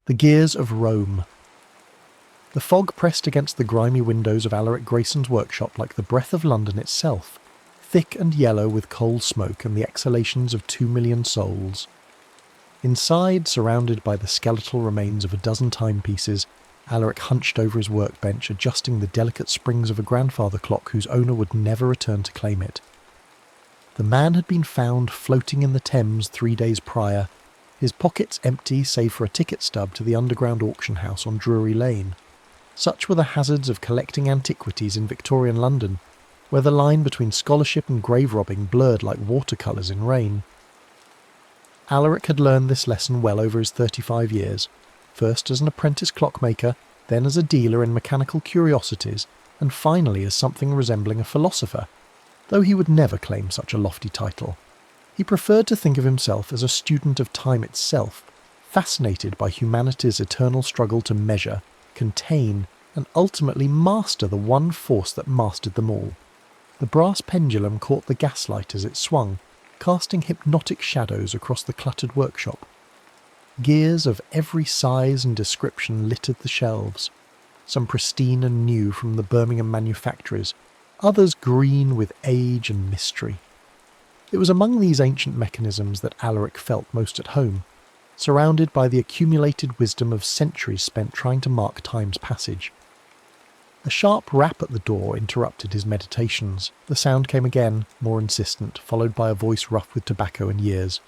The gears of Rome. The fog pressed against the grimy windows of Alaric Grayson's workshop like the breath of London itself, thick and yellow with coal smoke and the exhalations of 2 million souls. Inside, surrounded by the skeletal remains of a dozen timepieces, Alaric hunched over his workbench, adjusting the delicate springs of a grandfather clock whose owner would never return to claim it. The man had been found floating in the Thames 3 days prior, his pockets empty save for a ticket stub to the underground auction house on Drury Lane. Such were the hazards of collecting antiquities in Victorian London, where the line between scholarship and grave robbing blurred like watercolours in rain. Alaric had learned this lesson well over his 35 years, first as an apprentice clockmaker, then as a dealer in mechanical curiosities, and finally as something resembling a philosopher, though he would never claim such a lofty title. He preferred to think of himself as a student of time itself, fascinated by humanity's eternal struggle to measure, contain, and ultimately master the one force that mastered them all. The brass pendulum caught the gaslight as it swung, casting hypnotic shadows across the cluttered workshop. Gears of every size and description littered the shelves, some pristine and new from the Birmingham manufactories, others green with age and mystery. It was among these ancient mechanisms that Alaric felt most at home, surrounded by the accumulated wisdom of centuries spent trying to mark time's passage. A sharp rap at the door interrupted his meditations. The sound came again, more insistent, followed by a voice rough with tobacco and years.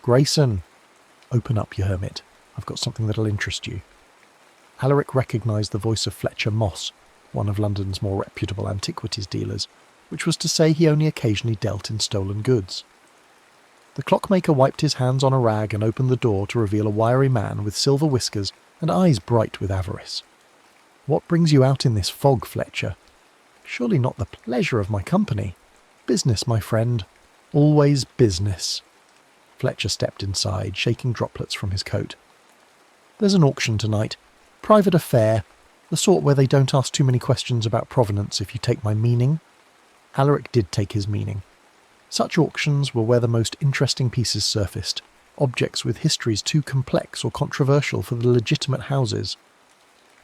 "Grayson!" "Open up, you hermit. I've got something that'll interest you." Alaric recognised the voice of Fletcher Moss, one of London's more reputable antiquities dealers, which was to say he only occasionally dealt in stolen goods. The clockmaker wiped his hands on a rag and opened the door to reveal a wiry man with silver whiskers and eyes bright with avarice. "What brings you out in this fog, Fletcher?" "Surely not the pleasure of my company." "Business, my friend. Always business." Fletcher stepped inside, shaking droplets from his coat. "There's an auction tonight. Private affair. The sort where they don't ask too many questions about provenance, if you take my meaning." Alaric did take his meaning. Such auctions were where the most interesting pieces surfaced, objects with histories too complex or controversial for the legitimate houses.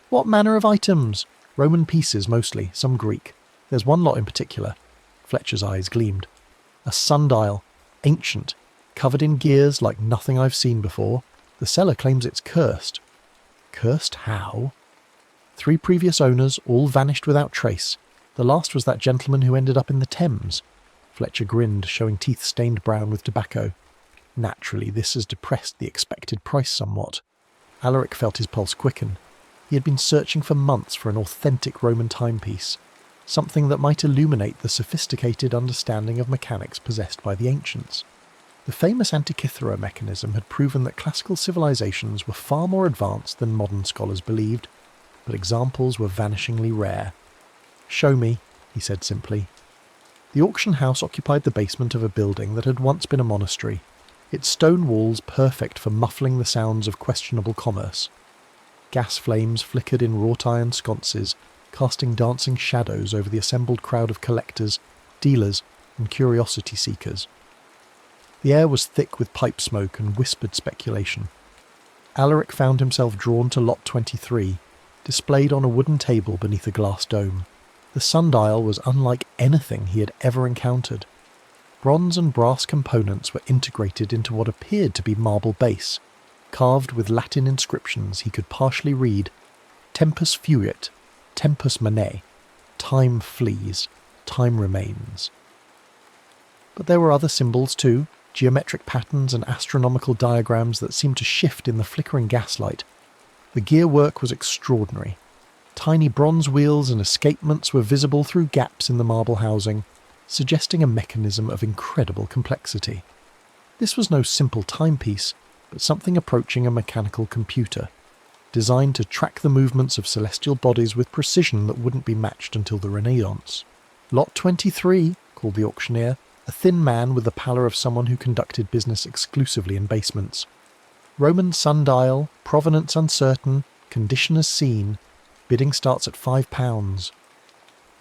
"What manner of items?" "Roman pieces mostly, some Greek. There's one lot in particular." Fletcher's eyes gleamed. "A sundial, ancient, covered in gears like nothing I've seen before. The seller claims it's cursed." "Cursed how?" "3 previous owners, all vanished without trace. The last was that gentleman who ended up in the Thames." Fletcher grinned, showing teeth stained brown with tobacco. Naturally, this has depressed the expected price somewhat. Alaric felt his pulse quicken. He had been searching for months for an authentic Roman timepiece, something that might illuminate the sophisticated understanding of mechanics possessed by the ancients. The famous Antikythera mechanism had proven that classical civilizations were far more advanced than modern scholars believed, but examples were vanishingly rare. "Show me," he said simply. The auction house occupied the basement of a building that had once been a monastery, its stone walls perfect for muffling the sounds of questionable commerce. Gas flames flickered in wrought-iron sconces, casting dancing shadows over the assembled crowd of collectors, dealers, and curiosity seekers. The air was thick with pipe smoke and whispered speculation. Alaric found himself drawn to lot 23, displayed on a wooden table beneath a glass dome. The sundial was unlike anything he had ever encountered. Bronze and brass components were integrated into what appeared to be marble base, carved with Latin inscriptions he could partially read: "Tempus fuit, tempus manet," "Time flees, time remains." But there were other symbols too, geometric patterns and astronomical diagrams that seemed to shift in the flickering gaslight. The gearwork was extraordinary. Tiny bronze wheels and escapements were visible through gaps in the marble housing, suggesting a mechanism of incredible complexity. This was no simple timepiece, but something approaching a mechanical computer, designed to track the movements of celestial bodies with precision that wouldn't be matched until the Renaissance. "Lot 23, called the auctioneer, a thin man with the pallor of someone who conducted business exclusively in basements. "Roman sundial, provenance uncertain, condition as seen. Bidding starts at £5.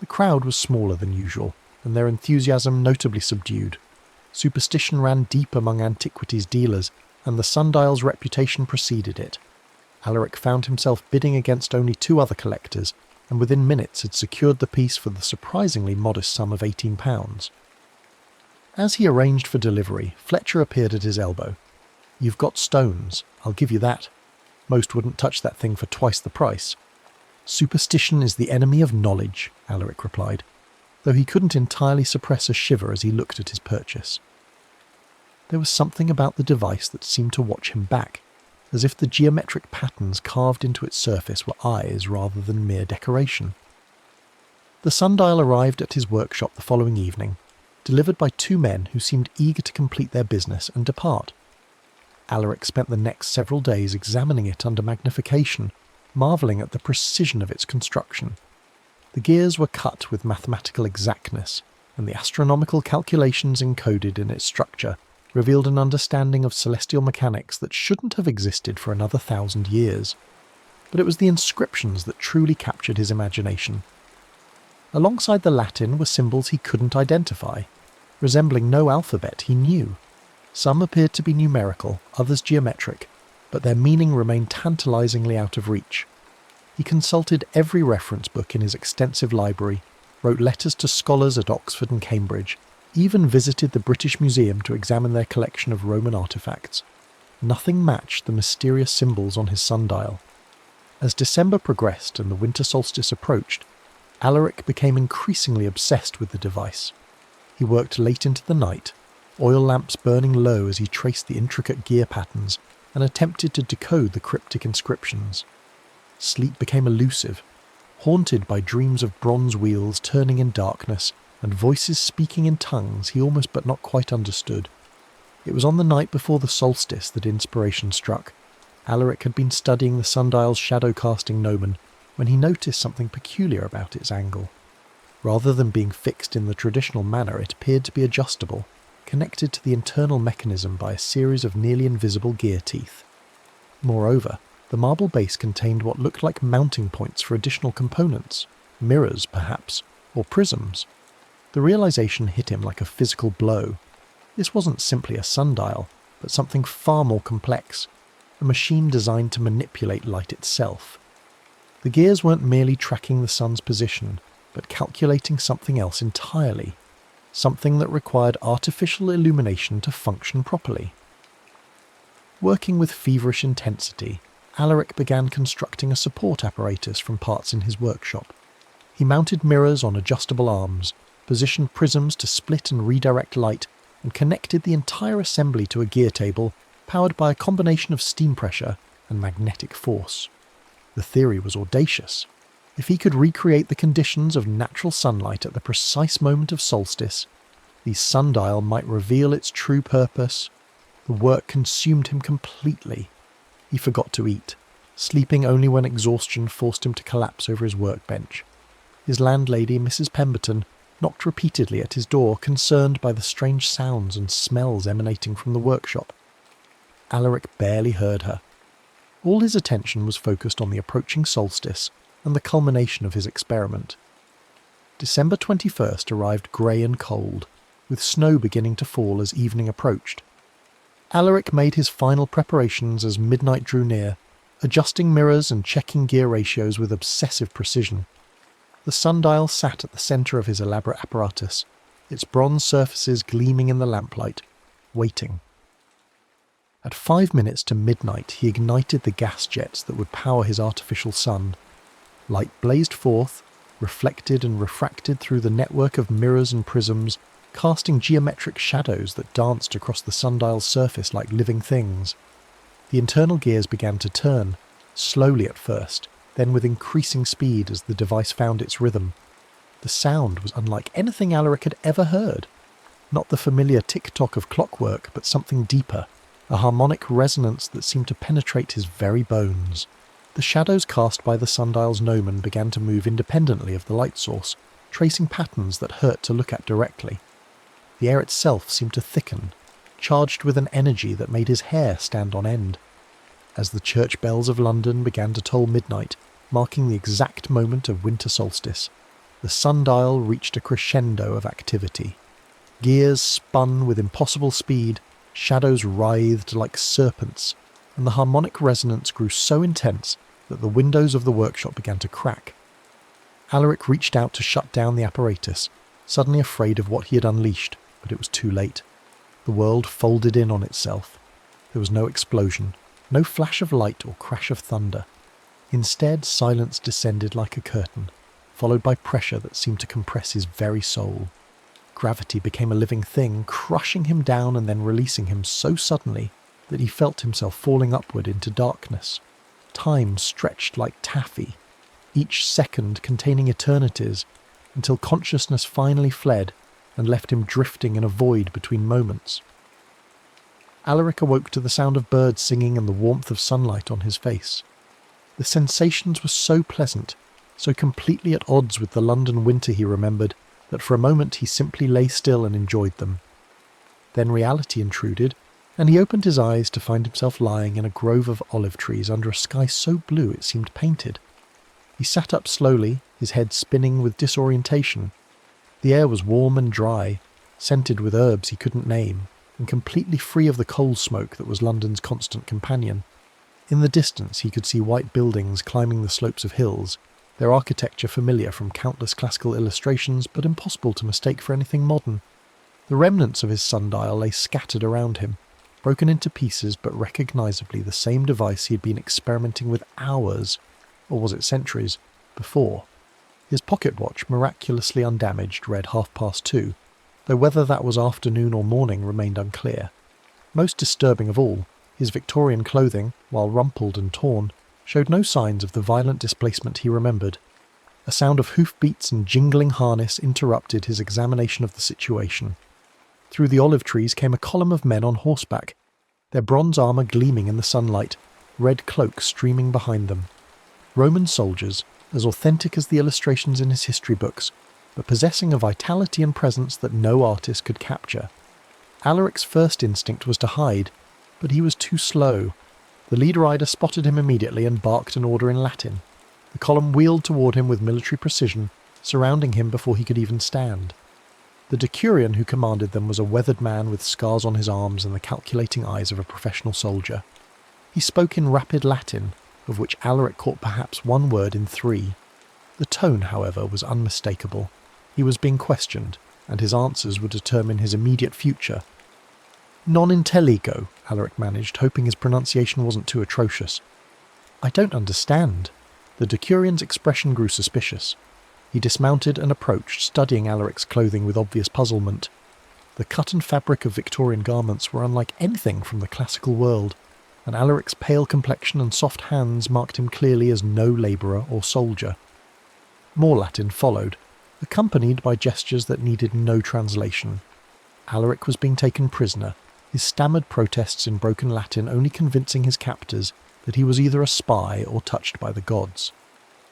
The crowd was smaller than usual, and their enthusiasm notably subdued. Superstition ran deep among antiquities dealers, and the sundial's reputation preceded it. Alaric found himself bidding against only 2 other collectors, and within minutes had secured the piece for the surprisingly modest sum of £18. As he arranged for delivery, Fletcher appeared at his elbow. "You've got stones, I'll give you that. Most wouldn't touch that thing for twice the price." "Superstition is the enemy of knowledge," Alaric replied, though he couldn't entirely suppress a shiver as he looked at his purchase. There was something about the device that seemed to watch him back, as if the geometric patterns carved into its surface were eyes rather than mere decoration. The sundial arrived at his workshop the following evening, delivered by 2 men who seemed eager to complete their business and depart. Alaric spent the next several days examining it under magnification, marvelling at the precision of its construction. The gears were cut with mathematical exactness, and the astronomical calculations encoded in its structure revealed an understanding of celestial mechanics that shouldn't have existed for another 1,000 years. But it was the inscriptions that truly captured his imagination. Alongside the Latin were symbols he couldn't identify, resembling no alphabet he knew. Some appeared to be numerical, others geometric, but their meaning remained tantalizingly out of reach. He consulted every reference book in his extensive library, wrote letters to scholars at Oxford and Cambridge, even visited the British Museum to examine their collection of Roman artefacts. Nothing matched the mysterious symbols on his sundial. As December progressed and the winter solstice approached, Alaric became increasingly obsessed with the device. He worked late into the night, oil lamps burning low as he traced the intricate gear patterns and attempted to decode the cryptic inscriptions. Sleep became elusive, haunted by dreams of bronze wheels turning in darkness and voices speaking in tongues he almost but not quite understood. It was on the night before the solstice that inspiration struck. Alaric had been studying the sundial's shadow-casting gnomon when he noticed something peculiar about its angle. Rather than being fixed in the traditional manner, it appeared to be adjustable, connected to the internal mechanism by a series of nearly invisible gear teeth. Moreover, the marble base contained what looked like mounting points for additional components, mirrors perhaps, or prisms. The realization hit him like a physical blow. This wasn't simply a sundial, but something far more complex, a machine designed to manipulate light itself. The gears weren't merely tracking the sun's position, but calculating something else entirely, something that required artificial illumination to function properly. Working with feverish intensity, Alaric began constructing a support apparatus from parts in his workshop. He mounted mirrors on adjustable arms, positioned prisms to split and redirect light, and connected the entire assembly to a gear table powered by a combination of steam pressure and magnetic force. The theory was audacious. If he could recreate the conditions of natural sunlight at the precise moment of solstice, the sundial might reveal its true purpose. The work consumed him completely. He forgot to eat, sleeping only when exhaustion forced him to collapse over his workbench. His landlady, Mrs. Pemberton, knocked repeatedly at his door, concerned by the strange sounds and smells emanating from the workshop. Alaric barely heard her. All his attention was focused on the approaching solstice and the culmination of his experiment. December 21st arrived grey and cold, with snow beginning to fall as evening approached. Alaric made his final preparations as midnight drew near, adjusting mirrors and checking gear ratios with obsessive precision. The sundial sat at the centre of his elaborate apparatus, its bronze surfaces gleaming in the lamplight, waiting. At 5 minutes to midnight he ignited the gas jets that would power his artificial sun. Light blazed forth, reflected and refracted through the network of mirrors and prisms, casting geometric shadows that danced across the sundial's surface like living things. The internal gears began to turn, slowly at first, then with increasing speed as the device found its rhythm. The sound was unlike anything Alaric had ever heard. Not the familiar tick-tock of clockwork, but something deeper, a harmonic resonance that seemed to penetrate his very bones. The shadows cast by the sundial's gnomon began to move independently of the light source, tracing patterns that hurt to look at directly. The air itself seemed to thicken, charged with an energy that made his hair stand on end. As the church bells of London began to toll midnight, marking the exact moment of winter solstice, the sundial reached a crescendo of activity. Gears spun with impossible speed, shadows writhed like serpents, and the harmonic resonance grew so intense that the windows of the workshop began to crack. Alaric reached out to shut down the apparatus, suddenly afraid of what he had unleashed, but it was too late. The world folded in on itself. There was no explosion, no flash of light or crash of thunder. Instead, silence descended like a curtain, followed by pressure that seemed to compress his very soul. Gravity became a living thing, crushing him down and then releasing him so suddenly that he felt himself falling upward into darkness. Time stretched like taffy, each second containing eternities, until consciousness finally fled and left him drifting in a void between moments. Alaric awoke to the sound of birds singing and the warmth of sunlight on his face. The sensations were so pleasant, so completely at odds with the London winter he remembered, that for a moment he simply lay still and enjoyed them. Then reality intruded, and he opened his eyes to find himself lying in a grove of olive trees under a sky so blue it seemed painted. He sat up slowly, his head spinning with disorientation. The air was warm and dry, scented with herbs he couldn't name, and completely free of the coal smoke that was London's constant companion. In the distance he could see white buildings climbing the slopes of hills, their architecture familiar from countless classical illustrations but impossible to mistake for anything modern. The remnants of his sundial lay scattered around him, broken into pieces but recognisably the same device he had been experimenting with hours, or was it centuries, before. His pocket watch, miraculously undamaged, read 2:30, though whether that was afternoon or morning remained unclear. Most disturbing of all, his Victorian clothing, while rumpled and torn, showed no signs of the violent displacement he remembered. A sound of hoofbeats and jingling harness interrupted his examination of the situation. Through the olive trees came a column of men on horseback, their bronze armour gleaming in the sunlight, red cloaks streaming behind them. Roman soldiers, as authentic as the illustrations in his history books, but possessing a vitality and presence that no artist could capture. Alaric's first instinct was to hide, but he was too slow. The lead rider spotted him immediately and barked an order in Latin. The column wheeled toward him with military precision, surrounding him before he could even stand. The decurion who commanded them was a weathered man with scars on his arms and the calculating eyes of a professional soldier. He spoke in rapid Latin, of which Alaric caught perhaps one word in 3. The tone, however, was unmistakable. He was being questioned, and his answers would determine his immediate future. "Non intelligo," Alaric managed, hoping his pronunciation wasn't too atrocious. "I don't understand." The decurion's expression grew suspicious. He dismounted and approached, studying Alaric's clothing with obvious puzzlement. The cut and fabric of Victorian garments were unlike anything from the classical world, and Alaric's pale complexion and soft hands marked him clearly as no labourer or soldier. More Latin followed, accompanied by gestures that needed no translation. Alaric was being taken prisoner, his stammered protests in broken Latin only convincing his captors that he was either a spy or touched by the gods.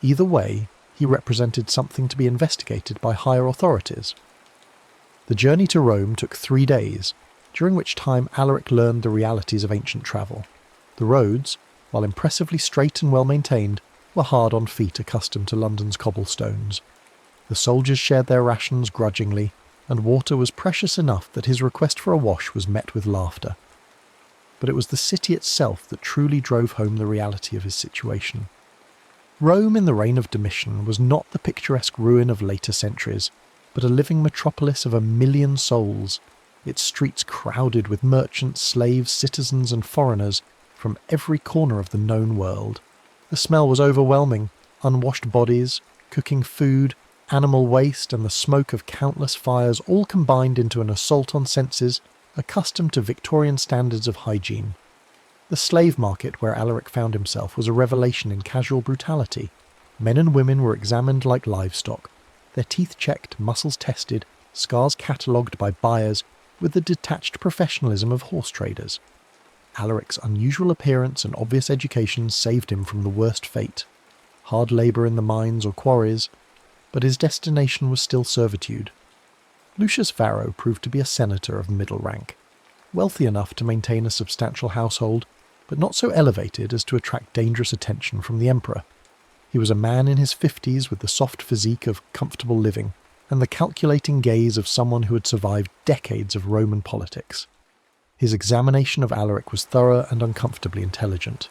Either way, he represented something to be investigated by higher authorities. The journey to Rome took 3 days, during which time Alaric learned the realities of ancient travel. The roads, while impressively straight and well-maintained, were hard on feet accustomed to London's cobblestones. The soldiers shared their rations grudgingly, and water was precious enough that his request for a wash was met with laughter. But it was the city itself that truly drove home the reality of his situation. Rome in the reign of Domitian was not the picturesque ruin of later centuries, but a living metropolis of 1,000,000 souls, its streets crowded with merchants, slaves, citizens and foreigners from every corner of the known world. The smell was overwhelming: unwashed bodies, cooking food, animal waste and the smoke of countless fires all combined into an assault on senses accustomed to Victorian standards of hygiene. The slave market where Alaric found himself was a revelation in casual brutality. Men and women were examined like livestock, their teeth checked, muscles tested, scars catalogued by buyers with the detached professionalism of horse traders. Alaric's unusual appearance and obvious education saved him from the worst fate: hard labour in the mines or quarries, but his destination was still servitude. Lucius Varro proved to be a senator of middle rank, wealthy enough to maintain a substantial household, but not so elevated as to attract dangerous attention from the emperor. He was a man in his 50s with the soft physique of comfortable living, and the calculating gaze of someone who had survived decades of Roman politics. His examination of Alaric was thorough and uncomfortably intelligent.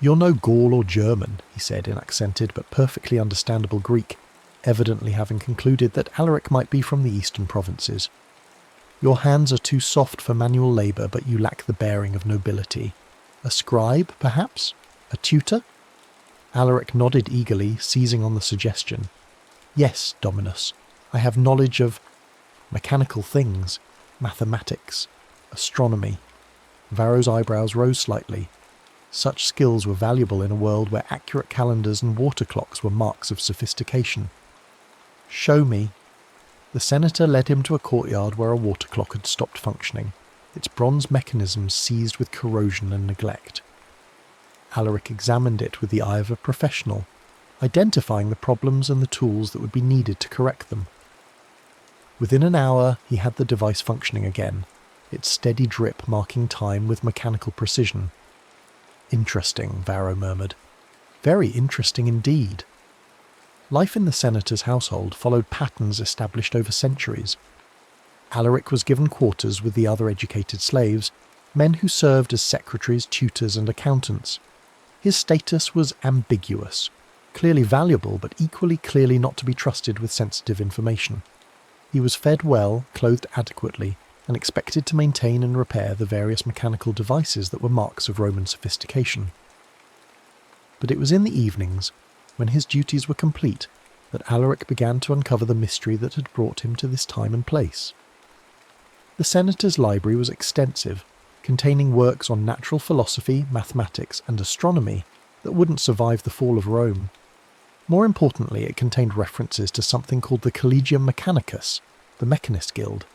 "You're no Gaul or German," he said in accented but perfectly understandable Greek, evidently having concluded that Alaric might be from the eastern provinces. "Your hands are too soft for manual labour, but you lack the bearing of nobility. A scribe, perhaps? A tutor?" Alaric nodded eagerly, seizing on the suggestion. "Yes, Dominus. I have knowledge of mechanical things, mathematics, astronomy." Varro's eyebrows rose slightly. Such skills were valuable in a world where accurate calendars and water clocks were marks of sophistication. "Show me." The senator led him to a courtyard where a water clock had stopped functioning, its bronze mechanisms seized with corrosion and neglect. Alaric examined it with the eye of a professional, identifying the problems and the tools that would be needed to correct them. Within an hour, he had the device functioning again, its steady drip marking time with mechanical precision. "Interesting," Varro murmured. "Very interesting indeed." Life in the senator's household followed patterns established over centuries. Alaric was given quarters with the other educated slaves, men who served as secretaries, tutors, and accountants. His status was ambiguous, clearly valuable but equally clearly not to be trusted with sensitive information. He was fed well, clothed adequately, and expected to maintain and repair the various mechanical devices that were marks of Roman sophistication. But it was in the evenings, when his duties were complete, that Alaric began to uncover the mystery that had brought him to this time and place. The senator's library was extensive, containing works on natural philosophy, mathematics, and astronomy that wouldn't survive the fall of Rome. More importantly, it contained references to something called the Collegium Mechanicus, the Mechanist Guild.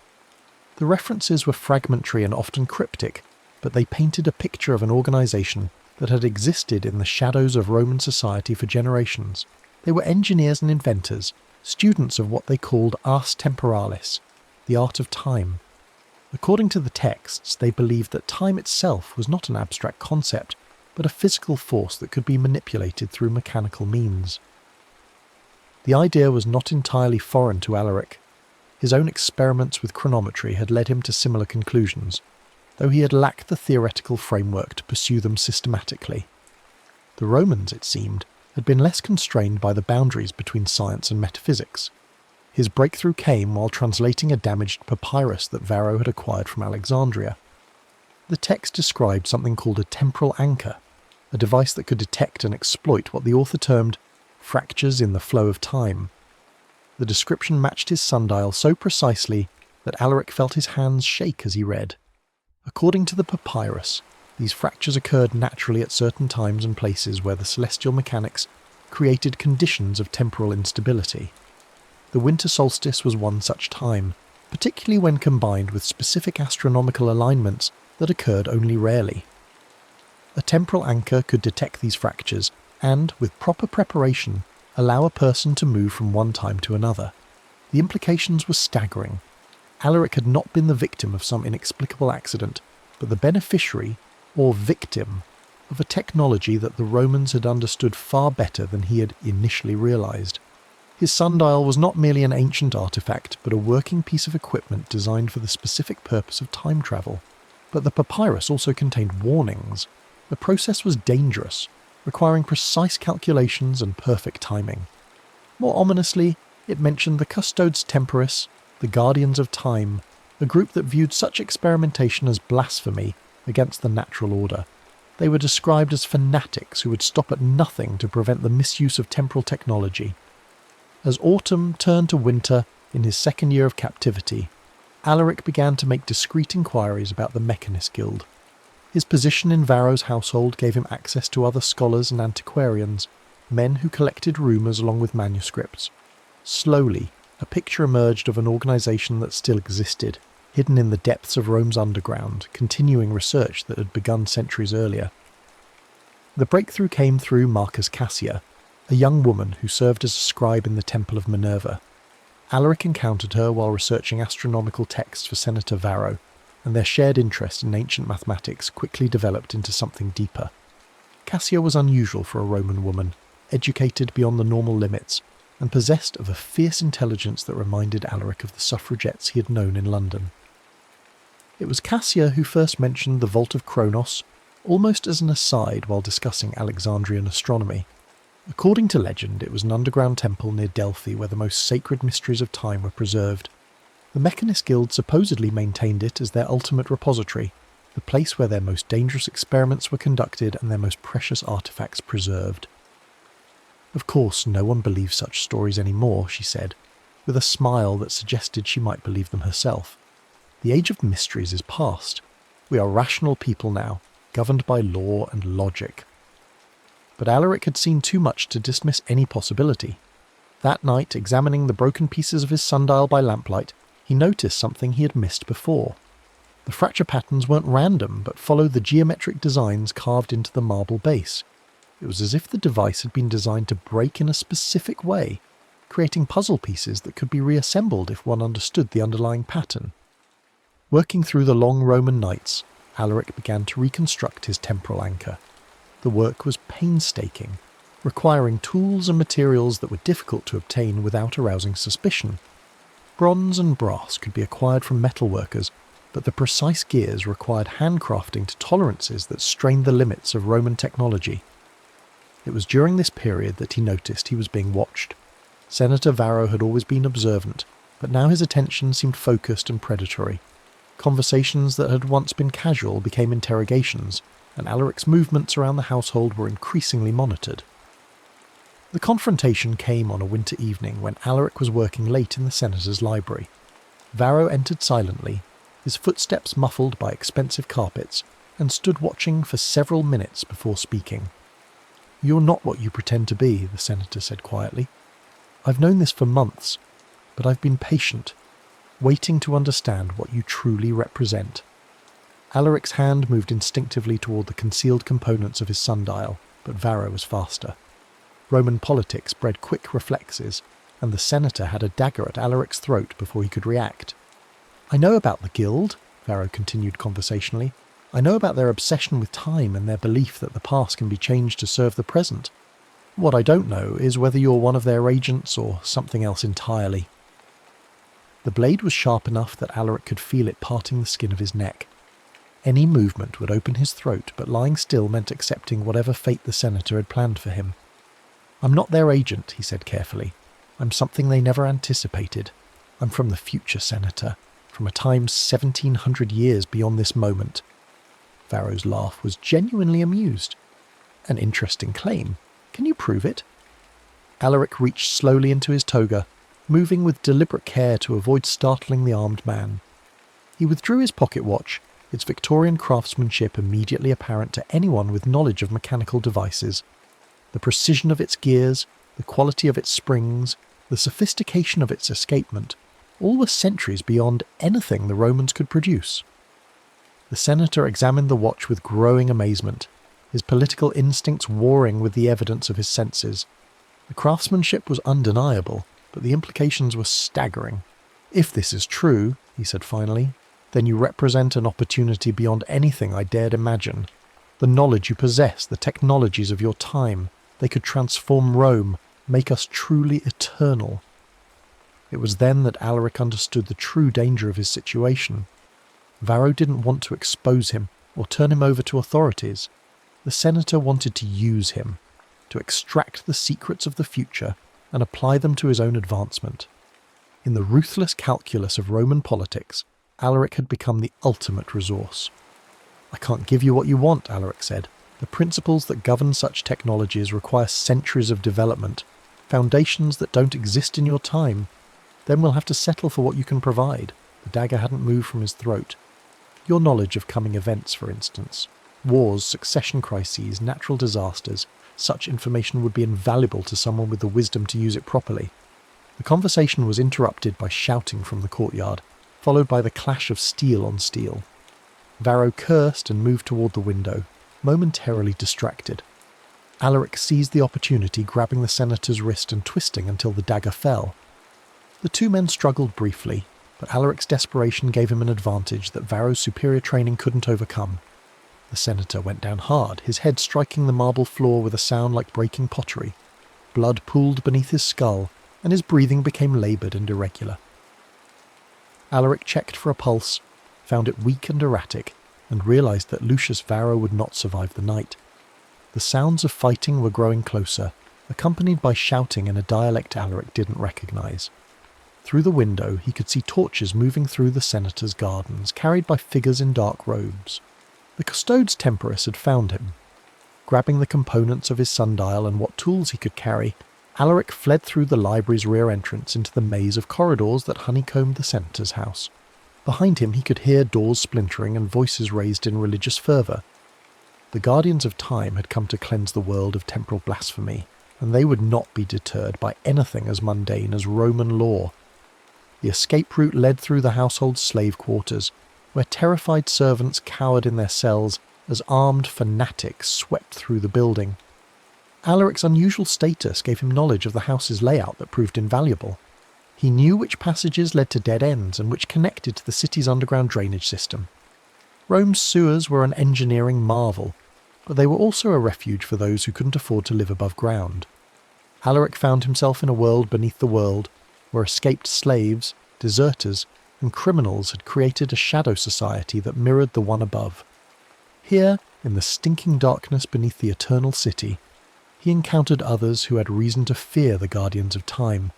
The references were fragmentary and often cryptic, but they painted a picture of an organisation that had existed in the shadows of Roman society for generations. They were engineers and inventors, students of what they called ars temporalis, the art of time. According to the texts, they believed that time itself was not an abstract concept, but a physical force that could be manipulated through mechanical means. The idea was not entirely foreign to Alaric. His own experiments with chronometry had led him to similar conclusions, though he had lacked the theoretical framework to pursue them systematically. The Romans, it seemed, had been less constrained by the boundaries between science and metaphysics. His breakthrough came while translating a damaged papyrus that Varro had acquired from Alexandria. The text described something called a temporal anchor, a device that could detect and exploit what the author termed fractures in the flow of time. The description matched his sundial so precisely that Alaric felt his hands shake as he read. According to the papyrus, these fractures occurred naturally at certain times and places where the celestial mechanics created conditions of temporal instability. The winter solstice was one such time, particularly when combined with specific astronomical alignments that occurred only rarely. A temporal anchor could detect these fractures and, with proper preparation, allow a person to move from one time to another. The implications were staggering. Alaric had not been the victim of some inexplicable accident, but the beneficiary, or victim, of a technology that the Romans had understood far better than he had initially realised. His sundial was not merely an ancient artifact, but a working piece of equipment designed for the specific purpose of time travel. But the papyrus also contained warnings. The process was dangerous, requiring precise calculations and perfect timing. More ominously, it mentioned the Custodes Temporis, the Guardians of Time, a group that viewed such experimentation as blasphemy against the natural order. They were described as fanatics who would stop at nothing to prevent the misuse of temporal technology. As autumn turned to winter in his second year of captivity, Alaric began to make discreet inquiries about the Mechanist Guild. His position in Varro's household gave him access to other scholars and antiquarians, men who collected rumours along with manuscripts. Slowly, a picture emerged of an organisation that still existed, hidden in the depths of Rome's underground, continuing research that had begun centuries earlier. The breakthrough came through Marcus Cassia, a young woman who served as a scribe in the Temple of Minerva. Alaric encountered her while researching astronomical texts for Senator Varro, and their shared interest in ancient mathematics quickly developed into something deeper. Cassia was unusual for a Roman woman, educated beyond the normal limits, and possessed of a fierce intelligence that reminded Alaric of the suffragettes he had known in London. It was Cassia who first mentioned the Vault of Kronos, almost as an aside while discussing Alexandrian astronomy. According to legend, it was an underground temple near Delphi where the most sacred mysteries of time were preserved. The Mechanist Guild supposedly maintained it as their ultimate repository, the place where their most dangerous experiments were conducted and their most precious artifacts preserved. Of course, no one believes such stories anymore, she said, with a smile that suggested she might believe them herself. The age of mysteries is past. We are rational people now, governed by law and logic. But Alaric had seen too much to dismiss any possibility. That night, examining the broken pieces of his sundial by lamplight, he noticed something he had missed before. The fracture patterns weren't random, but followed the geometric designs carved into the marble base. It was as if the device had been designed to break in a specific way, creating puzzle pieces that could be reassembled if one understood the underlying pattern. Working through the long Roman nights, Alaric began to reconstruct his temporal anchor. The work was painstaking, requiring tools and materials that were difficult to obtain without arousing suspicion. Bronze and brass could be acquired from metalworkers, but the precise gears required handcrafting to tolerances that strained the limits of Roman technology. It was during this period that he noticed he was being watched. Senator Varro had always been observant, but now his attention seemed focused and predatory. Conversations that had once been casual became interrogations, and Alaric's movements around the household were increasingly monitored. The confrontation came on a winter evening when Alaric was working late in the senator's library. Varro entered silently, his footsteps muffled by expensive carpets, and stood watching for several minutes before speaking. "You're not what you pretend to be," the senator said quietly. "I've known this for months, but I've been patient, waiting to understand what you truly represent." Alaric's hand moved instinctively toward the concealed components of his sundial, but Varro was faster. Roman politics bred quick reflexes, and the senator had a dagger at Alaric's throat before he could react. "I know about the guild," Varro continued conversationally. "I know about their obsession with time and their belief that the past can be changed to serve the present. What I don't know is whether you're one of their agents or something else entirely." The blade was sharp enough that Alaric could feel it parting the skin of his neck. Any movement would open his throat, but lying still meant accepting whatever fate the senator had planned for him. "I'm not their agent," he said carefully. "I'm something they never anticipated. I'm from the future, Senator, from a time 1700 years beyond this moment." Varro's laugh was genuinely amused. "An interesting claim. Can you prove it?" Alaric reached slowly into his toga, moving with deliberate care to avoid startling the armed man. He withdrew his pocket watch, its Victorian craftsmanship immediately apparent to anyone with knowledge of mechanical devices. The precision of its gears, the quality of its springs, the sophistication of its escapement, all were centuries beyond anything the Romans could produce. The senator examined the watch with growing amazement, his political instincts warring with the evidence of his senses. The craftsmanship was undeniable, but the implications were staggering. "If this is true," he said finally, "then you represent an opportunity beyond anything I dared imagine. The knowledge you possess, the technologies of your time, they could transform Rome, make us truly eternal." It was then that Alaric understood the true danger of his situation. Varro didn't want to expose him or turn him over to authorities. The senator wanted to use him, to extract the secrets of the future and apply them to his own advancement. In the ruthless calculus of Roman politics, Alaric had become the ultimate resource. "I can't give you what you want," Alaric said. "The principles that govern such technologies require centuries of development, foundations that don't exist in your time. Then we'll have to settle for what you can provide." The dagger hadn't moved from his throat. "Your knowledge of coming events, for instance. Wars, succession crises, natural disasters. Such information would be invaluable to someone with the wisdom to use it properly." The conversation was interrupted by shouting from the courtyard, followed by the clash of steel on steel. Varro cursed and moved toward the window, momentarily distracted. Alaric seized the opportunity, grabbing the senator's wrist and twisting until the dagger fell. The two men struggled briefly, but Alaric's desperation gave him an advantage that Varro's superior training couldn't overcome. The senator went down hard, his head striking the marble floor with a sound like breaking pottery. Blood pooled beneath his skull, and his breathing became laboured and irregular. Alaric checked for a pulse, found it weak and erratic, and realised that Lucius Varro would not survive the night. The sounds of fighting were growing closer, accompanied by shouting in a dialect Alaric didn't recognise. Through the window he could see torches moving through the senator's gardens, carried by figures in dark robes. The custodes temporis had found him. Grabbing the components of his sundial and what tools he could carry, Alaric fled through the library's rear entrance into the maze of corridors that honeycombed the senator's house. Behind him he could hear doors splintering and voices raised in religious fervour. The Guardians of Time had come to cleanse the world of temporal blasphemy, and they would not be deterred by anything as mundane as Roman law. The escape route led through the household slave quarters, where terrified servants cowered in their cells as armed fanatics swept through the building. Alaric's unusual status gave him knowledge of the house's layout that proved invaluable. He knew which passages led to dead ends and which connected to the city's underground drainage system. Rome's sewers were an engineering marvel, but they were also a refuge for those who couldn't afford to live above ground. Alaric found himself in a world beneath the world, where escaped slaves, deserters, and criminals had created a shadow society that mirrored the one above. Here, in the stinking darkness beneath the eternal city, he encountered others who had reason to fear the Guardians of Time.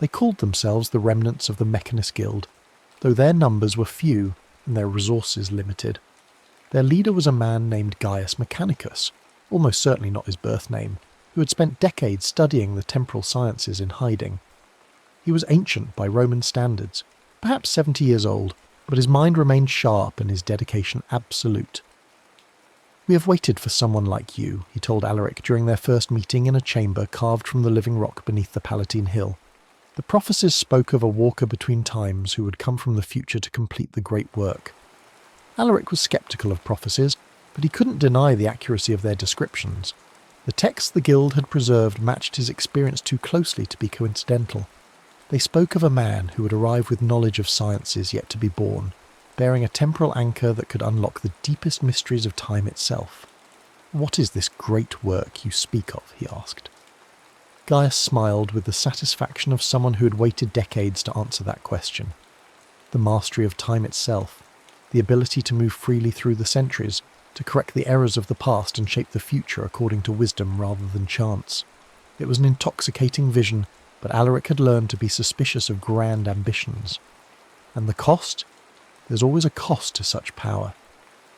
They called themselves the remnants of the Mechanist Guild, though their numbers were few and their resources limited. Their leader was a man named Gaius Mechanicus, almost certainly not his birth name, who had spent decades studying the temporal sciences in hiding. He was ancient by Roman standards, perhaps 70 years old, but his mind remained sharp and his dedication absolute. "We have waited for someone like you," he told Alaric during their first meeting in a chamber carved from the living rock beneath the Palatine Hill. The prophecies spoke of a walker between times who would come from the future to complete the great work. Alaric was sceptical of prophecies, but he couldn't deny the accuracy of their descriptions. The texts the guild had preserved matched his experience too closely to be coincidental. They spoke of a man who would arrive with knowledge of sciences yet to be born, bearing a temporal anchor that could unlock the deepest mysteries of time itself. "What is this great work you speak of?" he asked. Gaius smiled with the satisfaction of someone who had waited decades to answer that question. The mastery of time itself, the ability to move freely through the centuries, to correct the errors of the past and shape the future according to wisdom rather than chance. It was an intoxicating vision, but Alaric had learned to be suspicious of grand ambitions. And the cost? There's always a cost to such power.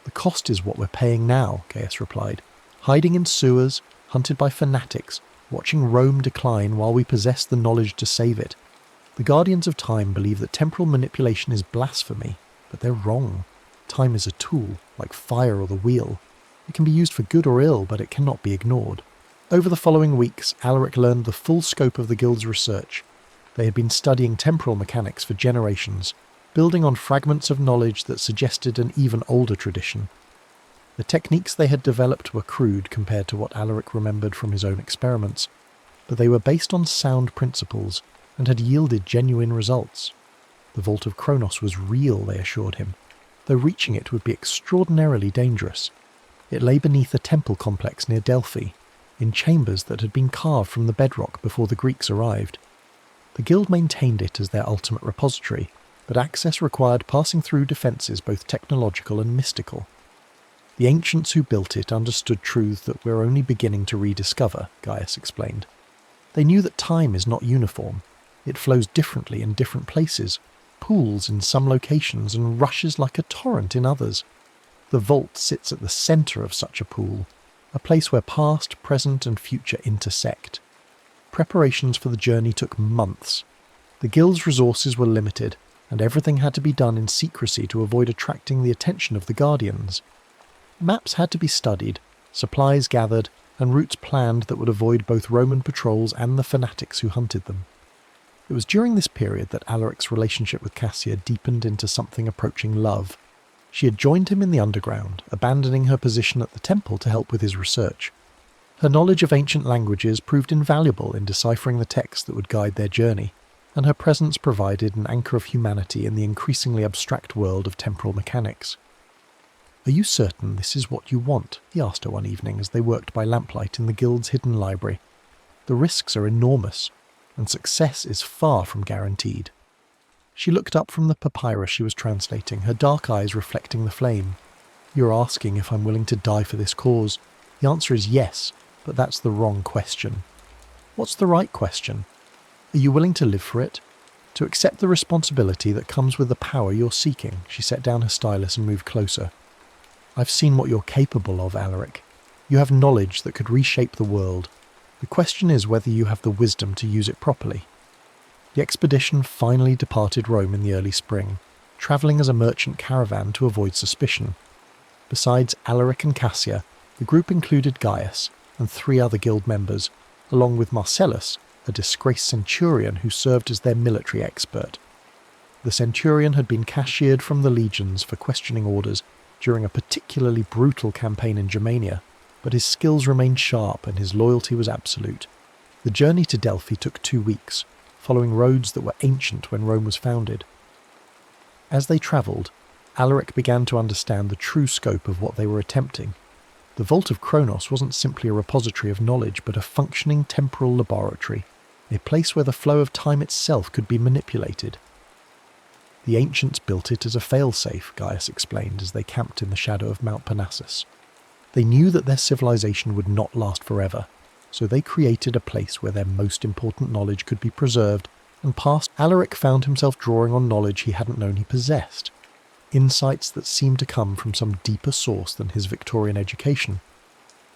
"The cost is what we're paying now," Gaius replied. "Hiding in sewers, hunted by fanatics, watching Rome decline while we possess the knowledge to save it. The Guardians of Time believe that temporal manipulation is blasphemy, but they're wrong. Time is a tool, like fire or the wheel. It can be used for good or ill, but it cannot be ignored." Over the following weeks, Alaric learned the full scope of the guild's research. They had been studying temporal mechanics for generations, building on fragments of knowledge that suggested an even older tradition. The techniques they had developed were crude compared to what Alaric remembered from his own experiments, but they were based on sound principles and had yielded genuine results. The Vault of Kronos was real, they assured him, though reaching it would be extraordinarily dangerous. It lay beneath a temple complex near Delphi, in chambers that had been carved from the bedrock before the Greeks arrived. The guild maintained it as their ultimate repository, but access required passing through defences both technological and mystical. "The ancients who built it understood truths that we're only beginning to rediscover," Gaius explained. "They knew that time is not uniform. It flows differently in different places, pools in some locations and rushes like a torrent in others. The vault sits at the centre of such a pool, a place where past, present and future intersect. Preparations for the journey took months. The guild's resources were limited, and everything had to be done in secrecy to avoid attracting the attention of the Guardians. Maps had to be studied, supplies gathered, and routes planned that would avoid both Roman patrols and the fanatics who hunted them. It was during this period that Alaric's relationship with Cassia deepened into something approaching love. She had joined him in the underground, abandoning her position at the temple to help with his research. Her knowledge of ancient languages proved invaluable in deciphering the texts that would guide their journey, and her presence provided an anchor of humanity in the increasingly abstract world of temporal mechanics. "Are you certain this is what you want?" he asked her one evening as they worked by lamplight in the guild's hidden library. "The risks are enormous, and success is far from guaranteed." She looked up from the papyrus she was translating, her dark eyes reflecting the flame. "You're asking if I'm willing to die for this cause. The answer is yes, but that's the wrong question." "What's the right question?" "Are you willing to live for it? To accept the responsibility that comes with the power you're seeking?" She set down her stylus and moved closer. "I've seen what you're capable of, Alaric. You have knowledge that could reshape the world. The question is whether you have the wisdom to use it properly." The expedition finally departed Rome in the early spring, travelling as a merchant caravan to avoid suspicion. Besides Alaric and Cassia, the group included Gaius and 3 other guild members, along with Marcellus, a disgraced centurion who served as their military expert. The centurion had been cashiered from the legions for questioning orders during a particularly brutal campaign in Germania, but his skills remained sharp and his loyalty was absolute. The journey to Delphi took 2 weeks, following roads that were ancient when Rome was founded. As they travelled, Alaric began to understand the true scope of what they were attempting. The Vault of Kronos wasn't simply a repository of knowledge, but a functioning temporal laboratory, a place where the flow of time itself could be manipulated. "The ancients built it as a failsafe," Gaius explained as they camped in the shadow of Mount Parnassus. "They knew that their civilization would not last forever, so they created a place where their most important knowledge could be preserved and passed." Alaric found himself drawing on knowledge he hadn't known he possessed, insights that seemed to come from some deeper source than his Victorian education.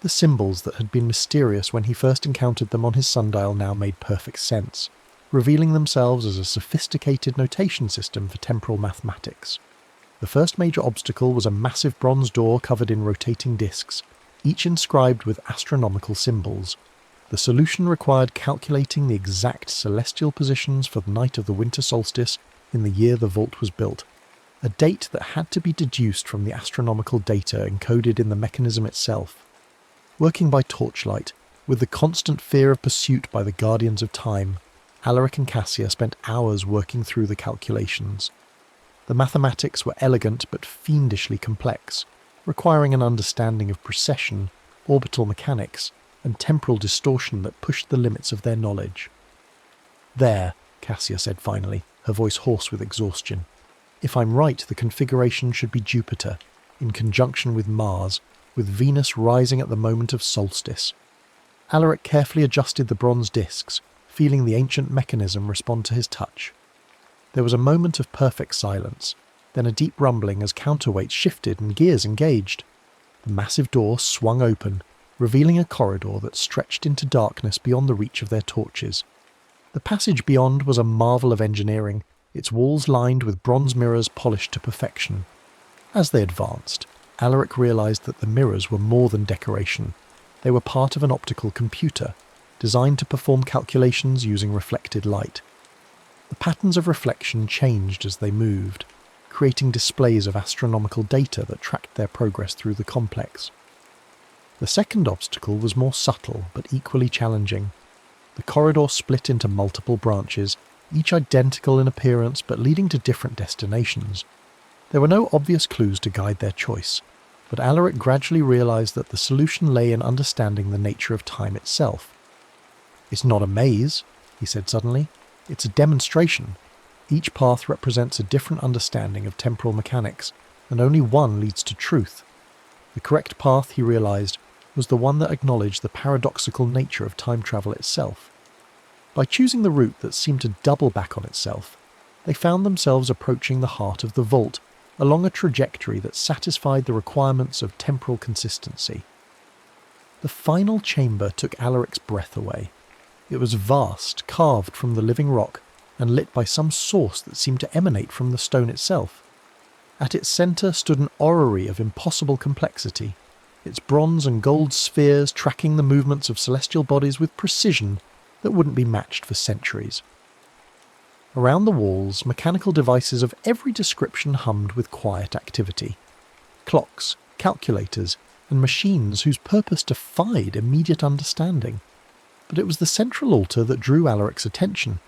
The symbols that had been mysterious when he first encountered them on his sundial now made perfect sense, revealing themselves as a sophisticated notation system for temporal mathematics. The first major obstacle was a massive bronze door covered in rotating discs, each inscribed with astronomical symbols. The solution required calculating the exact celestial positions for the night of the winter solstice in the year the vault was built, a date that had to be deduced from the astronomical data encoded in the mechanism itself. Working by torchlight, with the constant fear of pursuit by the guardians of time, Alaric and Cassia spent hours working through the calculations. The mathematics were elegant but fiendishly complex, requiring an understanding of precession, orbital mechanics, and temporal distortion that pushed the limits of their knowledge. "There," Cassia said finally, her voice hoarse with exhaustion. "If I'm right, the configuration should be Jupiter, in conjunction with Mars, with Venus rising at the moment of solstice." Alaric carefully adjusted the bronze discs, feeling the ancient mechanism respond to his touch. There was a moment of perfect silence, then a deep rumbling as counterweights shifted and gears engaged. The massive door swung open, revealing a corridor that stretched into darkness beyond the reach of their torches. The passage beyond was a marvel of engineering, its walls lined with bronze mirrors polished to perfection. As they advanced, Alaric realized that the mirrors were more than decoration. They were part of an optical computer, designed to perform calculations using reflected light. The patterns of reflection changed as they moved, creating displays of astronomical data that tracked their progress through the complex. The second obstacle was more subtle but equally challenging. The corridor split into multiple branches, each identical in appearance but leading to different destinations. There were no obvious clues to guide their choice, but Alaric gradually realized that the solution lay in understanding the nature of time itself. "It's not a maze," he said suddenly. "It's a demonstration. Each path represents a different understanding of temporal mechanics, and only one leads to truth." The correct path, he realized, was the one that acknowledged the paradoxical nature of time travel itself. By choosing the route that seemed to double back on itself, they found themselves approaching the heart of the vault, along a trajectory that satisfied the requirements of temporal consistency. The final chamber took Alaric's breath away. It was vast, carved from the living rock, and lit by some source that seemed to emanate from the stone itself. At its centre stood an orrery of impossible complexity, its bronze and gold spheres tracking the movements of celestial bodies with precision that wouldn't be matched for centuries. Around the walls, mechanical devices of every description hummed with quiet activity. Clocks, calculators, and machines whose purpose defied immediate understanding. But it was the central altar that drew Alaric's attention.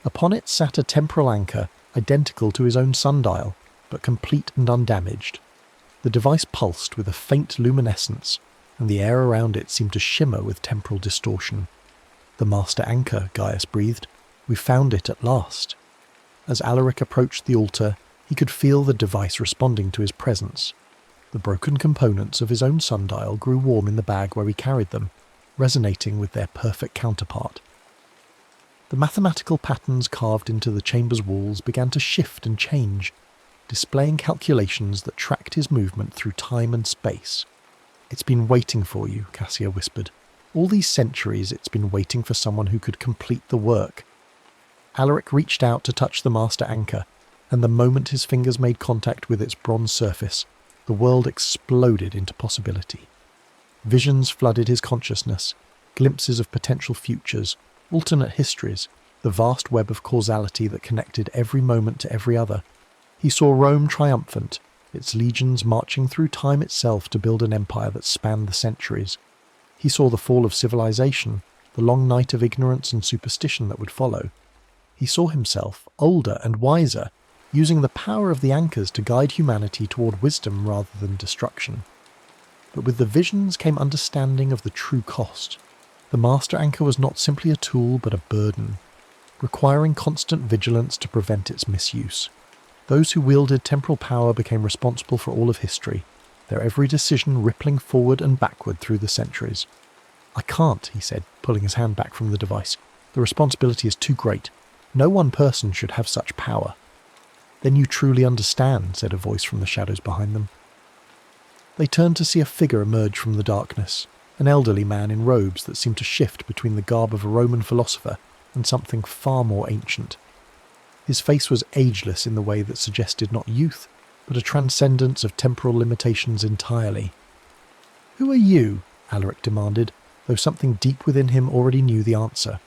Upon it sat a temporal anchor, identical to his own sundial, but complete and undamaged. The device pulsed with a faint luminescence, and the air around it seemed to shimmer with temporal distortion. "The master anchor," Gaius breathed. "We found it at last." As Alaric approached the altar, he could feel the device responding to his presence. The broken components of his own sundial grew warm in the bag where he carried them, resonating with their perfect counterpart. The mathematical patterns carved into the chamber's walls began to shift and change, displaying calculations that tracked his movement through time and space. "It's been waiting for you," Cassia whispered. "All these centuries it's been waiting for someone who could complete the work." Alaric reached out to touch the master anchor, and the moment his fingers made contact with its bronze surface, the world exploded into possibility. Visions flooded his consciousness, glimpses of potential futures, alternate histories, the vast web of causality that connected every moment to every other. He saw Rome triumphant, its legions marching through time itself to build an empire that spanned the centuries. He saw the fall of civilization, the long night of ignorance and superstition that would follow. He saw himself, older and wiser, using the power of the anchors to guide humanity toward wisdom rather than destruction. But with the visions came understanding of the true cost. The master anchor was not simply a tool but a burden, requiring constant vigilance to prevent its misuse. Those who wielded temporal power became responsible for all of history, their every decision rippling forward and backward through the centuries. "I can't," he said, pulling his hand back from the device. "The responsibility is too great. No one person should have such power." "Then you truly understand," said a voice from the shadows behind them. They turned to see a figure emerge from the darkness, an elderly man in robes that seemed to shift between the garb of a Roman philosopher and something far more ancient. His face was ageless in the way that suggested not youth, but a transcendence of temporal limitations entirely. "Who are you?" Alaric demanded, though something deep within him already knew the answer.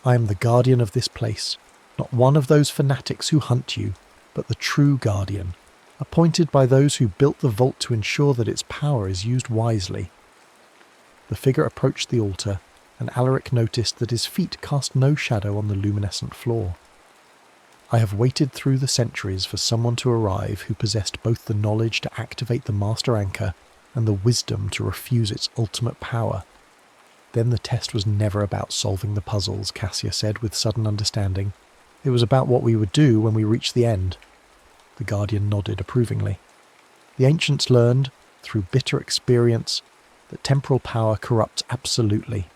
"I am the guardian of this place, not one of those fanatics who hunt you, but the true guardian, appointed by those who built the vault to ensure that its power is used wisely." The figure approached the altar, and Alaric noticed that his feet cast no shadow on the luminescent floor. "I have waited through the centuries for someone to arrive who possessed both the knowledge to activate the master anchor and the wisdom to refuse its ultimate power." "Then the test was never about solving the puzzles," Cassia said with sudden understanding. "It was about what we would do when we reached the end." The Guardian nodded approvingly. "The ancients learned, through bitter experience, that temporal power corrupts absolutely.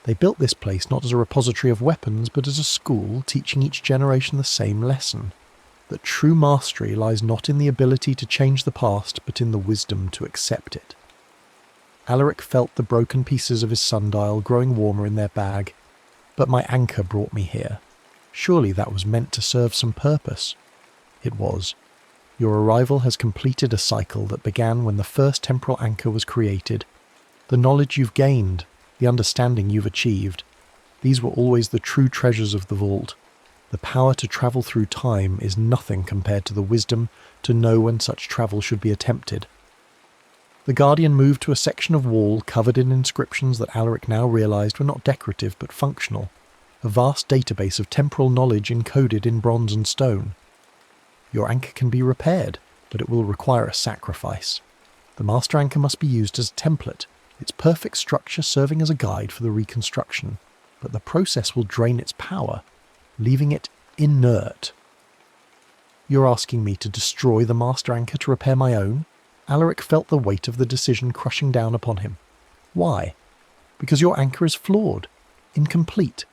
They built this place not as a repository of weapons, but as a school teaching each generation the same lesson, that true mastery lies not in the ability to change the past, but in the wisdom to accept it." Alaric felt the broken pieces of his sundial growing warmer in their bag. "But my anchor brought me here. Surely that was meant to serve some purpose." "It was. Your arrival has completed a cycle that began when the first temporal anchor was created. The knowledge you've gained, the understanding you've achieved, these were always the true treasures of the vault. The power to travel through time is nothing compared to the wisdom to know when such travel should be attempted." The Guardian moved to a section of wall covered in inscriptions that Alaric now realized were not decorative but functional, a vast database of temporal knowledge encoded in bronze and stone. "Your anchor can be repaired, but it will require a sacrifice. The master anchor must be used as a template, its perfect structure serving as a guide for the reconstruction, but the process will drain its power, leaving it inert." "You're asking me to destroy the master anchor to repair my own?" Alaric felt the weight of the decision crushing down upon him. "Why?" "Because your anchor is flawed, incomplete.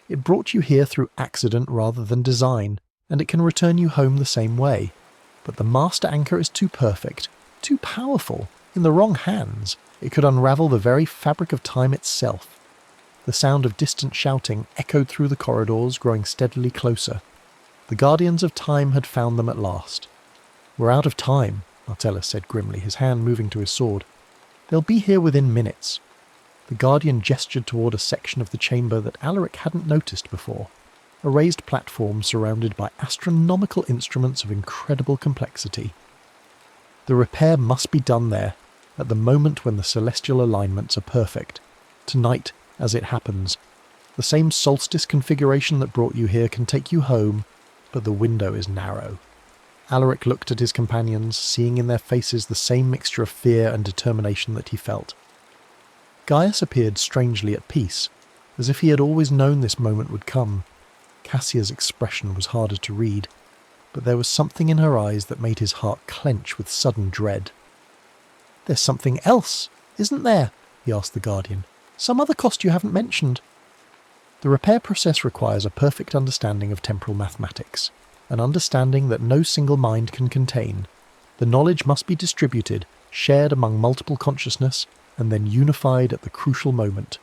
It brought you here through accident rather than design, and it can return you home the same way. But the master anchor is too perfect, too powerful. In the wrong hands, it could unravel the very fabric of time itself." The sound of distant shouting echoed through the corridors, growing steadily closer. The guardians of time had found them at last. "We're out of time," Martellus said grimly, his hand moving to his sword. "They'll be here within minutes." The Guardian gestured toward a section of the chamber that Alaric hadn't noticed before, a raised platform surrounded by astronomical instruments of incredible complexity. "The repair must be done there, at the moment when the celestial alignments are perfect. Tonight, as it happens. The same solstice configuration that brought you here can take you home, but the window is narrow." Alaric looked at his companions, seeing in their faces the same mixture of fear and determination that he felt. Gaius appeared strangely at peace, as if he had always known this moment would come. Cassia's expression was harder to read, but there was something in her eyes that made his heart clench with sudden dread. "There's something else, isn't there?" he asked the Guardian. "Some other cost you haven't mentioned." The repair process requires a perfect understanding of temporal mathematics, an understanding that no single mind can contain. The knowledge must be distributed, shared among multiple consciousness, and then unified at the crucial moment.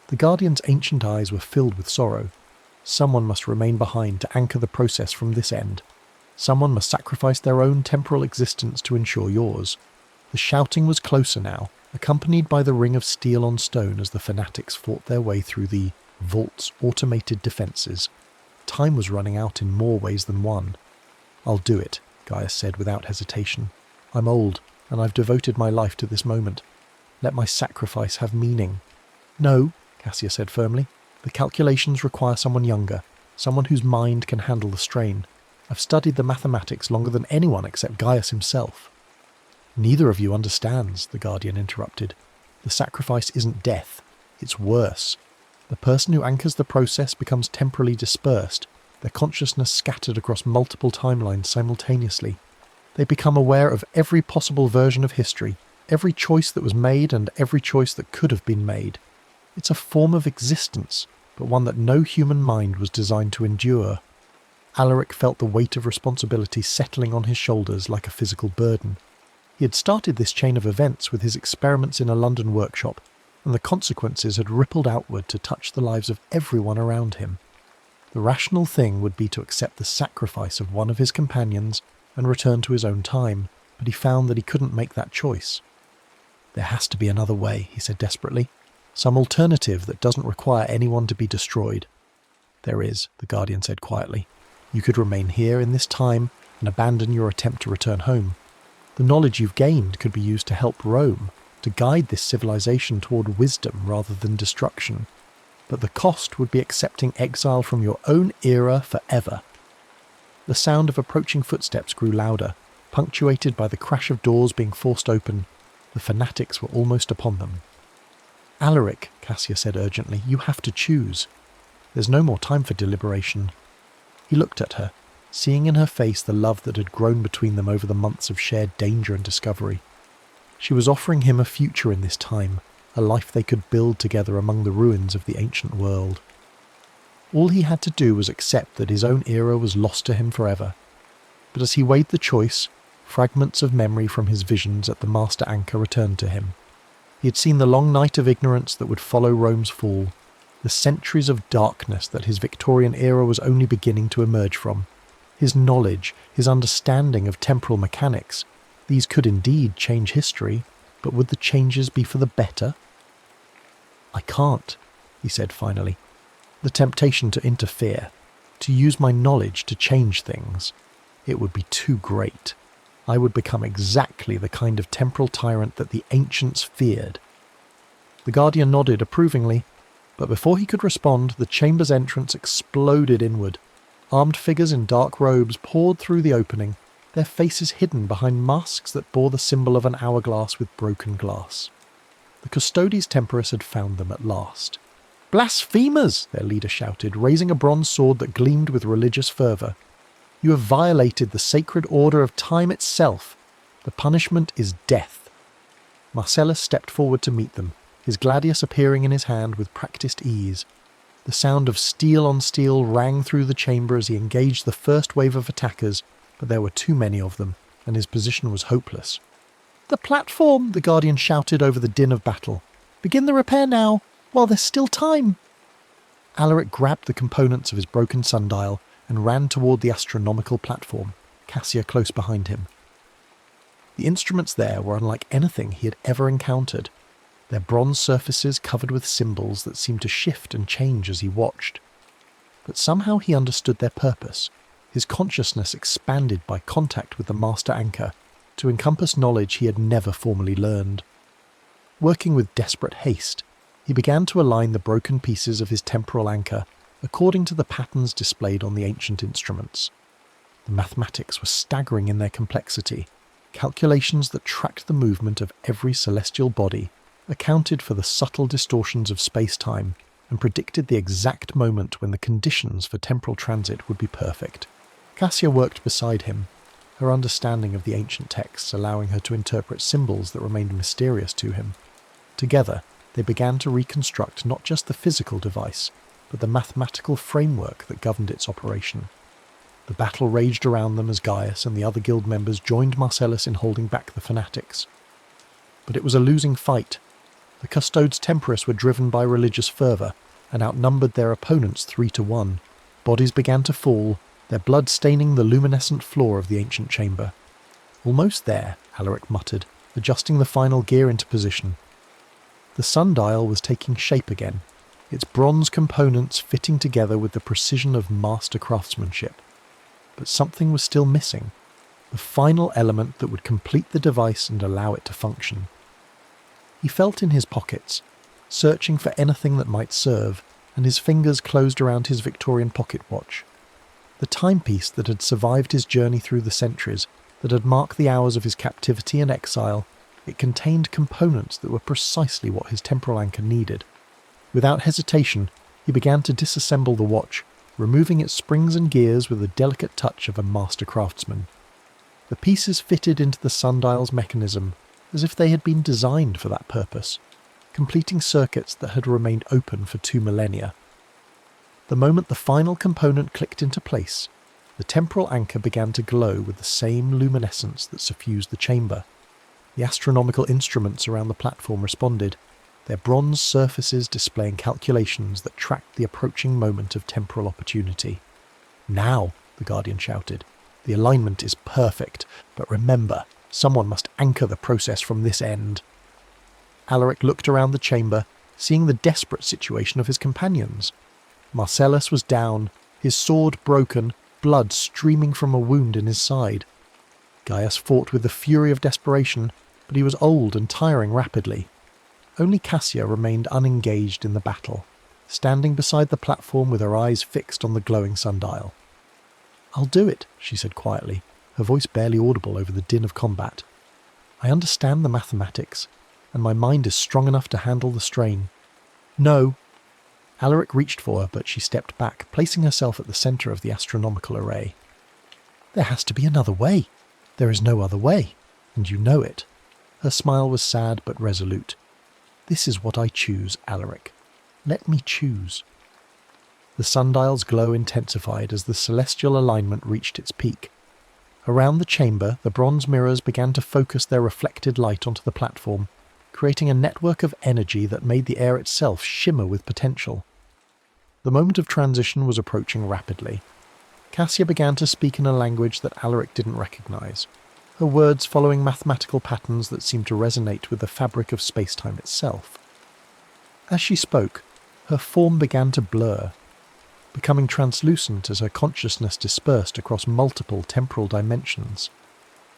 The Guardian's ancient eyes were filled with sorrow. Someone must remain behind to anchor the process from this end. Someone must sacrifice their own temporal existence to ensure yours. The shouting was closer now, accompanied by the ring of steel on stone as the fanatics fought their way through the vault's automated defences. Time was running out in more ways than one. "I'll do it," Gaius said without hesitation. "I'm old, and I've devoted my life to this moment. Let my sacrifice have meaning." "No," Cassia said firmly. "The calculations require someone younger, someone whose mind can handle the strain. I've studied the mathematics longer than anyone except Gaius himself." "Neither of you understands," the Guardian interrupted. "The sacrifice isn't death. It's worse. The person who anchors the process becomes temporally dispersed, their consciousness scattered across multiple timelines simultaneously. They become aware of every possible version of history, every choice that was made and every choice that could have been made. It's a form of existence, but one that no human mind was designed to endure." Alaric felt the weight of responsibility settling on his shoulders like a physical burden. He had started this chain of events with his experiments in a London workshop, and the consequences had rippled outward to touch the lives of everyone around him. The rational thing would be to accept the sacrifice of one of his companions and return to his own time, but he found that he couldn't make that choice. "There has to be another way," he said desperately. "Some alternative that doesn't require anyone to be destroyed." "There is," the Guardian said quietly. "You could remain here in this time and abandon your attempt to return home. The knowledge you've gained could be used to help Rome, to guide this civilization toward wisdom rather than destruction. But the cost would be accepting exile from your own era forever." The sound of approaching footsteps grew louder, punctuated by the crash of doors being forced open. The fanatics were almost upon them. "Alaric," Cassia said urgently, "you have to choose. There's no more time for deliberation." He looked at her, seeing in her face the love that had grown between them over the months of shared danger and discovery. She was offering him a future in this time, a life they could build together among the ruins of the ancient world. All he had to do was accept that his own era was lost to him forever. But as he weighed the choice, fragments of memory from his visions at the master anchor returned to him. He had seen the long night of ignorance that would follow Rome's fall, the centuries of darkness that his Victorian era was only beginning to emerge from. His knowledge, his understanding of temporal mechanics, these could indeed change history, but would the changes be for the better? "I can't," he said finally. "The temptation to interfere, to use my knowledge to change things, it would be too great. I would become exactly the kind of temporal tyrant that the ancients feared." The Guardian nodded approvingly, but before he could respond, the chamber's entrance exploded inward. Armed figures in dark robes poured through the opening, their faces hidden behind masks that bore the symbol of an hourglass with broken glass. The Custodes Temporis had found them at last. "Blasphemers!" their leader shouted, raising a bronze sword that gleamed with religious fervour. "You have violated the sacred order of time itself. The punishment is death." Marcellus stepped forward to meet them, his gladius appearing in his hand with practised ease. The sound of steel on steel rang through the chamber as he engaged the first wave of attackers, but there were too many of them, and his position was hopeless. "The platform!" the Guardian shouted over the din of battle. "Begin the repair now, while there's still time!" Alaric grabbed the components of his broken sundial and ran toward the astronomical platform, Cassia close behind him. The instruments there were unlike anything he had ever encountered, their bronze surfaces covered with symbols that seemed to shift and change as he watched. But somehow he understood their purpose. His consciousness expanded by contact with the master anchor to encompass knowledge he had never formally learned. Working with desperate haste, he began to align the broken pieces of his temporal anchor according to the patterns displayed on the ancient instruments. The mathematics were staggering in their complexity. Calculations that tracked the movement of every celestial body, accounted for the subtle distortions of space-time, and predicted the exact moment when the conditions for temporal transit would be perfect. Cassia worked beside him, her understanding of the ancient texts allowing her to interpret symbols that remained mysterious to him. Together, they began to reconstruct not just the physical device, but the mathematical framework that governed its operation. The battle raged around them as Gaius and the other guild members joined Marcellus in holding back the fanatics. But it was a losing fight. The Custodes Temporis were driven by religious fervour and outnumbered their opponents 3-1. Bodies began to fall, their blood staining the luminescent floor of the ancient chamber. "Almost there," Alaric muttered, adjusting the final gear into position. The sundial was taking shape again, its bronze components fitting together with the precision of master craftsmanship. But something was still missing, the final element that would complete the device and allow it to function. He felt in his pockets, searching for anything that might serve, and his fingers closed around his Victorian pocket watch. The timepiece that had survived his journey through the centuries, that had marked the hours of his captivity and exile, it contained components that were precisely what his temporal anchor needed. Without hesitation, he began to disassemble the watch, removing its springs and gears with the delicate touch of a master craftsman. The pieces fitted into the sundial's mechanism as if they had been designed for that purpose, completing circuits that had remained open for 2 millennia. The moment the final component clicked into place, the temporal anchor began to glow with the same luminescence that suffused the chamber. The astronomical instruments around the platform responded, their bronze surfaces displaying calculations that tracked the approaching moment of temporal opportunity. "Now," the Guardian shouted, "the alignment is perfect, but remember, someone must anchor the process from this end." Alaric looked around the chamber, seeing the desperate situation of his companions. Marcellus was down, his sword broken, blood streaming from a wound in his side. Gaius fought with the fury of desperation, but he was old and tiring rapidly. Only Cassia remained unengaged in the battle, standing beside the platform with her eyes fixed on the glowing sundial. "I'll do it," she said quietly, her voice barely audible over the din of combat. "I understand the mathematics, and my mind is strong enough to handle the strain." "No." Alaric reached for her, but she stepped back, placing herself at the centre of the astronomical array. "There has to be another way. There is no other way, and you know it." Her smile was sad but resolute. "This is what I choose, Alaric. Let me choose." The sundial's glow intensified as the celestial alignment reached its peak. Around the chamber, the bronze mirrors began to focus their reflected light onto the platform, creating a network of energy that made the air itself shimmer with potential. The moment of transition was approaching rapidly. Cassia began to speak in a language that Alaric didn't recognize, her words following mathematical patterns that seemed to resonate with the fabric of space-time itself. As she spoke, her form began to blur, becoming translucent as her consciousness dispersed across multiple temporal dimensions.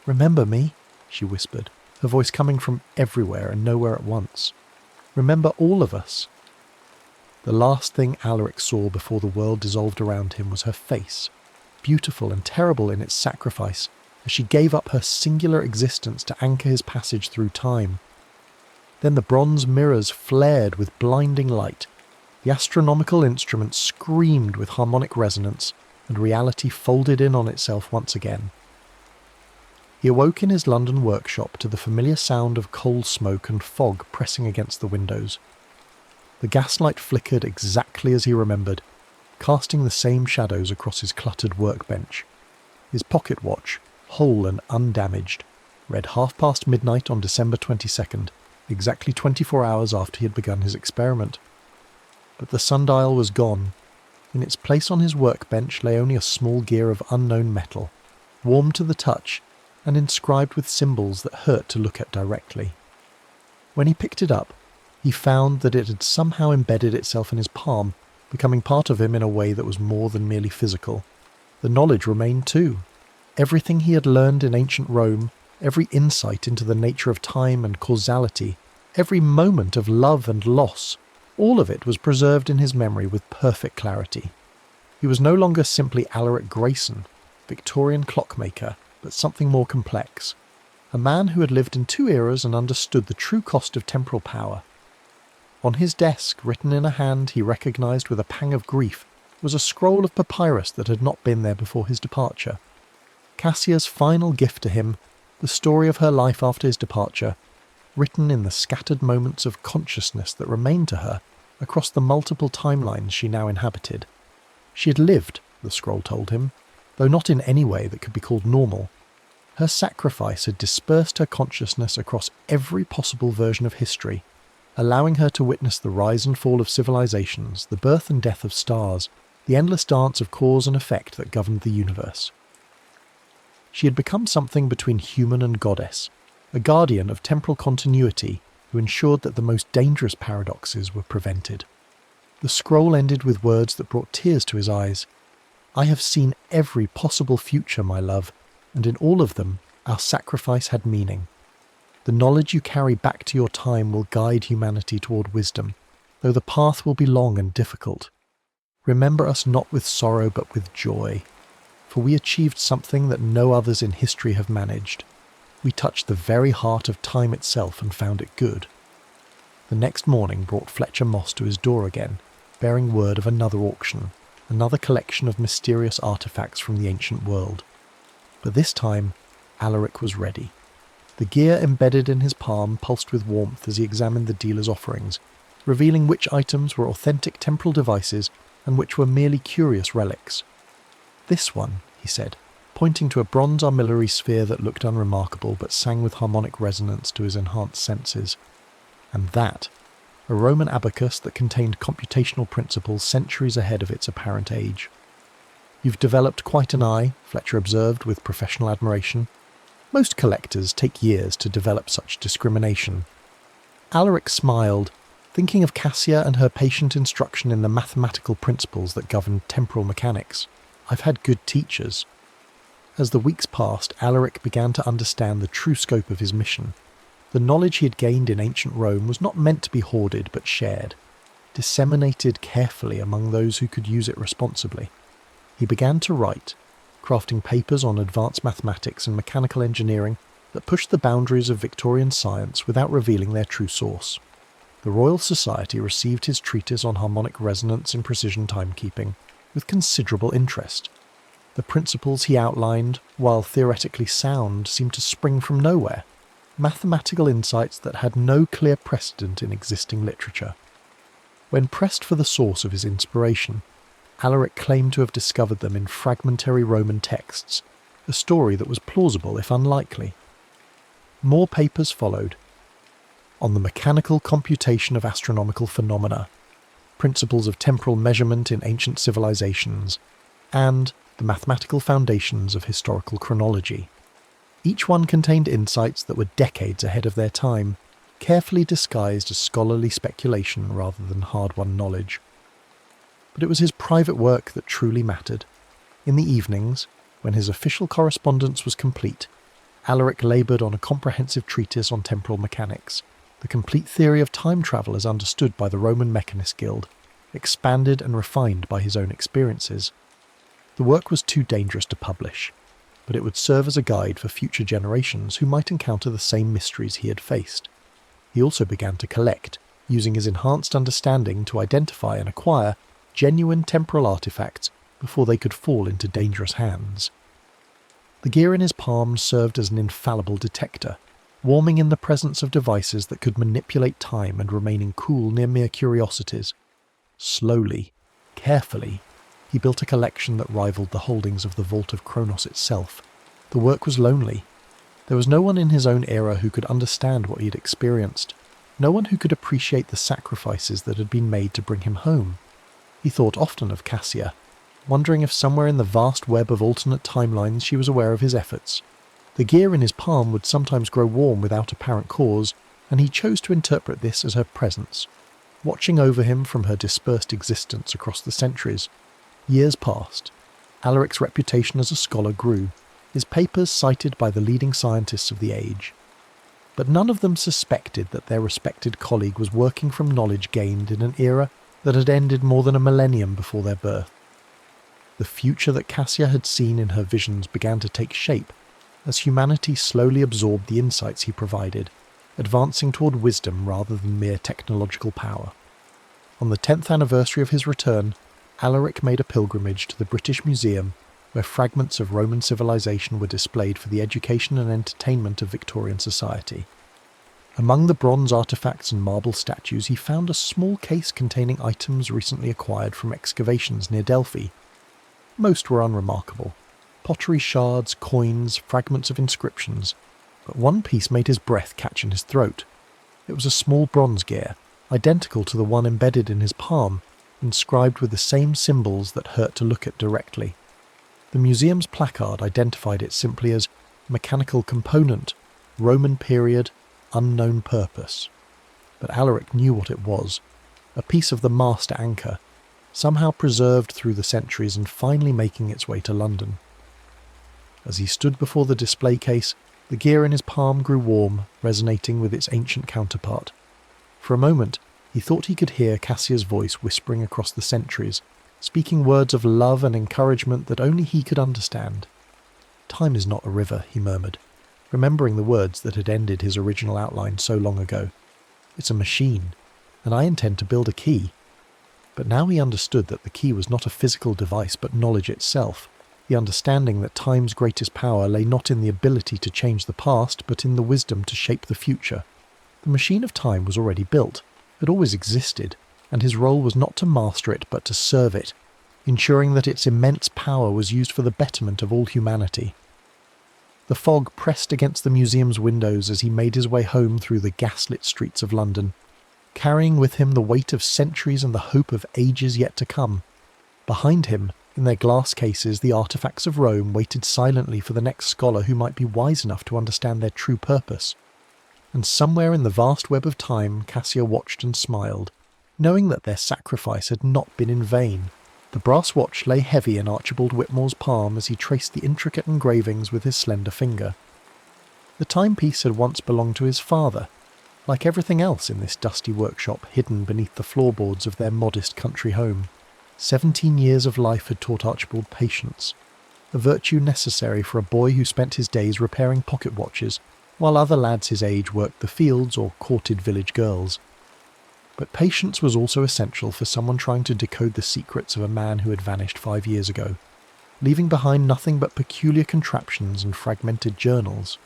"Remember me?" she whispered, her voice coming from everywhere and nowhere at once. "Remember all of us." The last thing Alaric saw before the world dissolved around him was her face, beautiful and terrible in its sacrifice, as she gave up her singular existence to anchor his passage through time. Then the bronze mirrors flared with blinding light, the astronomical instrument screamed with harmonic resonance, and reality folded in on itself once again. He awoke in his London workshop to the familiar sound of coal smoke and fog pressing against the windows. The gaslight flickered exactly as he remembered, casting the same shadows across his cluttered workbench. His pocket watch, whole and undamaged, read midnight on December 22nd, exactly 24 hours after he had begun his experiment. But the sundial was gone. In its place on his workbench lay only a small gear of unknown metal, warm to the touch and inscribed with symbols that hurt to look at directly. When he picked it up, he found that it had somehow embedded itself in his palm, becoming part of him in a way that was more than merely physical. The knowledge remained too. Everything he had learned in ancient Rome, every insight into the nature of time and causality, every moment of love and loss, all of it was preserved in his memory with perfect clarity. He was no longer simply Alaric Grayson, Victorian clockmaker, but something more complex. A man who had lived in 2 eras and understood the true cost of temporal power. On his desk, written in a hand he recognised with a pang of grief, was a scroll of papyrus that had not been there before his departure. Cassia's final gift to him, the story of her life after his departure, written in the scattered moments of consciousness that remained to her across the multiple timelines she now inhabited. She had lived, the scroll told him, though not in any way that could be called normal. Her sacrifice had dispersed her consciousness across every possible version of history, allowing her to witness the rise and fall of civilizations, the birth and death of stars, the endless dance of cause and effect that governed the universe. She had become something between human and goddess, a guardian of temporal continuity who ensured that the most dangerous paradoxes were prevented. The scroll ended with words that brought tears to his eyes. "I have seen every possible future, my love, and in all of them, our sacrifice had meaning. The knowledge you carry back to your time will guide humanity toward wisdom, though the path will be long and difficult. Remember us not with sorrow but with joy, for we achieved something that no others in history have managed. We touched the very heart of time itself and found it good." The next morning brought Fletcher Moss to his door again, bearing word of another auction, another collection of mysterious artefacts from the ancient world. But this time, Alaric was ready. The gear embedded in his palm pulsed with warmth as he examined the dealer's offerings, revealing which items were authentic temporal devices and which were merely curious relics. "This one," he said, pointing to a bronze armillary sphere that looked unremarkable but sang with harmonic resonance to his enhanced senses. "And that, a Roman abacus that contained computational principles centuries ahead of its apparent age." "You've developed quite an eye," Fletcher observed with professional admiration. "Most collectors take years to develop such discrimination." Alaric smiled, thinking of Cassia and her patient instruction in the mathematical principles that governed temporal mechanics. "I've had good teachers." As the weeks passed, Alaric began to understand the true scope of his mission. The knowledge he had gained in ancient Rome was not meant to be hoarded but shared, disseminated carefully among those who could use it responsibly. He began to write, crafting papers on advanced mathematics and mechanical engineering that pushed the boundaries of Victorian science without revealing their true source. The Royal Society received his treatise on harmonic resonance and precision timekeeping with considerable interest. The principles he outlined, while theoretically sound, seemed to spring from nowhere, mathematical insights that had no clear precedent in existing literature. When pressed for the source of his inspiration, Alaric claimed to have discovered them in fragmentary Roman texts, a story that was plausible if unlikely. More papers followed. On the mechanical computation of astronomical phenomena, principles of temporal measurement in ancient civilizations, and the mathematical foundations of historical chronology. Each one contained insights that were decades ahead of their time, carefully disguised as scholarly speculation rather than hard-won knowledge. But it was his private work that truly mattered. In the evenings, when his official correspondence was complete, Alaric laboured on a comprehensive treatise on temporal mechanics, the complete theory of time travel as understood by the Roman Mechanist Guild, expanded and refined by his own experiences. The work was too dangerous to publish, but it would serve as a guide for future generations who might encounter the same mysteries he had faced. He also began to collect, using his enhanced understanding to identify and acquire genuine temporal artifacts before they could fall into dangerous hands. The gear in his palm served as an infallible detector, warming in the presence of devices that could manipulate time and remaining cool near mere curiosities. Slowly, carefully, he built a collection that rivaled the holdings of the Vault of Kronos itself. The work was lonely. There was no one in his own era who could understand what he had experienced, no one who could appreciate the sacrifices that had been made to bring him home. He thought often of Cassia, wondering if somewhere in the vast web of alternate timelines she was aware of his efforts. The gear in his palm would sometimes grow warm without apparent cause, and he chose to interpret this as her presence, watching over him from her dispersed existence across the centuries. Years passed. Alaric's reputation as a scholar grew, his papers cited by the leading scientists of the age. But none of them suspected that their respected colleague was working from knowledge gained in an era that had ended more than a millennium before their birth. The future that Cassia had seen in her visions began to take shape as humanity slowly absorbed the insights he provided, advancing toward wisdom rather than mere technological power. On the 10th anniversary of his return, Alaric made a pilgrimage to the British Museum, where fragments of Roman civilization were displayed for the education and entertainment of Victorian society. Among the bronze artifacts and marble statues, he found a small case containing items recently acquired from excavations near Delphi. Most were unremarkable: pottery shards, coins, fragments of inscriptions, but one piece made his breath catch in his throat. It was a small bronze gear, identical to the one embedded in his palm, inscribed with the same symbols that hurt to look at directly. The museum's placard identified it simply as mechanical component, Roman period, unknown purpose. But Alaric knew what it was: a piece of the master anchor, somehow preserved through the centuries and finally making its way to London. As he stood before the display case, the gear in his palm grew warm, resonating with its ancient counterpart. For a moment, he thought he could hear Cassia's voice whispering across the centuries, speaking words of love and encouragement that only he could understand. "Time is not a river," he murmured, remembering the words that had ended his original outline so long ago. "It's a machine, and I intend to build a key." But now he understood that the key was not a physical device but knowledge itself, the understanding that time's greatest power lay not in the ability to change the past but in the wisdom to shape the future. The machine of time was already built, had always existed, and his role was not to master it but to serve it, ensuring that its immense power was used for the betterment of all humanity. The fog pressed against the museum's windows as he made his way home through the gaslit streets of London, carrying with him the weight of centuries and the hope of ages yet to come. Behind him, in their glass cases, the artifacts of Rome waited silently for the next scholar who might be wise enough to understand their true purpose. And somewhere in the vast web of time, Cassia watched and smiled, knowing that their sacrifice had not been in vain. The brass watch lay heavy in Archibald Whitmore's palm as he traced the intricate engravings with his slender finger. The timepiece had once belonged to his father, like everything else in this dusty workshop hidden beneath the floorboards of their modest country home. 17 years of life had taught Archibald patience, a virtue necessary for a boy who spent his days repairing pocket watches, while other lads his age worked the fields or courted village girls. But patience was also essential for someone trying to decode the secrets of a man who had vanished 5 years ago, leaving behind nothing but peculiar contraptions and fragmented journals.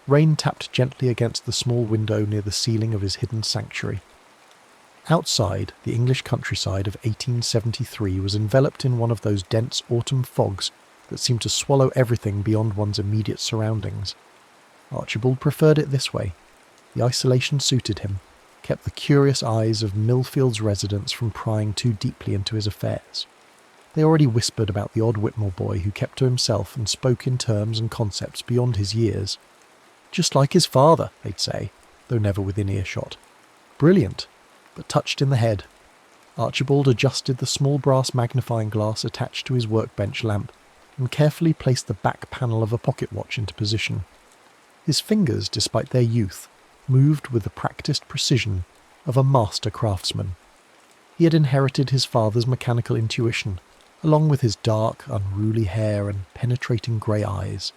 Rain tapped gently against the small window near the ceiling of his hidden sanctuary. Outside, the English countryside of 1873 was enveloped in one of those dense autumn fogs that seemed to swallow everything beyond one's immediate surroundings. Archibald preferred it this way. The isolation suited him, kept the curious eyes of Millfield's residents from prying too deeply into his affairs. They already whispered about the odd Whitmore boy who kept to himself and spoke in terms and concepts beyond his years. Just like his father, they'd say, though never within earshot. Brilliant, but touched in the head. Archibald adjusted the small brass magnifying glass attached to his workbench lamp and carefully placed the back panel of a pocket watch into position. His fingers, despite their youth, moved with the practiced precision of a master craftsman. He had inherited his father's mechanical intuition, along with his dark, unruly hair and penetrating grey eyes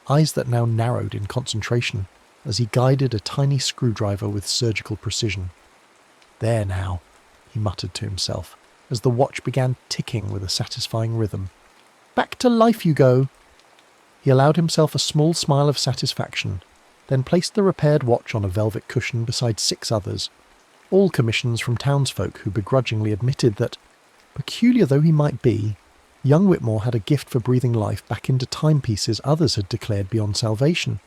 that now narrowed in concentration as he guided a tiny screwdriver with surgical precision. "There now," he muttered to himself, as the watch began ticking with a satisfying rhythm. "Back to life you go." He allowed himself a small smile of satisfaction, then placed the repaired watch on a velvet cushion beside 6 others, all commissions from townsfolk who begrudgingly admitted that, peculiar though he might be, young Whitmore had a gift for breathing life back into timepieces others had declared beyond salvation.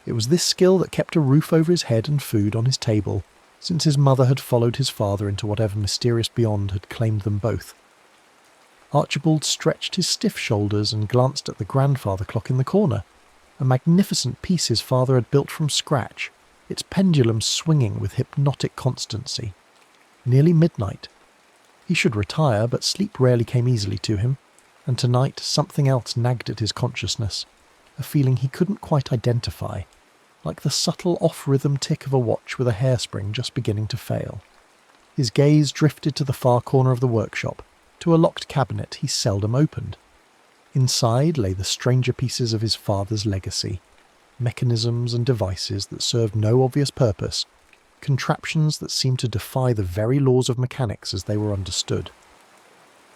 It was this skill that kept a roof over his head and food on his table, since his mother had followed his father into whatever mysterious beyond had claimed them both. Archibald stretched his stiff shoulders and glanced at the grandfather clock in the corner, a magnificent piece his father had built from scratch, its pendulum swinging with hypnotic constancy. Nearly midnight. He should retire, but sleep rarely came easily to him, and tonight something else nagged at his consciousness, a feeling he couldn't quite identify, like the subtle off-rhythm tick of a watch with a hairspring just beginning to fail. His gaze drifted to the far corner of the workshop, to a locked cabinet he seldom opened. Inside lay the stranger pieces of his father's legacy. mechanisms and devices that served no obvious purpose, contraptions that seemed to defy the very laws of mechanics as they were understood.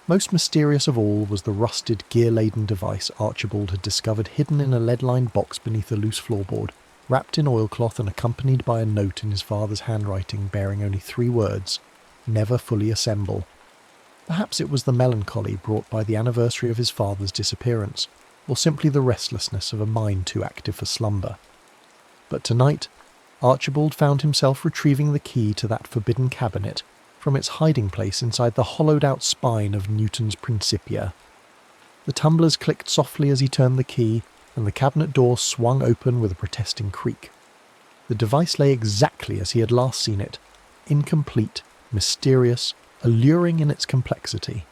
Most mysterious of all was the rusted, gear-laden device Archibald had discovered hidden in a lead-lined box beneath a loose floorboard, wrapped in oilcloth and accompanied by a note in his father's handwriting bearing only 3 words, "Never fully assemble." Perhaps it was the melancholy brought by the anniversary of his father's disappearance, or simply the restlessness of a mind too active for slumber. But tonight, Archibald found himself retrieving the key to that forbidden cabinet from its hiding place inside the hollowed-out spine of Newton's Principia. The tumblers clicked softly as he turned the key, and the cabinet door swung open with a protesting creak. The device lay exactly as he had last seen it, incomplete, mysterious, alluring in its complexity.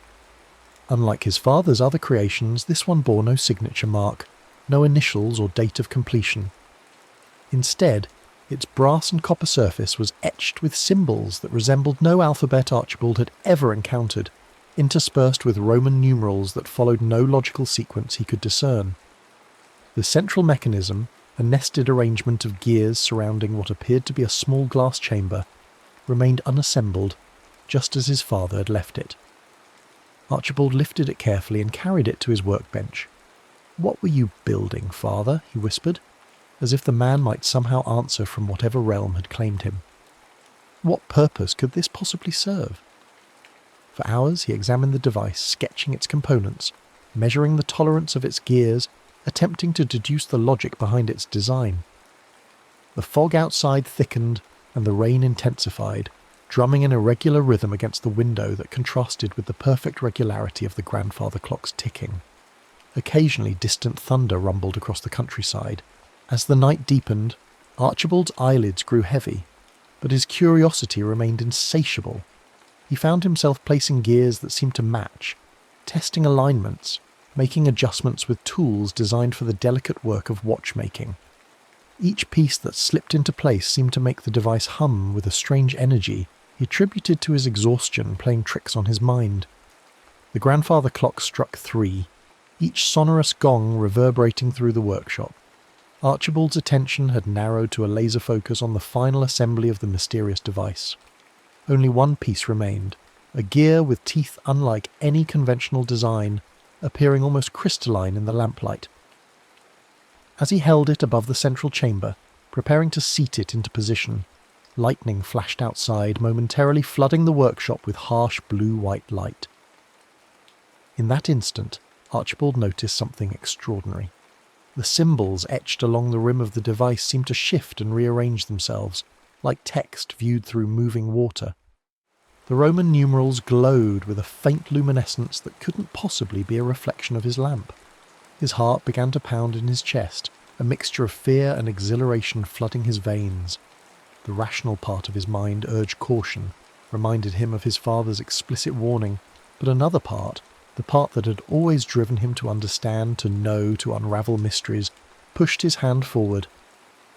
Unlike his father's other creations, this one bore no signature mark, no initials or date of completion. Instead, its brass and copper surface was etched with symbols that resembled no alphabet Archibald had ever encountered, interspersed with Roman numerals that followed no logical sequence he could discern. The central mechanism, a nested arrangement of gears surrounding what appeared to be a small glass chamber, remained unassembled, just as his father had left it. Archibald lifted it carefully and carried it to his workbench. "What were you building, father?" he whispered, as if the man might somehow answer from whatever realm had claimed him. What purpose could this possibly serve? For hours he examined the device, sketching its components, measuring the tolerance of its gears, attempting to deduce the logic behind its design. The fog outside thickened and the rain intensified, drumming in irregular rhythm against the window that contrasted with the perfect regularity of the grandfather clock's ticking. Occasionally distant thunder rumbled across the countryside. As the night deepened, Archibald's eyelids grew heavy, but his curiosity remained insatiable. He found himself placing gears that seemed to match, testing alignments, making adjustments with tools designed for the delicate work of watchmaking. Each piece that slipped into place seemed to make the device hum with a strange energy he attributed to his exhaustion playing tricks on his mind. The grandfather clock struck 3, each sonorous gong reverberating through the workshop. Archibald's attention had narrowed to a laser focus on the final assembly of the mysterious device. Only one piece remained, a gear with teeth unlike any conventional design, appearing almost crystalline in the lamplight. As he held it above the central chamber, preparing to seat it into position, lightning flashed outside, momentarily flooding the workshop with harsh blue-white light. In that instant, Archibald noticed something extraordinary. The symbols etched along the rim of the device seemed to shift and rearrange themselves, like text viewed through moving water. The Roman numerals glowed with a faint luminescence that couldn't possibly be a reflection of his lamp. His heart began to pound in his chest, a mixture of fear and exhilaration flooding his veins. The rational part of his mind urged caution, reminded him of his father's explicit warning, but another part, the part that had always driven him to understand, to know, to unravel mysteries, pushed his hand forward.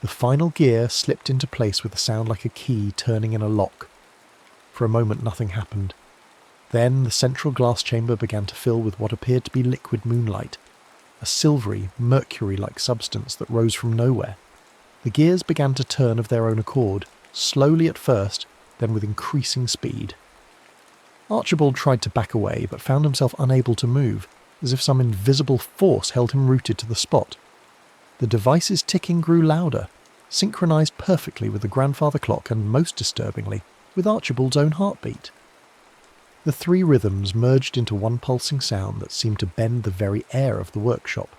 The final gear slipped into place with a sound like a key turning in a lock. For a moment nothing happened. Then the central glass chamber began to fill with what appeared to be liquid moonlight, a silvery, mercury-like substance that rose from nowhere. The gears began to turn of their own accord, slowly at first, then with increasing speed. Archibald tried to back away, but found himself unable to move, as if some invisible force held him rooted to the spot. The device's ticking grew louder, synchronized perfectly with the grandfather clock and, most disturbingly, with Archibald's own heartbeat. The 3 rhythms merged into one pulsing sound that seemed to bend the very air of the workshop.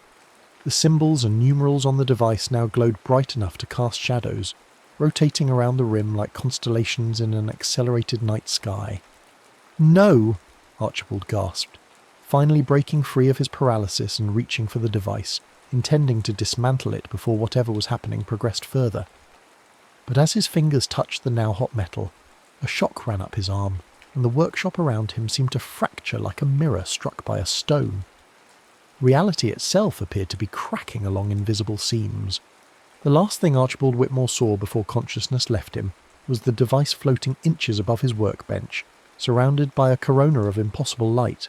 The symbols and numerals on the device now glowed bright enough to cast shadows, rotating around the rim like constellations in an accelerated night sky. "No!" Archibald gasped, finally breaking free of his paralysis and reaching for the device, intending to dismantle it before whatever was happening progressed further. But as his fingers touched the now hot metal, a shock ran up his arm, and the workshop around him seemed to fracture like a mirror struck by a stone. Reality itself appeared to be cracking along invisible seams. The last thing Archibald Whitmore saw before consciousness left him was the device floating inches above his workbench, surrounded by a corona of impossible light.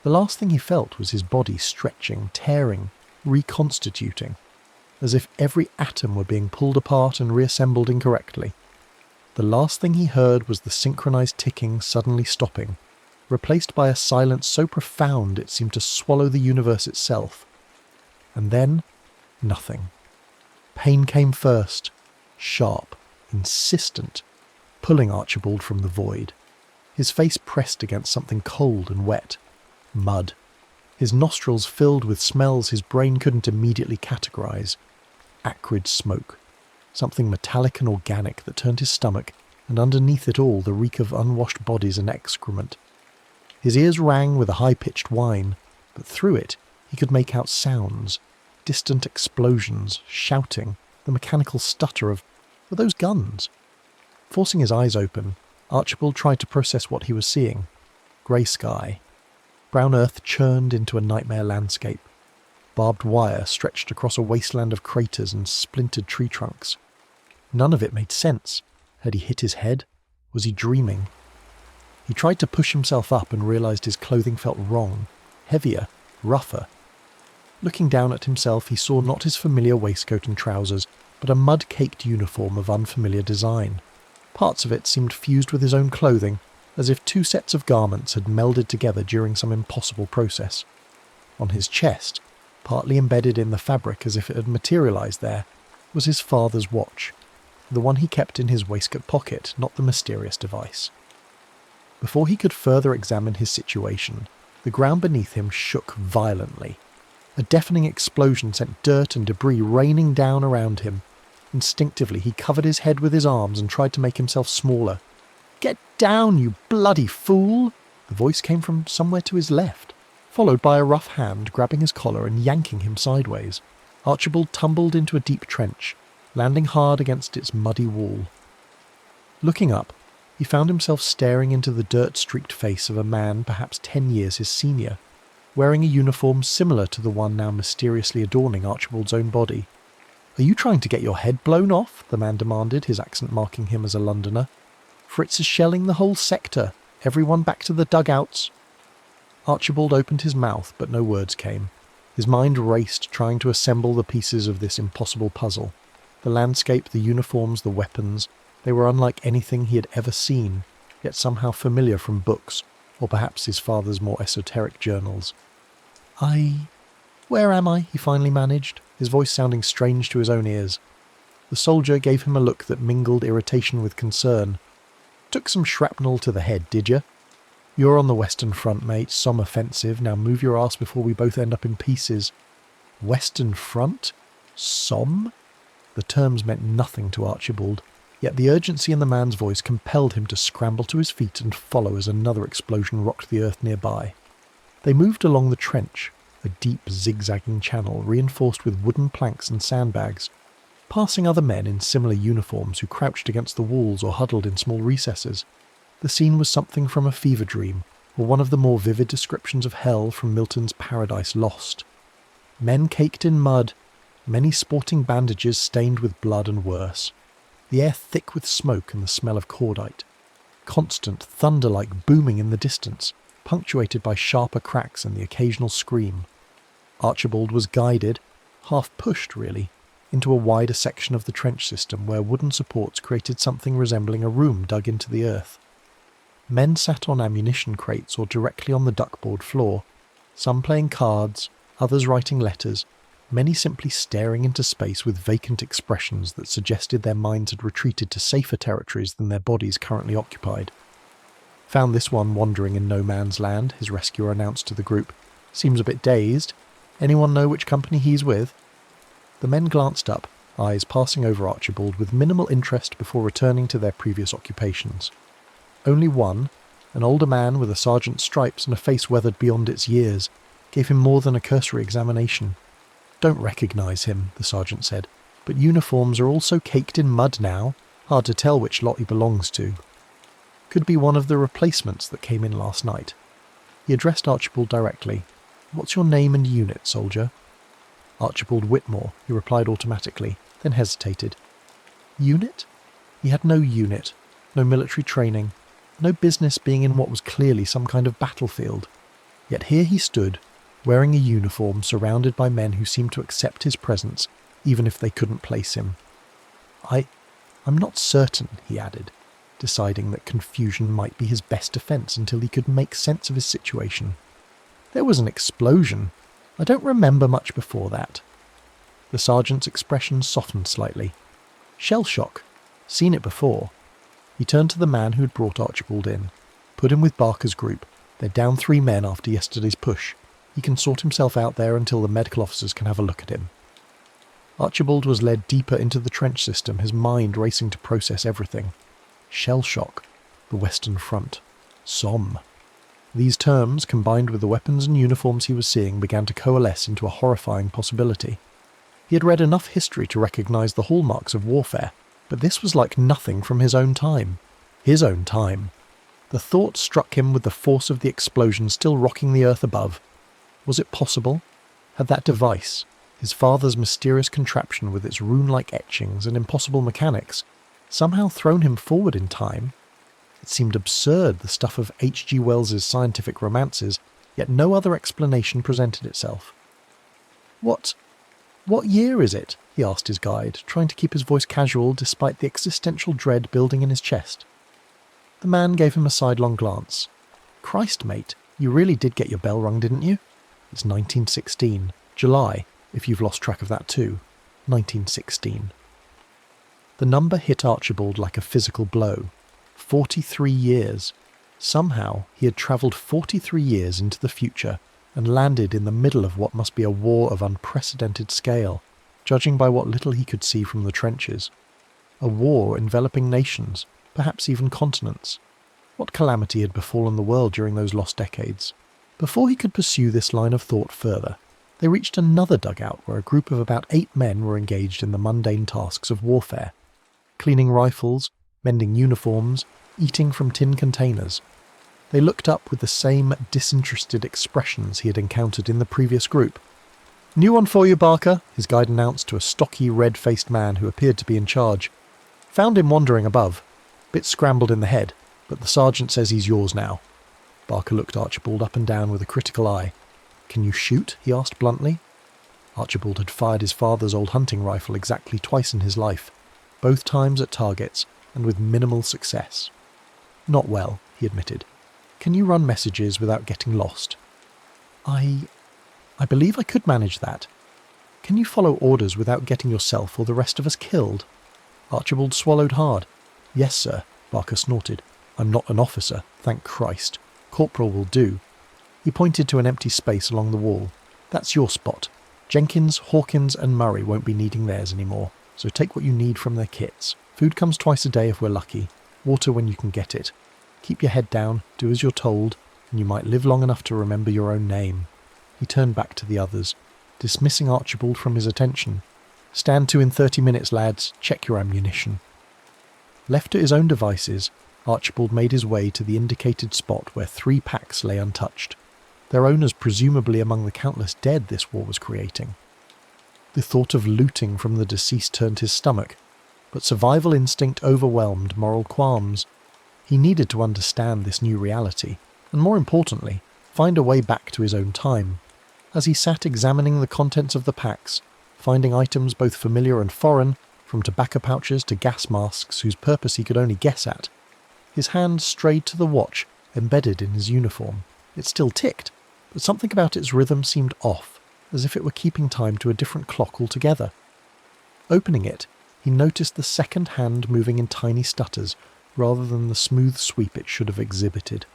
The last thing he felt was his body stretching, tearing, reconstituting. as if every atom were being pulled apart and reassembled incorrectly. The last thing he heard was the synchronized ticking suddenly stopping, replaced by a silence so profound it seemed to swallow the universe itself. And then, nothing. Pain came first, sharp, insistent, pulling Archibald from the void. His face pressed against something cold and wet. Mud. His nostrils filled with smells his brain couldn't immediately categorize. Acrid smoke. Something metallic and organic that turned his stomach, and underneath it all the reek of unwashed bodies and excrement. His ears rang with a high-pitched whine, but through it he could make out sounds. Distant explosions, shouting, the mechanical stutter of, were those guns? Forcing his eyes open, Archibald tried to process what he was seeing. Grey sky. Brown earth churned into a nightmare landscape. Barbed wire stretched across a wasteland of craters and splintered tree trunks. None of it made sense. Had he hit his head? Was he dreaming? He tried to push himself up and realized his clothing felt wrong, heavier, rougher. Looking down at himself, he saw not his familiar waistcoat and trousers, but a mud-caked uniform of unfamiliar design. Parts of it seemed fused with his own clothing, as if two sets of garments had melded together during some impossible process. On his chest, partly embedded in the fabric as if it had materialized there, was his father's watch, the one he kept in his waistcoat pocket, not the mysterious device. Before he could further examine his situation, the ground beneath him shook violently. A deafening explosion sent dirt and debris raining down around him. Instinctively, he covered his head with his arms and tried to make himself smaller. "Get down, you bloody fool!" The voice came from somewhere to his left, followed by a rough hand grabbing his collar and yanking him sideways. Archibald tumbled into a deep trench, landing hard against its muddy wall. Looking up, he found himself staring into the dirt-streaked face of a man perhaps 10 years his senior, wearing a uniform similar to the one now mysteriously adorning Archibald's own body. "Are you trying to get your head blown off?" the man demanded, his accent marking him as a Londoner. "Fritz is shelling the whole sector. Everyone back to the dugouts." Archibald opened his mouth, but no words came. His mind raced, trying to assemble the pieces of this impossible puzzle. The landscape, the uniforms, the weapons, they were unlike anything he had ever seen, yet somehow familiar from books, or perhaps his father's more esoteric journals. Where am I?" he finally managed, his voice sounding strange to his own ears. The soldier gave him a look that mingled irritation with concern. "Took some shrapnel to the head, did you? You're on the Western Front, mate. Somme offensive. Now move your ass before we both end up in pieces." Western Front? Somme? The terms meant nothing to Archibald, yet the urgency in the man's voice compelled him to scramble to his feet and follow as another explosion rocked the earth nearby. They moved along the trench, a deep zigzagging channel reinforced with wooden planks and sandbags, passing other men in similar uniforms who crouched against the walls or huddled in small recesses. The scene was something from a fever dream, or one of the more vivid descriptions of hell from Milton's Paradise Lost. Men caked in mud, many sporting bandages stained with blood and worse. The air thick with smoke and the smell of cordite. Constant, thunder-like booming in the distance, punctuated by sharper cracks and the occasional scream. Archibald was guided, half pushed really, into a wider section of the trench system where wooden supports created something resembling a room dug into the earth. Men sat on ammunition crates or directly on the duckboard floor, some playing cards, others writing letters, many simply staring into space with vacant expressions that suggested their minds had retreated to safer territories than their bodies currently occupied. "Found this one wandering in no man's land," his rescuer announced to the group. "Seems a bit dazed. Anyone know which company he's with?" The men glanced up, eyes passing over Archibald with minimal interest before returning to their previous occupations. Only one, an older man with a sergeant's stripes and a face weathered beyond its years, gave him more than a cursory examination. "Don't recognise him," the sergeant said, "but uniforms are all so caked in mud now, hard to tell which lot he belongs to. Could be one of the replacements that came in last night." He addressed Archibald directly. "What's your name and unit, soldier?" "Archibald Whitmore," he replied automatically, then hesitated. Unit? He had no unit, no military training, no business being in what was clearly some kind of battlefield. Yet here he stood, wearing a uniform surrounded by men who seemed to accept his presence, even if they couldn't place him. I'm not certain, he added, deciding that confusion might be his best defence until he could make sense of his situation. There was an explosion. I don't remember much before that. The sergeant's expression softened slightly. Shell shock. Seen it before. He turned to the man who had brought Archibald in. Put him with Barker's group. They're down 3 men after yesterday's push. He can sort himself out there until the medical officers can have a look at him. Archibald was led deeper into the trench system, his mind racing to process everything. Shell shock. The Western Front. Somme. These terms, combined with the weapons and uniforms he was seeing, began to coalesce into a horrifying possibility. He had read enough history to recognise the hallmarks of warfare, but this was like nothing from his own time. His own time. The thought struck him with the force of the explosion still rocking the earth above. Was it possible? Had that device, his father's mysterious contraption with its rune-like etchings and impossible mechanics, somehow thrown him forward in time? It seemed absurd, the stuff of H.G. Wells's scientific romances, yet no other explanation presented itself. What year is it? He asked his guide, trying to keep his voice casual despite the existential dread building in his chest. The man gave him a sidelong glance. Christ, mate, you really did get your bell rung, didn't you? It's 1916. July, if you've lost track of that too. 1916. The number hit Archibald like a physical blow. 43 years. Somehow he had travelled 43 years into the future and landed in the middle of what must be a war of unprecedented scale, judging by what little he could see from the trenches. A war enveloping nations, perhaps even continents. What calamity had befallen the world during those lost decades? Before he could pursue this line of thought further, they reached another dugout where a group of about 8 men were engaged in the mundane tasks of warfare. Cleaning rifles, mending uniforms, eating from tin containers. They looked up with the same disinterested expressions he had encountered in the previous group. "New one for you, Barker," his guide announced to a stocky, red-faced man who appeared to be in charge. "Found him wandering above. Bit scrambled in the head, but the sergeant says he's yours now." Barker looked Archibald up and down with a critical eye. "Can you shoot?" he asked bluntly. Archibald had fired his father's old hunting rifle exactly twice in his life, both times at targets and with minimal success. "Not well," he admitted. "Can you run messages without getting lost?" I believe I could manage that. Can you follow orders without getting yourself or the rest of us killed?" Archibald swallowed hard. "Yes, sir," Barker snorted. "I'm not an officer, thank Christ. Corporal will do." He pointed to an empty space along the wall. "That's your spot. Jenkins, Hawkins and Murray won't be needing theirs anymore, so take what you need from their kits. Food comes twice a day if we're lucky. Water when you can get it. Keep your head down, do as you're told, and you might live long enough to remember your own name." He turned back to the others, dismissing Archibald from his attention. "Stand to in 30 minutes, lads. Check your ammunition." Left to his own devices, Archibald made his way to the indicated spot where 3 packs lay untouched, their owners presumably among the countless dead this war was creating. The thought of looting from the deceased turned his stomach, but survival instinct overwhelmed moral qualms. He needed to understand this new reality, and more importantly, find a way back to his own time. As he sat examining the contents of the packs, finding items both familiar and foreign, from tobacco pouches to gas masks whose purpose he could only guess at, his hand strayed to the watch embedded in his uniform. It still ticked, but something about its rhythm seemed off, as if it were keeping time to a different clock altogether. Opening it, he noticed the second hand moving in tiny stutters, rather than the smooth sweep it should have exhibited.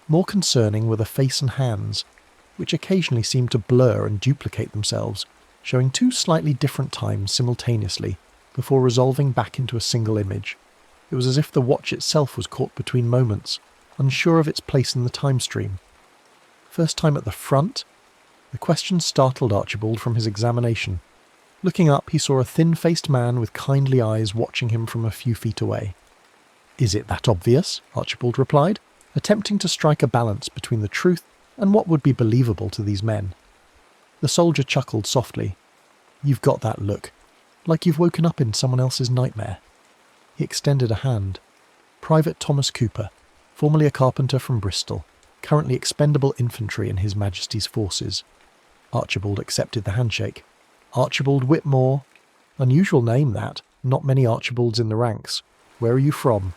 More concerning were the face and hands, which occasionally seemed to blur and duplicate themselves, showing 2 slightly different times simultaneously, before resolving back into a single image. It was as if the watch itself was caught between moments, unsure of its place in the time stream. First time at the front? The question startled Archibald from his examination. Looking up, he saw a thin-faced man with kindly eyes watching him from a few feet away. "Is it that obvious?" Archibald replied, attempting to strike a balance between the truth and what would be believable to these men. The soldier chuckled softly. "You've got that look, like you've woken up in someone else's nightmare." He extended a hand. "Private Thomas Cooper, formerly a carpenter from Bristol, currently expendable infantry in His Majesty's forces." Archibald accepted the handshake. Archibald Whitmore. Unusual name that, not many Archibalds in the ranks. Where are you from?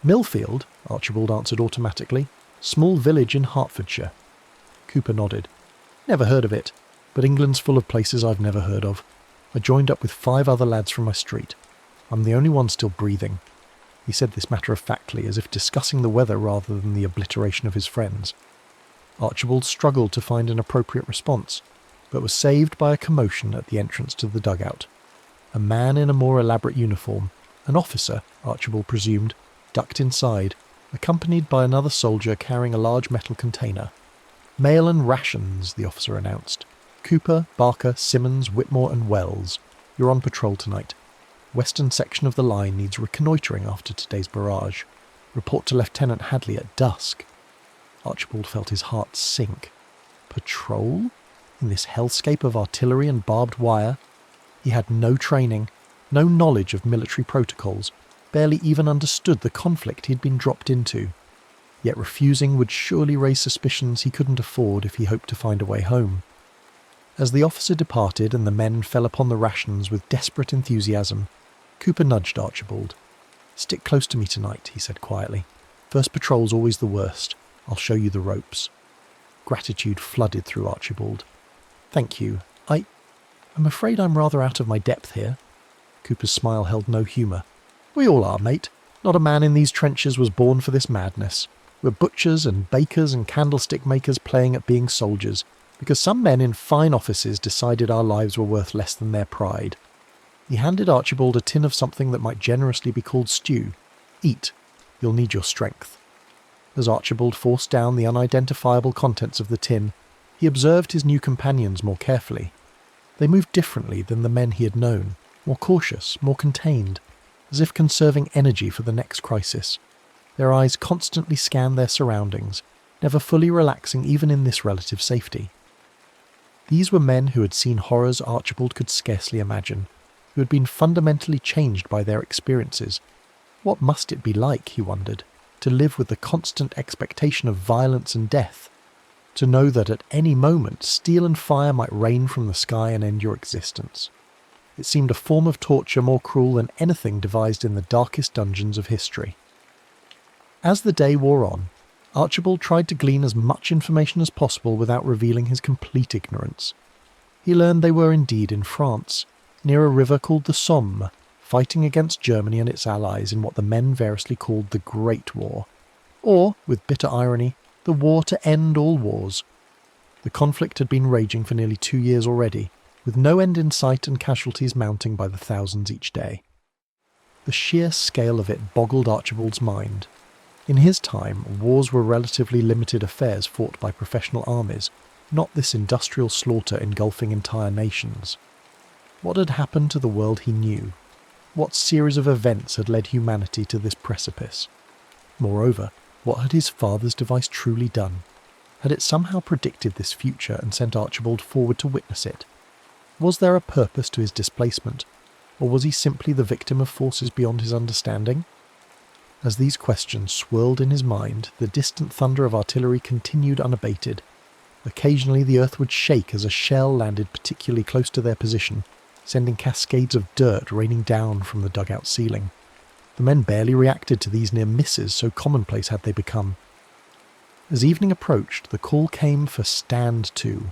Millfield, Archibald answered automatically. Small village in Hertfordshire. Cooper nodded. Never heard of it, but England's full of places I've never heard of. I joined up with 5 other lads from my street. I'm the only one still breathing. He said this matter-of-factly, as if discussing the weather rather than the obliteration of his friends. Archibald struggled to find an appropriate response, but was saved by a commotion at the entrance to the dugout. A man in a more elaborate uniform, an officer, Archibald presumed, ducked inside, accompanied by another soldier carrying a large metal container. Mail and rations, the officer announced. Cooper, Barker, Simmons, Whitmore and Wells. You're on patrol tonight. Western section of the line needs reconnoitring after today's barrage. Report to Lieutenant Hadley at dusk. Archibald felt his heart sink. Patrol? In this hellscape of artillery and barbed wire? He had no training, no knowledge of military protocols, barely even understood the conflict he'd been dropped into. Yet refusing would surely raise suspicions he couldn't afford if he hoped to find a way home. As the officer departed and the men fell upon the rations with desperate enthusiasm, Cooper nudged Archibald. Stick close to me tonight, he said quietly. First patrol's always the worst. I'll show you the ropes. Gratitude flooded through Archibald. Thank you. I'm afraid I'm rather out of my depth here. Cooper's smile held no humour. We all are, mate. Not a man in these trenches was born for this madness. We're butchers and bakers and candlestick makers playing at being soldiers, because some men in fine offices decided our lives were worth less than their pride. He handed Archibald a tin of something that might generously be called stew. Eat. You'll need your strength. As Archibald forced down the unidentifiable contents of the tin, he observed his new companions more carefully. They moved differently than the men he had known, more cautious, more contained, as if conserving energy for the next crisis. Their eyes constantly scanned their surroundings, never fully relaxing even in this relative safety. These were men who had seen horrors Archibald could scarcely imagine, who had been fundamentally changed by their experiences. What must it be like, he wondered, to live with the constant expectation of violence and death, to know that at any moment steel and fire might rain from the sky and end your existence. It seemed a form of torture more cruel than anything devised in the darkest dungeons of history. As the day wore on, Archibald tried to glean as much information as possible without revealing his complete ignorance. He learned they were indeed in France, near a river called the Somme, fighting against Germany and its allies in what the men variously called the Great War, or, with bitter irony, the war to end all wars. The conflict had been raging for nearly 2 years already, with no end in sight and casualties mounting by the thousands each day. The sheer scale of it boggled Archibald's mind. In his time, wars were relatively limited affairs fought by professional armies, not this industrial slaughter engulfing entire nations. What had happened to the world he knew? What series of events had led humanity to this precipice? Moreover, what had his father's device truly done? Had it somehow predicted this future and sent Archibald forward to witness it? Was there a purpose to his displacement, or was he simply the victim of forces beyond his understanding? As these questions swirled in his mind, the distant thunder of artillery continued unabated. Occasionally the earth would shake as a shell landed particularly close to their position, sending cascades of dirt raining down from the dugout ceiling. The men barely reacted to these near misses, so commonplace had they become. As evening approached, the call came for Stand To,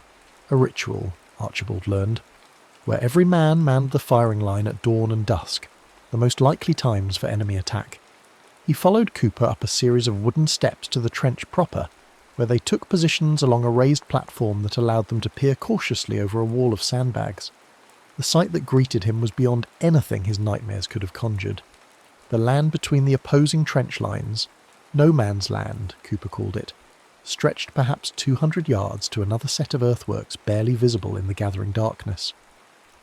a ritual, Archibald learned, where every man manned the firing line at dawn and dusk, the most likely times for enemy attack. He followed Cooper up a series of wooden steps to the trench proper, where they took positions along a raised platform that allowed them to peer cautiously over a wall of sandbags. The sight that greeted him was beyond anything his nightmares could have conjured. The land between the opposing trench lines, no man's land, Cooper called it, stretched perhaps 200 yards to another set of earthworks barely visible in the gathering darkness.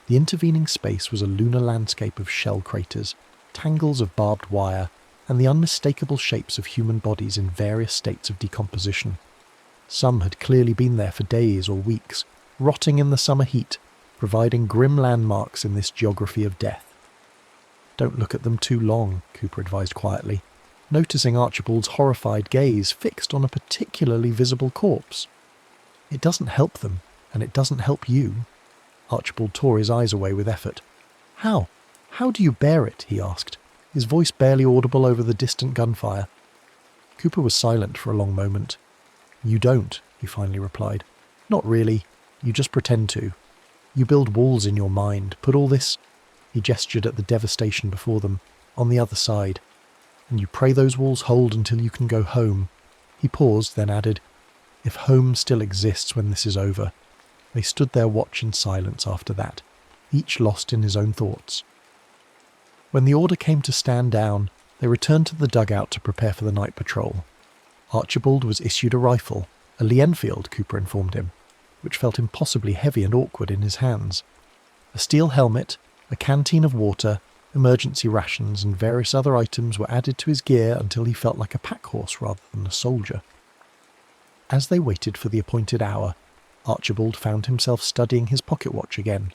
The intervening space was a lunar landscape of shell craters, tangles of barbed wire, and the unmistakable shapes of human bodies in various states of decomposition. Some had clearly been there for days or weeks, rotting in the summer heat, providing grim landmarks in this geography of death. Don't look at them too long, Cooper advised quietly, noticing Archibald's horrified gaze fixed on a particularly visible corpse. It doesn't help them, and it doesn't help you. Archibald tore his eyes away with effort. How? How do you bear it? He asked, his voice barely audible over the distant gunfire. Cooper was silent for a long moment. You don't, he finally replied. Not really. You just pretend to. You build walls in your mind, put all this, he gestured at the devastation before them, on the other side, and you pray those walls hold until you can go home. He paused, then added, if home still exists when this is over. They stood their watch in silence after that, each lost in his own thoughts. When the order came to stand down, they returned to the dugout to prepare for the night patrol. Archibald was issued a rifle, a Lee Enfield, Cooper informed him, which felt impossibly heavy and awkward in his hands. A steel helmet, a canteen of water, emergency rations and various other items were added to his gear until he felt like a pack horse rather than a soldier. As they waited for the appointed hour, Archibald found himself studying his pocket watch again.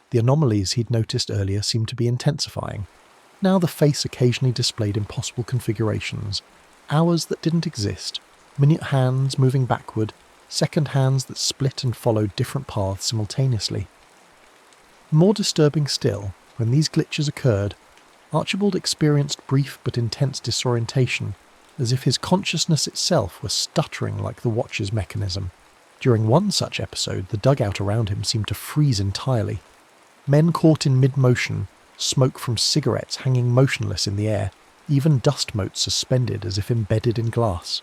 The anomalies he'd noticed earlier seemed to be intensifying. Now the face occasionally displayed impossible configurations, hours that didn't exist, minute hands moving backward, second hands that split and followed different paths simultaneously. More disturbing still, when these glitches occurred, Archibald experienced brief but intense disorientation, as if his consciousness itself were stuttering like the watch's mechanism. During one such episode, the dugout around him seemed to freeze entirely. Men caught in mid-motion, smoke from cigarettes hanging motionless in the air, even dust motes suspended as if embedded in glass.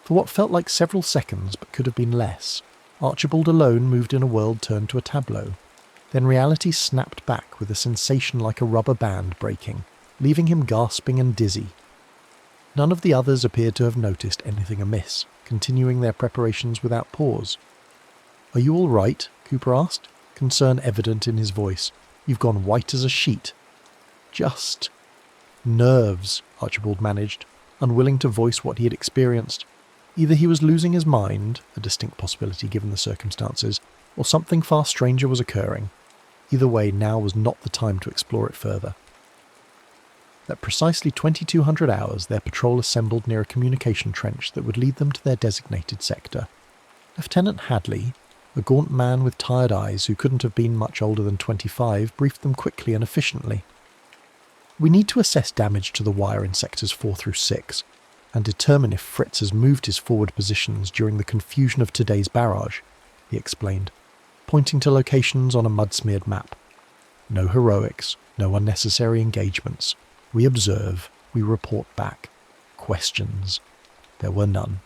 For what felt like several seconds but could have been less, Archibald alone moved in a world turned to a tableau. Then reality snapped back with a sensation like a rubber band breaking, leaving him gasping and dizzy. None of the others appeared to have noticed anything amiss, continuing their preparations without pause. "Are you all right?" Cooper asked, concern evident in his voice. "You've gone white as a sheet." "Just nerves," Archibald managed, unwilling to voice what he had experienced. Either he was losing his mind, a distinct possibility given the circumstances, or something far stranger was occurring. Either way, now was not the time to explore it further. At precisely 2200 hours, their patrol assembled near a communication trench that would lead them to their designated sector. Lieutenant Hadley, a gaunt man with tired eyes who couldn't have been much older than 25, briefed them quickly and efficiently. "We need to assess damage to the wire in sectors 4 through 6, and determine if Fritz has moved his forward positions during the confusion of today's barrage," he explained, pointing to locations on a mud-smeared map. "No heroics, no unnecessary engagements. We observe, we report back. Questions." There were none.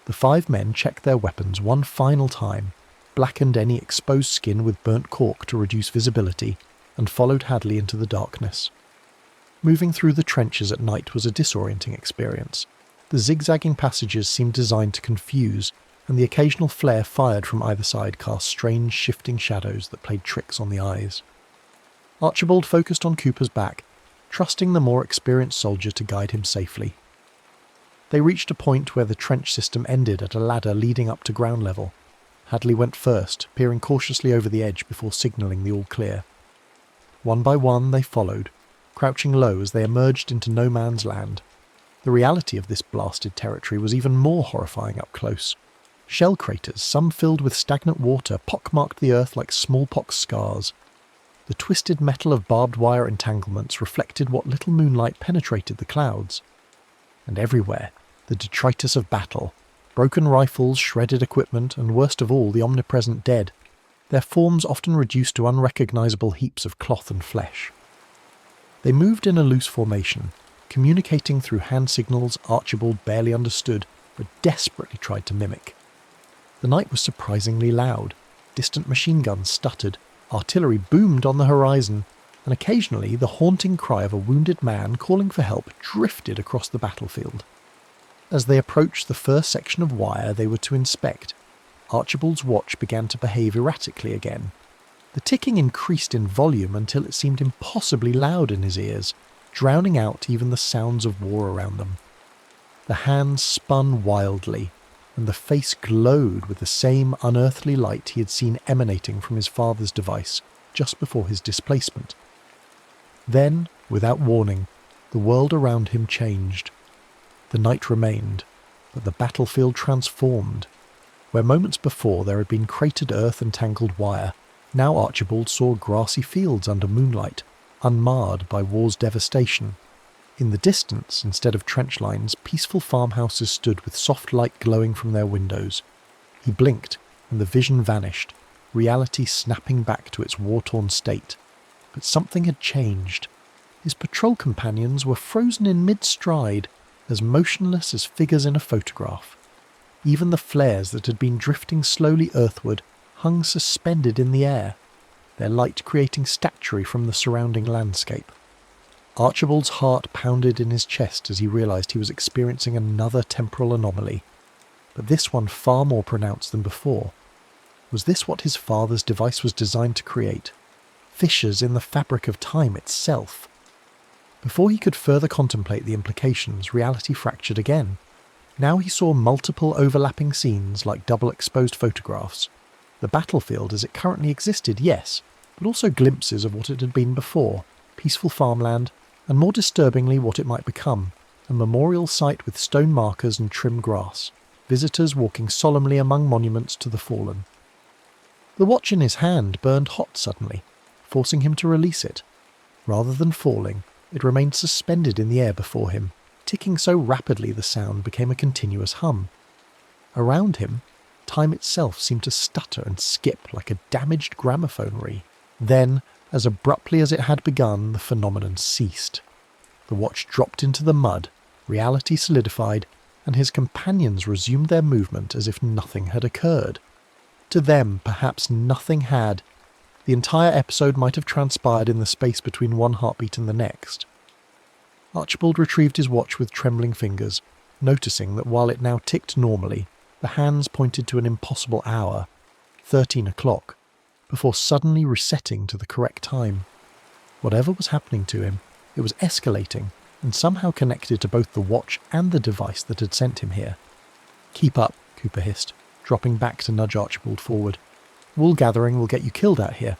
The 5 men checked their weapons one final time, blackened any exposed skin with burnt cork to reduce visibility, and followed Hadley into the darkness. Moving through the trenches at night was a disorienting experience. The zigzagging passages seemed designed to confuse, and the occasional flare fired from either side cast strange, shifting shadows that played tricks on the eyes. Archibald focused on Cooper's back, trusting the more experienced soldier to guide him safely. They reached a point where the trench system ended at a ladder leading up to ground level. Hadley went first, peering cautiously over the edge before signalling the all clear. One by one they followed, crouching low as they emerged into no man's land. The reality of this blasted territory was even more horrifying up close. Shell craters, some filled with stagnant water, pockmarked the earth like smallpox scars. The twisted metal of barbed wire entanglements reflected what little moonlight penetrated the clouds. And everywhere, the detritus of battle, broken rifles, shredded equipment, and worst of all, the omnipresent dead, their forms often reduced to unrecognizable heaps of cloth and flesh. They moved in a loose formation, communicating through hand signals Archibald barely understood, but desperately tried to mimic. The night was surprisingly loud. Distant machine guns stuttered, artillery boomed on the horizon, and occasionally the haunting cry of a wounded man calling for help drifted across the battlefield. As they approached the first section of wire they were to inspect, Archibald's watch began to behave erratically again. The ticking increased in volume until it seemed impossibly loud in his ears, drowning out even the sounds of war around them. The hands spun wildly, and the face glowed with the same unearthly light he had seen emanating from his father's device just before his displacement. Then, without warning, the world around him changed. The night remained, but the battlefield transformed. Where moments before there had been cratered earth and tangled wire, now Archibald saw grassy fields under moonlight, unmarred by war's devastation. In the distance, instead of trench lines, peaceful farmhouses stood with soft light glowing from their windows. He blinked, and the vision vanished, reality snapping back to its war-torn state. But something had changed. His patrol companions were frozen in mid-stride, as motionless as figures in a photograph. Even the flares that had been drifting slowly earthward hung suspended in the air, their light creating statuary from the surrounding landscape. Archibald's heart pounded in his chest as he realised he was experiencing another temporal anomaly, but this one far more pronounced than before. Was this what his father's device was designed to create? Fissures in the fabric of time itself? Before he could further contemplate the implications, reality fractured again. Now he saw multiple overlapping scenes like double-exposed photographs. The battlefield as it currently existed, yes, but also glimpses of what it had been before, peaceful farmland, and more disturbingly what it might become, a memorial site with stone markers and trim grass, visitors walking solemnly among monuments to the fallen. The watch in his hand burned hot suddenly, forcing him to release it. Rather than falling, it remained suspended in the air before him, ticking so rapidly the sound became a continuous hum. Around him, time itself seemed to stutter and skip like a damaged gramophone reel. Then, as abruptly as it had begun, the phenomenon ceased. The watch dropped into the mud, reality solidified, and his companions resumed their movement as if nothing had occurred. To them, perhaps nothing had. The entire episode might have transpired in the space between one heartbeat and the next. Archibald retrieved his watch with trembling fingers, noticing that while it now ticked normally, the hands pointed to an impossible hour, 13 o'clock, before suddenly resetting to the correct time. Whatever was happening to him, it was escalating and somehow connected to both the watch and the device that had sent him here. "Keep up," Cooper hissed, dropping back to nudge Archibald forward. "Wool gathering will get you killed out here."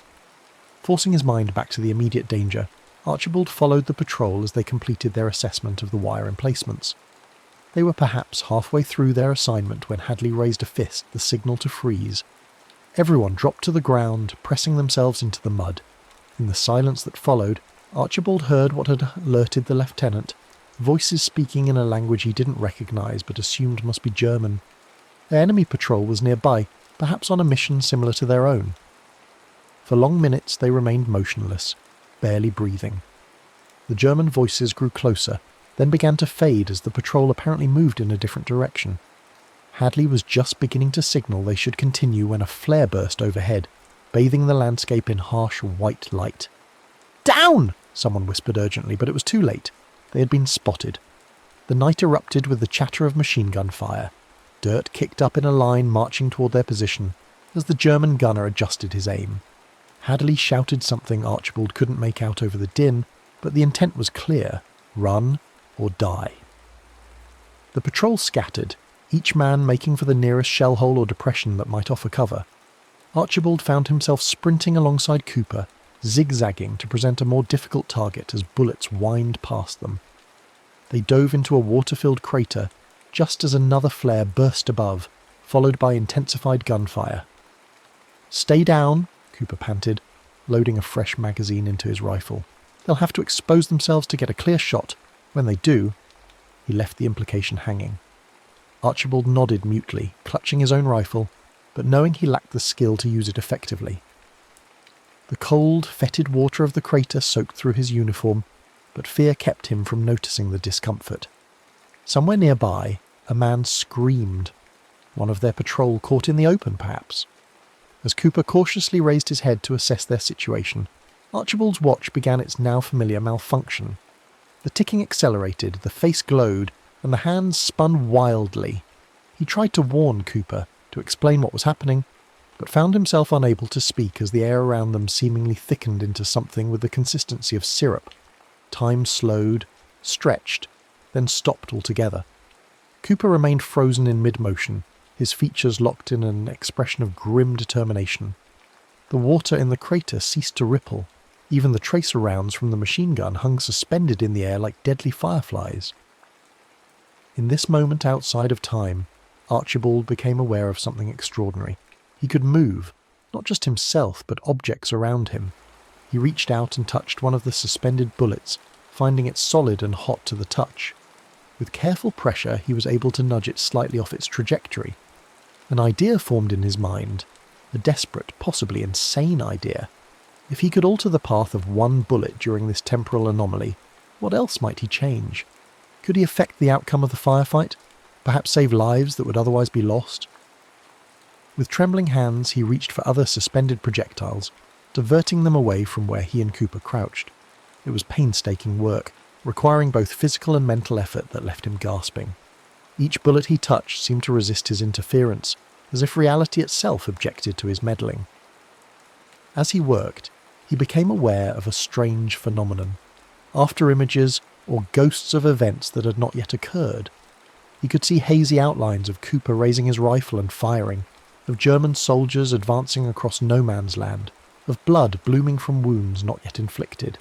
Forcing his mind back to the immediate danger, Archibald followed the patrol as they completed their assessment of the wire emplacements. They were perhaps halfway through their assignment when Hadley raised a fist, the signal to freeze. Everyone dropped to the ground, pressing themselves into the mud. In the silence that followed, Archibald heard what had alerted the lieutenant, voices speaking in a language he didn't recognise but assumed must be German. The enemy patrol was nearby, perhaps on a mission similar to their own. For long minutes they remained motionless, barely breathing. The German voices grew closer, then began to fade as the patrol apparently moved in a different direction. Hadley was just beginning to signal they should continue when a flare burst overhead, bathing the landscape in harsh white light. "Down!" someone whispered urgently, but it was too late. They had been spotted. The night erupted with the chatter of machine gun fire. Dirt kicked up in a line marching toward their position, as the German gunner adjusted his aim. Hadley shouted something Archibald couldn't make out over the din, but the intent was clear: run or die. The patrol scattered, each man making for the nearest shell hole or depression that might offer cover. Archibald found himself sprinting alongside Cooper, zigzagging to present a more difficult target as bullets whined past them. They dove into a water-filled crater just as another flare burst above, followed by intensified gunfire. "Stay down," Cooper panted, loading a fresh magazine into his rifle. "They'll have to expose themselves to get a clear shot. When they do..." He left the implication hanging. Archibald nodded mutely, clutching his own rifle, but knowing he lacked the skill to use it effectively. The cold, fetid water of the crater soaked through his uniform, but fear kept him from noticing the discomfort. Somewhere nearby, a man screamed. One of their patrol caught in the open, perhaps. As Cooper cautiously raised his head to assess their situation, Archibald's watch began its now familiar malfunction. The ticking accelerated, the face glowed, and the hands spun wildly. He tried to warn Cooper, to explain what was happening, but found himself unable to speak as the air around them seemingly thickened into something with the consistency of syrup. Time slowed, stretched, then stopped altogether. Cooper remained frozen in mid-motion, his features locked in an expression of grim determination. The water in the crater ceased to ripple. Even the tracer rounds from the machine gun hung suspended in the air like deadly fireflies. In this moment outside of time, Archibald became aware of something extraordinary. He could move, not just himself, but objects around him. He reached out and touched one of the suspended bullets, finding it solid and hot to the touch. With careful pressure, he was able to nudge it slightly off its trajectory. An idea formed in his mind, a desperate, possibly insane idea. If he could alter the path of one bullet during this temporal anomaly, what else might he change? Could he affect the outcome of the firefight? Perhaps save lives that would otherwise be lost? With trembling hands, he reached for other suspended projectiles, diverting them away from where he and Cooper crouched. It was painstaking work, requiring both physical and mental effort that left him gasping. Each bullet he touched seemed to resist his interference, as if reality itself objected to his meddling. As he worked, he became aware of a strange phenomenon. After images, or ghosts of events that had not yet occurred. He could see hazy outlines of Cooper raising his rifle and firing, of German soldiers advancing across no man's land, of blood blooming from wounds not yet inflicted.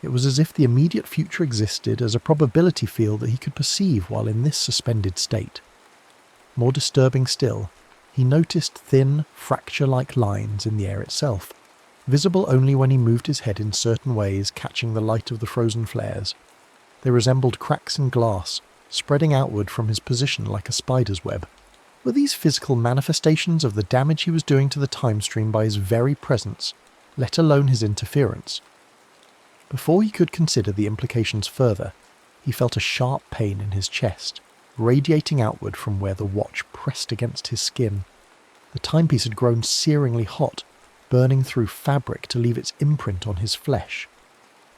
It was as if the immediate future existed as a probability field that he could perceive while in this suspended state. More disturbing still, he noticed thin, fracture-like lines in the air itself, visible only when he moved his head in certain ways, catching the light of the frozen flares. They resembled cracks in glass, spreading outward from his position like a spider's web. Were these physical manifestations of the damage he was doing to the time stream by his very presence, let alone his interference? Before he could consider the implications further, he felt a sharp pain in his chest, radiating outward from where the watch pressed against his skin. The timepiece had grown searingly hot, burning through fabric to leave its imprint on his flesh.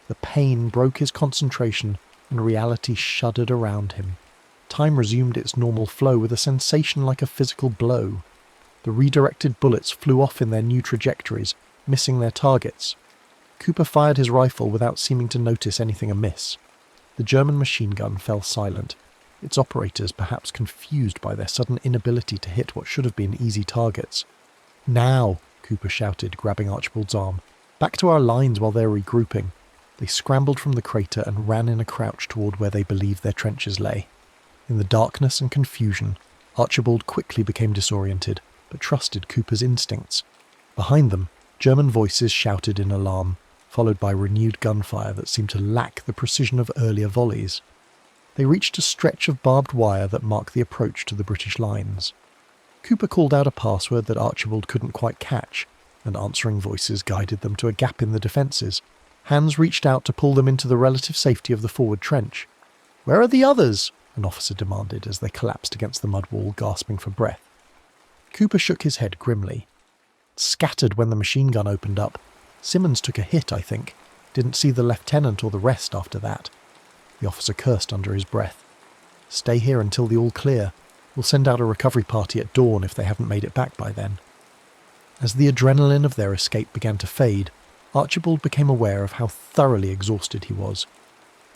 The pain broke his concentration, and reality shuddered around him. Time resumed its normal flow with a sensation like a physical blow. The redirected bullets flew off in their new trajectories, missing their targets. Cooper fired his rifle without seeming to notice anything amiss. The German machine gun fell silent, its operators perhaps confused by their sudden inability to hit what should have been easy targets. "Now!" Cooper shouted, grabbing Archibald's arm. "Back to our lines while they're regrouping." They scrambled from the crater and ran in a crouch toward where they believed their trenches lay. In the darkness and confusion, Archibald quickly became disoriented, but trusted Cooper's instincts. Behind them, German voices shouted in alarm, followed by renewed gunfire that seemed to lack the precision of earlier volleys. They reached a stretch of barbed wire that marked the approach to the British lines. Cooper called out a password that Archibald couldn't quite catch, and answering voices guided them to a gap in the defences. Hands reached out to pull them into the relative safety of the forward trench. "Where are the others?" an officer demanded as they collapsed against the mud wall, gasping for breath. Cooper shook his head grimly. "Scattered when the machine gun opened up. Simmons took a hit, I think. Didn't see the lieutenant or the rest after that." The officer cursed under his breath. "Stay here until the all clear. We'll send out a recovery party at dawn if they haven't made it back by then." As the adrenaline of their escape began to fade, Archibald became aware of how thoroughly exhausted he was.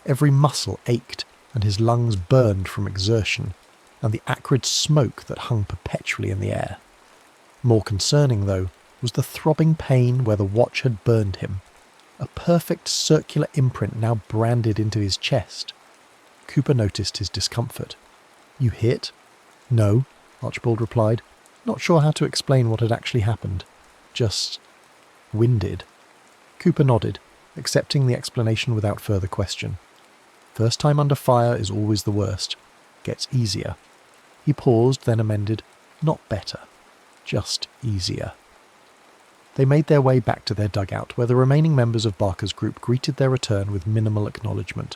Every muscle ached, and his lungs burned from exertion, and the acrid smoke that hung perpetually in the air. More concerning, though, was the throbbing pain where the watch had burned him. A perfect circular imprint now branded into his chest. Cooper noticed his discomfort. "You hit?" "No," Archibald replied, not sure how to explain what had actually happened. "Just winded." Cooper nodded, accepting the explanation without further question. First time under fire is always the worst. Gets easier. He paused, then amended, "Not better. Just easier." They made their way back to their dugout, where the remaining members of Barker's group greeted their return with minimal acknowledgement,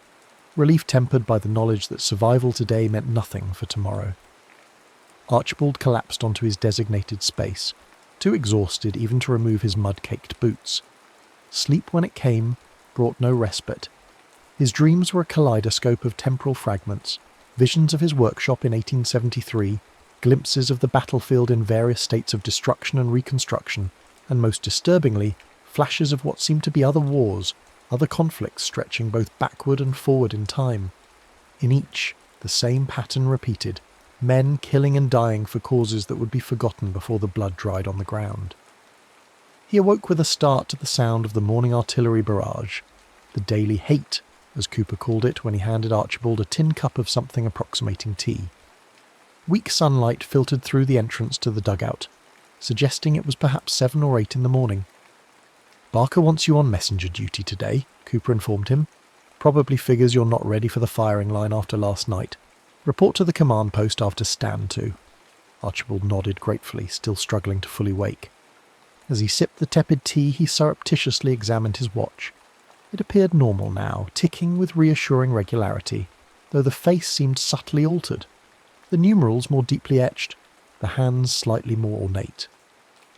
relief tempered by the knowledge that survival today meant nothing for tomorrow. Archibald collapsed onto his designated space, too exhausted even to remove his mud-caked boots. Sleep, when it came, brought no respite. His dreams were a kaleidoscope of temporal fragments, visions of his workshop in 1873, glimpses of the battlefield in various states of destruction and reconstruction, and most disturbingly, flashes of what seemed to be other wars, other conflicts stretching both backward and forward in time. In each, the same pattern repeated, men killing and dying for causes that would be forgotten before the blood dried on the ground. He awoke with a start to the sound of the morning artillery barrage, the daily hate, as Cooper called it when he handed Archibald a tin cup of something approximating tea. Weak sunlight filtered through the entrance to the dugout, suggesting it was perhaps 7 or 8 in the morning. "Barker wants you on messenger duty today," Cooper informed him. "Probably figures you're not ready for the firing line after last night. Report to the command post after stand 2. Archibald nodded gratefully, still struggling to fully wake. As he sipped the tepid tea, he surreptitiously examined his watch. It appeared normal now, ticking with reassuring regularity, though the face seemed subtly altered. The numerals more deeply etched, the hands slightly more ornate.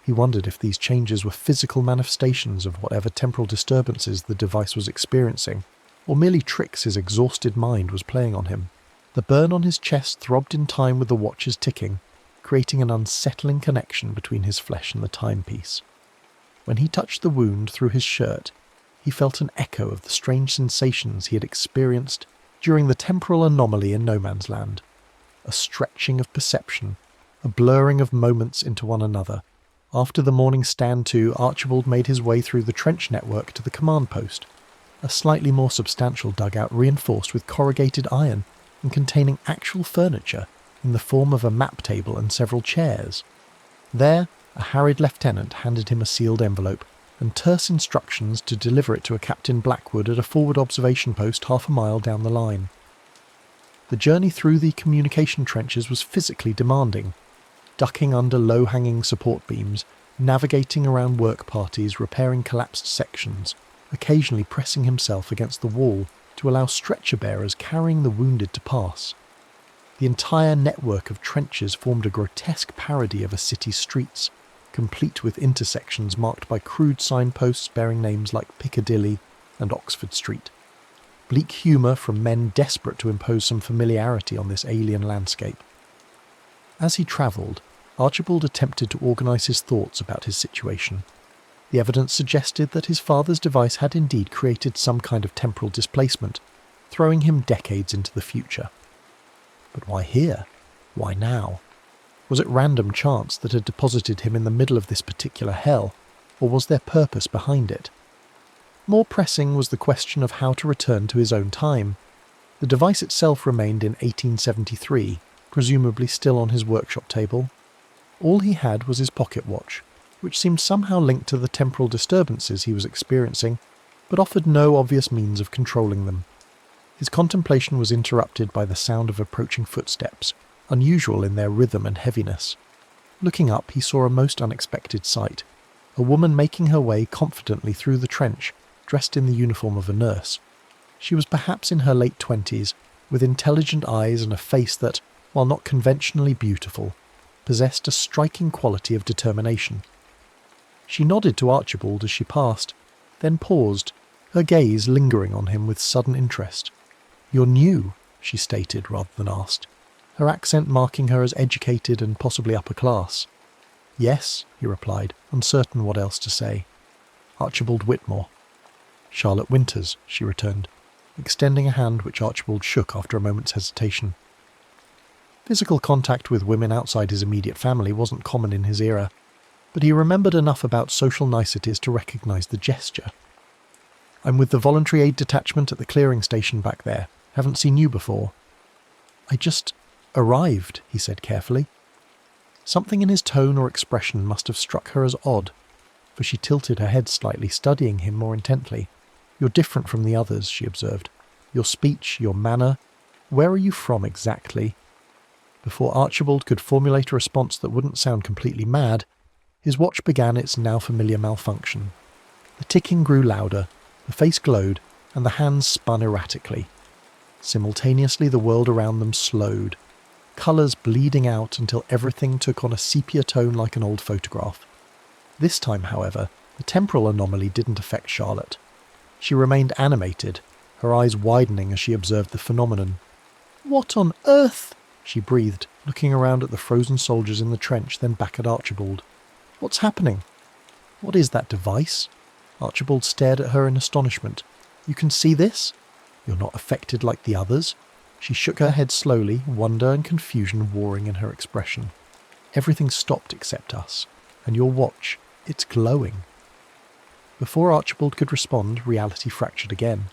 He wondered if these changes were physical manifestations of whatever temporal disturbances the device was experiencing, or merely tricks his exhausted mind was playing on him. The burn on his chest throbbed in time with the watch's ticking, creating an unsettling connection between his flesh and the timepiece. When he touched the wound through his shirt, he felt an echo of the strange sensations he had experienced during the temporal anomaly in No Man's Land. A stretching of perception, a blurring of moments into one another. After the morning stand 2, Archibald made his way through the trench network to the command post, a slightly more substantial dugout reinforced with corrugated iron and containing actual furniture in the form of a map table and several chairs. There, a harried lieutenant handed him a sealed envelope and terse instructions to deliver it to a Captain Blackwood at a forward observation post half a mile down the line. The journey through the communication trenches was physically demanding, ducking under low-hanging support beams, navigating around work parties, repairing collapsed sections, occasionally pressing himself against the wall to allow stretcher-bearers carrying the wounded to pass. The entire network of trenches formed a grotesque parody of a city's streets, complete with intersections marked by crude signposts bearing names like Piccadilly and Oxford Street. Bleak humour from men desperate to impose some familiarity on this alien landscape. As he travelled, Archibald attempted to organise his thoughts about his situation. The evidence suggested that his father's device had indeed created some kind of temporal displacement, throwing him decades into the future. But why here? Why now? Was it random chance that had deposited him in the middle of this particular hell, or was there purpose behind it? More pressing was the question of how to return to his own time. The device itself remained in 1873, presumably still on his workshop table. All he had was his pocket watch, which seemed somehow linked to the temporal disturbances he was experiencing, but offered no obvious means of controlling them. His contemplation was interrupted by the sound of approaching footsteps, unusual in their rhythm and heaviness. Looking up, he saw a most unexpected sight. A woman making her way confidently through the trench, dressed in the uniform of a nurse. She was perhaps in her late 20s, with intelligent eyes and a face that, while not conventionally beautiful, possessed a striking quality of determination. She nodded to Archibald as she passed, then paused, her gaze lingering on him with sudden interest. "You're new," she stated rather than asked, her accent marking her as educated and possibly upper class. "Yes," he replied, uncertain what else to say. "Archibald Whitmore." "Charlotte Winters," she returned, extending a hand which Archibald shook after a moment's hesitation. Physical contact with women outside his immediate family wasn't common in his era, but he remembered enough about social niceties to recognise the gesture. "I'm with the voluntary aid detachment at the clearing station back there. Haven't seen you before." "I just arrived," he said carefully. Something in his tone or expression must have struck her as odd, for she tilted her head slightly, studying him more intently. "You're different from the others," she observed. "Your speech, your manner. Where are you from exactly?" Before Archibald could formulate a response that wouldn't sound completely mad, his watch began its now familiar malfunction. The ticking grew louder, the face glowed, and the hands spun erratically. Simultaneously, the world around them slowed, colours bleeding out until everything took on a sepia tone like an old photograph. This time, however, the temporal anomaly didn't affect Charlotte. She remained animated, her eyes widening as she observed the phenomenon. "What on earth?" she breathed, looking around at the frozen soldiers in the trench, then back at Archibald. "What's happening?" "What is that device?" Archibald stared at her in astonishment. "You can see this? You're not affected like the others?" She shook her head slowly, wonder and confusion warring in her expression. "Everything stopped except us. And your watch, it's glowing." Before Archibald could respond, reality fractured again.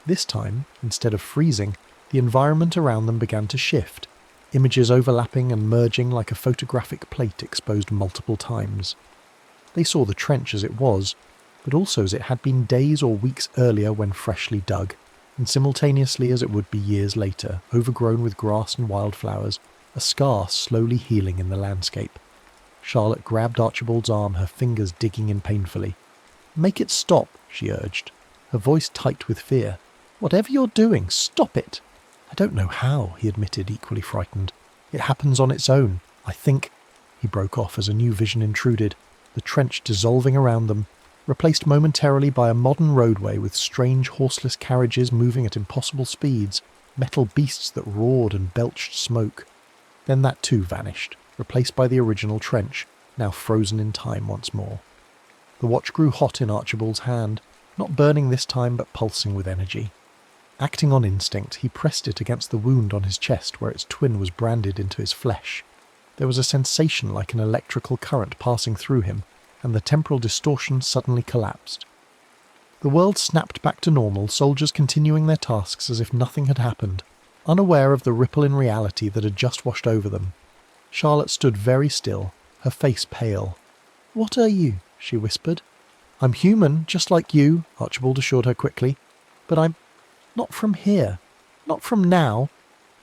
This time, instead of freezing, the environment around them began to shift. images overlapping and merging like a photographic plate exposed multiple times. They saw the trench as it was, but also as it had been days or weeks earlier when freshly dug, and simultaneously as it would be years later, overgrown with grass and wildflowers, a scar slowly healing in the landscape. Charlotte grabbed Archibald's arm, her fingers digging in painfully. "Make it stop," she urged, her voice tight with fear. "Whatever you're doing, stop it." "I don't know how," he admitted, equally frightened. "It happens on its own. I think—" He broke off as a new vision intruded, the trench dissolving around them, replaced momentarily by a modern roadway with strange horseless carriages moving at impossible speeds, metal beasts that roared and belched smoke. Then that too vanished, replaced by the original trench, now frozen in time once more. The watch grew hot in Archibald's hand, not burning this time but pulsing with energy. Acting on instinct, he pressed it against the wound on his chest where its twin was branded into his flesh. There was a sensation like an electrical current passing through him, and the temporal distortion suddenly collapsed. The world snapped back to normal, soldiers continuing their tasks as if nothing had happened, unaware of the ripple in reality that had just washed over them. Charlotte stood very still, her face pale. "What are you?" she whispered. "I'm human, just like you," Archibald assured her quickly. "But I'm not from here. Not from now."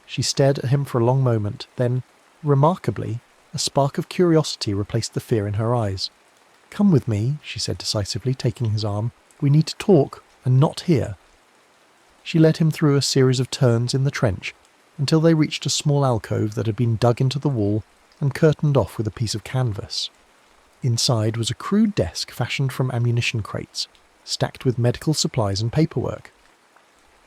She stared at him for a long moment, then, remarkably, a spark of curiosity replaced the fear in her eyes. "Come with me," she said decisively, taking his arm. "We need to talk, and not here." She led him through a series of turns in the trench, until they reached a small alcove that had been dug into the wall and curtained off with a piece of canvas. Inside was a crude desk fashioned from ammunition crates, stacked with medical supplies and paperwork.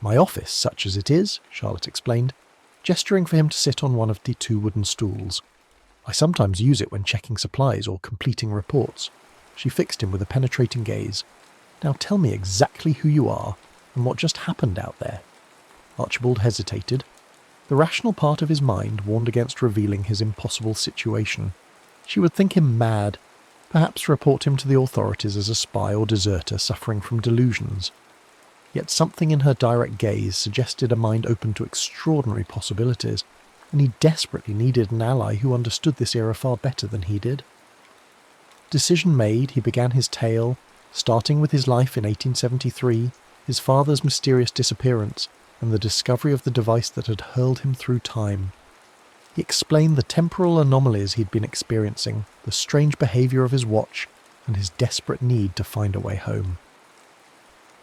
"My office, such as it is," Charlotte explained, gesturing for him to sit on one of the 2 wooden stools. "I sometimes use it when checking supplies or completing reports." She fixed him with a penetrating gaze. "Now tell me exactly who you are, and what just happened out there." Archibald hesitated. The rational part of his mind warned against revealing his impossible situation. She would think him mad, perhaps report him to the authorities as a spy or deserter suffering from delusions. Yet something in her direct gaze suggested a mind open to extraordinary possibilities, and he desperately needed an ally who understood this era far better than he did. Decision made, he began his tale, starting with his life in 1873, his father's mysterious disappearance, and the discovery of the device that had hurled him through time. He explained the temporal anomalies he'd been experiencing, the strange behaviour of his watch, and his desperate need to find a way home.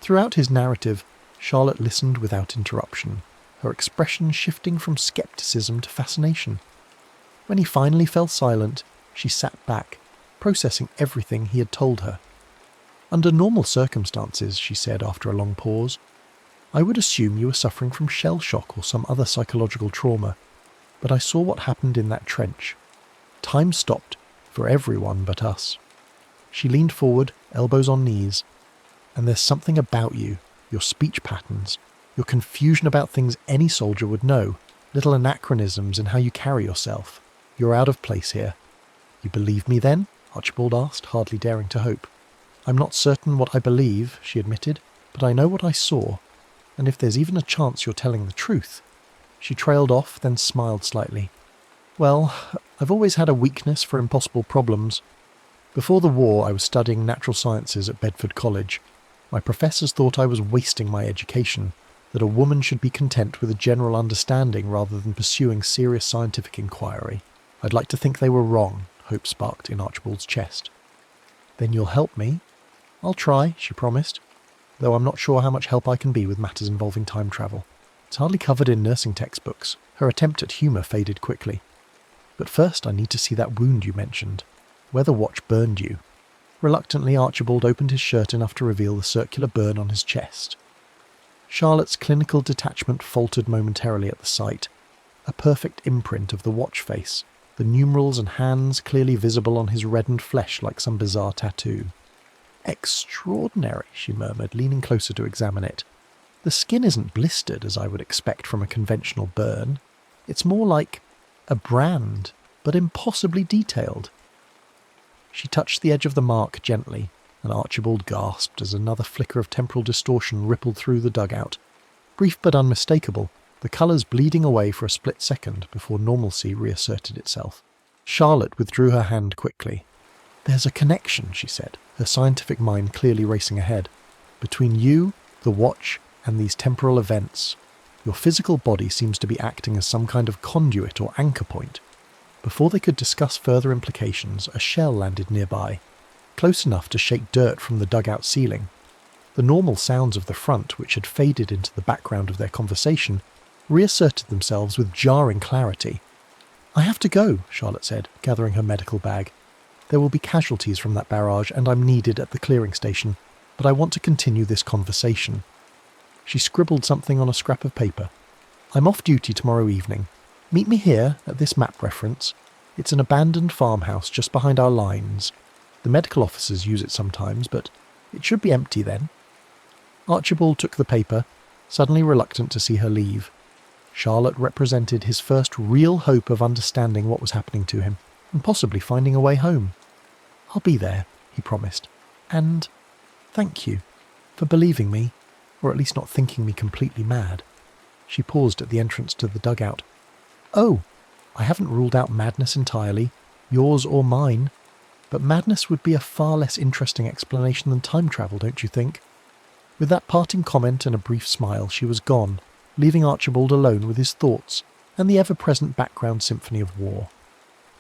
Throughout his narrative, Charlotte listened without interruption, her expression shifting from scepticism to fascination. When he finally fell silent, she sat back, processing everything he had told her. "Under normal circumstances," she said after a long pause, "I would assume you were suffering from shell shock or some other psychological trauma, but I saw what happened in that trench. Time stopped, for everyone but us." She leaned forward, elbows on knees. "And there's something about you, your speech patterns, your confusion about things any soldier would know, little anachronisms in how you carry yourself. You're out of place here." "You believe me then?" Archibald asked, hardly daring to hope. "I'm not certain what I believe," she admitted, "but I know what I saw, and if there's even a chance you're telling the truth—" She trailed off, then smiled slightly. "Well, I've always had a weakness for impossible problems. Before the war, I was studying natural sciences at Bedford College. My professors thought I was wasting my education, that a woman should be content with a general understanding rather than pursuing serious scientific inquiry. I'd like to think they were wrong," hope sparked in Archibald's chest. "Then you'll help me?" "I'll try," she promised, "though I'm not sure how much help I can be with matters involving time travel. It's hardly covered in nursing textbooks." Her attempt at humour faded quickly. "But first I need to see that wound you mentioned. Where the watch burned you." Reluctantly, Archibald opened his shirt enough to reveal the circular burn on his chest. Charlotte's clinical detachment faltered momentarily at the sight. A perfect imprint of the watch face, the numerals and hands clearly visible on his reddened flesh like some bizarre tattoo. "Extraordinary," she murmured, leaning closer to examine it. "The skin isn't blistered as I would expect from a conventional burn. It's more like a brand, but impossibly detailed." She touched the edge of the mark gently, and Archibald gasped as another flicker of temporal distortion rippled through the dugout. Brief but unmistakable, the colours bleeding away for a split second before normalcy reasserted itself. Charlotte withdrew her hand quickly. "There's a connection," she said, her scientific mind clearly racing ahead, "between you, the watch, and these temporal events. Your physical body seems to be acting as some kind of conduit or anchor point." Before they could discuss further implications, a shell landed nearby, close enough to shake dirt from the dugout ceiling. The normal sounds of the front, which had faded into the background of their conversation, reasserted themselves with jarring clarity. "I have to go," Charlotte said, gathering her medical bag. "There will be casualties from that barrage, and I'm needed at the clearing station, but I want to continue this conversation." She scribbled something on a scrap of paper. "I'm off duty tomorrow evening. Meet me here, at this map reference. It's an abandoned farmhouse just behind our lines. The medical officers use it sometimes, but it should be empty then." Archibald took the paper, suddenly reluctant to see her leave. Charlotte represented his first real hope of understanding what was happening to him, and possibly finding a way home. "I'll be there," he promised. "And thank you for believing me, or at least not thinking me completely mad." She paused at the entrance to the dugout. "Oh, I haven't ruled out madness entirely, yours or mine. But madness would be a far less interesting explanation than time travel, don't you think?" With that parting comment and a brief smile, she was gone, leaving Archibald alone with his thoughts and the ever-present background symphony of war.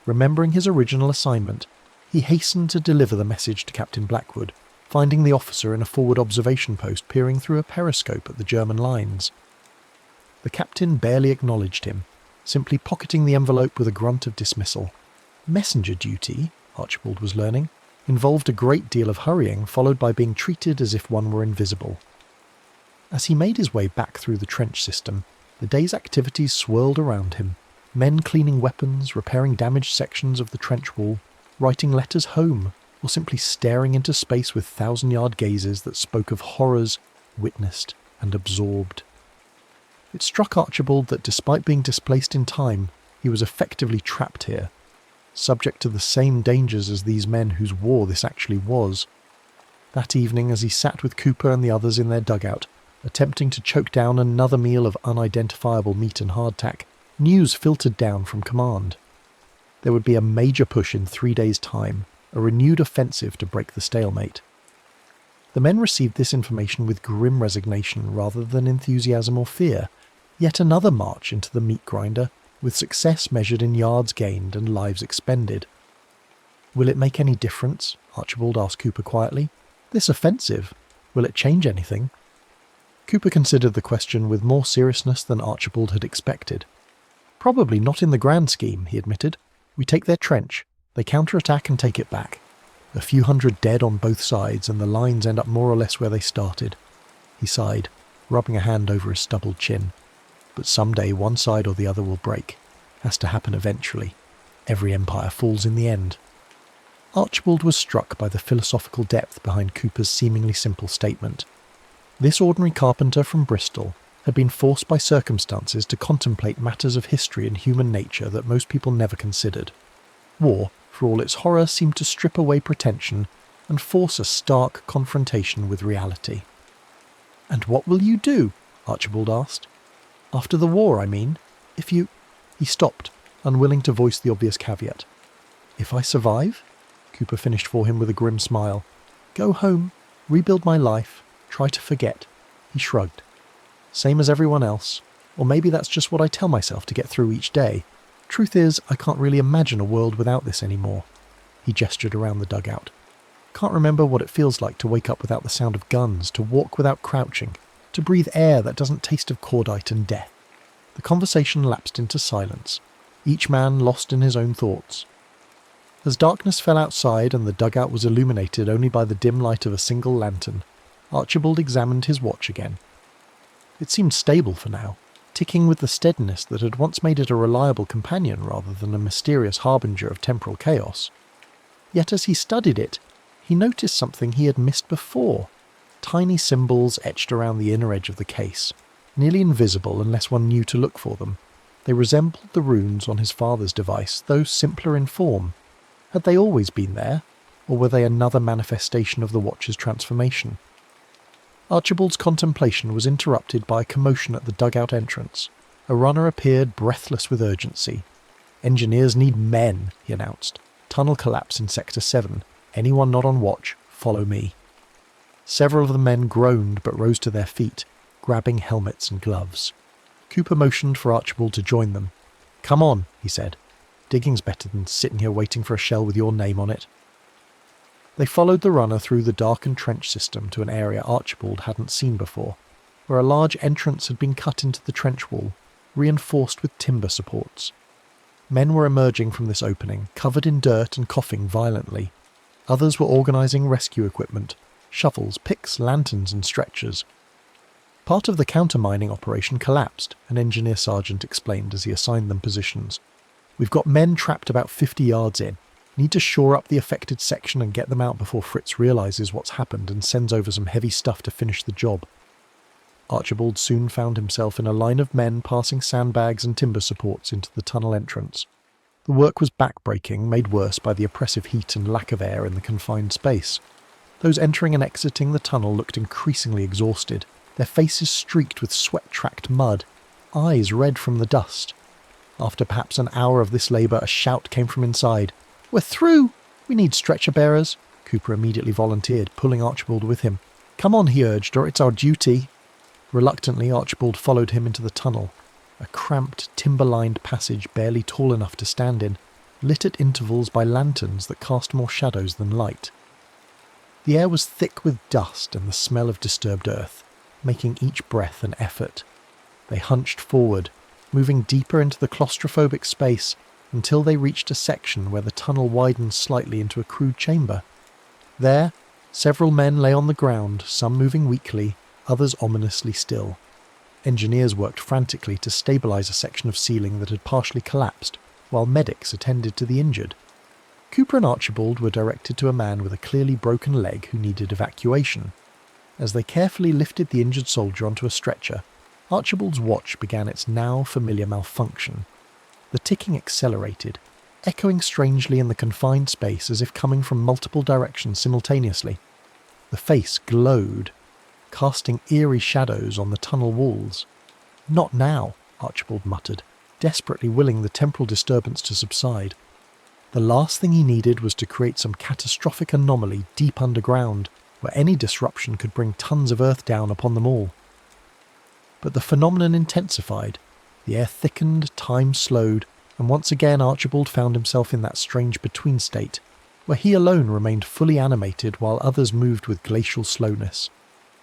Remembering his original assignment, he hastened to deliver the message to Captain Blackwood, finding the officer in a forward observation post peering through a periscope at the German lines. The captain barely acknowledged him, simply pocketing the envelope with a grunt of dismissal. Messenger duty, Archibald was learning, involved a great deal of hurrying, followed by being treated as if one were invisible. As he made his way back through the trench system, the day's activities swirled around him. Men cleaning weapons, repairing damaged sections of the trench wall, writing letters home, or simply staring into space with thousand-yard gazes that spoke of horrors witnessed and absorbed. It struck Archibald that despite being displaced in time, he was effectively trapped here, subject to the same dangers as these men whose war this actually was. That evening, as he sat with Cooper and the others in their dugout, attempting to choke down another meal of unidentifiable meat and hardtack, news filtered down from command. There would be a major push in 3 days' time, a renewed offensive to break the stalemate. The men received this information with grim resignation rather than enthusiasm or fear. Yet another march into the meat grinder, with success measured in yards gained and lives expended. "Will it make any difference?" Archibald asked Cooper quietly. "This offensive, will it change anything?" Cooper considered the question with more seriousness than Archibald had expected. "Probably not in the grand scheme," he admitted. "We take their trench, they counterattack and take it back. A few hundred dead on both sides, and the lines end up more or less where they started." He sighed, rubbing a hand over his stubbled chin. "But someday one side or the other will break. Has to happen eventually. Every empire falls in the end." Archibald was struck by the philosophical depth behind Cooper's seemingly simple statement. This ordinary carpenter from Bristol had been forced by circumstances to contemplate matters of history and human nature that most people never considered. War, for all its horror, seemed to strip away pretension and force a stark confrontation with reality. "And what will you do?" Archibald asked. "After the war, I mean. If you—" He stopped, unwilling to voice the obvious caveat. "If I survive?" Cooper finished for him with a grim smile. "Go home, rebuild my life, try to forget." He shrugged. "Same as everyone else. Or maybe that's just what I tell myself to get through each day. Truth is, I can't really imagine a world without this anymore." He gestured around the dugout. "Can't remember what it feels like to wake up without the sound of guns, to walk without crouching, to breathe air that doesn't taste of cordite and death." The conversation lapsed into silence, each man lost in his own thoughts. As darkness fell outside and the dugout was illuminated only by the dim light of a single lantern, Archibald examined his watch again. It seemed stable for now, ticking with the steadiness that had once made it a reliable companion rather than a mysterious harbinger of temporal chaos. Yet as he studied it, he noticed something he had missed before. Tiny symbols etched around the inner edge of the case, nearly invisible unless one knew to look for them. They resembled the runes on his father's device, though simpler in form. Had they always been there, or were they another manifestation of the watch's transformation? Archibald's contemplation was interrupted by a commotion at the dugout entrance. A runner appeared, breathless with urgency. "Engineers need men," he announced. "Tunnel collapse in Sector 7. Anyone not on watch, follow me." Several of the men groaned but rose to their feet, grabbing helmets and gloves. Cooper motioned for Archibald to join them. "Come on," he said. "Digging's better than sitting here waiting for a shell with your name on it." They followed the runner through the darkened trench system to an area Archibald hadn't seen before, where a large entrance had been cut into the trench wall, reinforced with timber supports. Men were emerging from this opening, covered in dirt and coughing violently. Others were organising rescue equipment, shovels, picks, lanterns and stretchers. Part of the countermining operation collapsed, an engineer sergeant explained as he assigned them positions. "We've got men trapped about 50 yards in. Need to shore up the affected section and get them out before Fritz realises what's happened and sends over some heavy stuff to finish the job." Archibald soon found himself in a line of men passing sandbags and timber supports into the tunnel entrance. The work was backbreaking, made worse by the oppressive heat and lack of air in the confined space. Those entering and exiting the tunnel looked increasingly exhausted, their faces streaked with sweat-tracked mud, eyes red from the dust. After perhaps an hour of this labour, a shout came from inside. "We're through! We need stretcher-bearers!" Cooper immediately volunteered, pulling Archibald with him. "Come on," he urged, "or it's our duty." Reluctantly, Archibald followed him into the tunnel, a cramped, timber-lined passage barely tall enough to stand in, lit at intervals by lanterns that cast more shadows than light. The air was thick with dust and the smell of disturbed earth, making each breath an effort. They hunched forward, moving deeper into the claustrophobic space until they reached a section where the tunnel widened slightly into a crude chamber. There, several men lay on the ground, some moving weakly, others ominously still. Engineers worked frantically to stabilise a section of ceiling that had partially collapsed, while medics attended to the injured. Cooper and Archibald were directed to a man with a clearly broken leg who needed evacuation. As they carefully lifted the injured soldier onto a stretcher, Archibald's watch began its now familiar malfunction. The ticking accelerated, echoing strangely in the confined space as if coming from multiple directions simultaneously. The face glowed, casting eerie shadows on the tunnel walls. "Not now," Archibald muttered, desperately willing the temporal disturbance to subside. The last thing he needed was to create some catastrophic anomaly deep underground, where any disruption could bring tons of earth down upon them all. But the phenomenon intensified. The air thickened, time slowed, and once again Archibald found himself in that strange between state, where he alone remained fully animated while others moved with glacial slowness.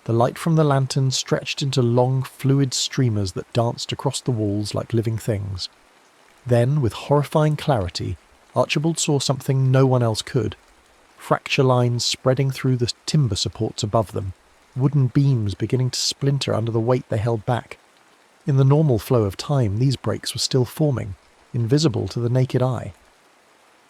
The light from the lantern stretched into long, fluid streamers that danced across the walls like living things. Then, with horrifying clarity, Archibald saw something no one else could. Fracture lines spreading through the timber supports above them, wooden beams beginning to splinter under the weight they held back. In the normal flow of time, these breaks were still forming, invisible to the naked eye.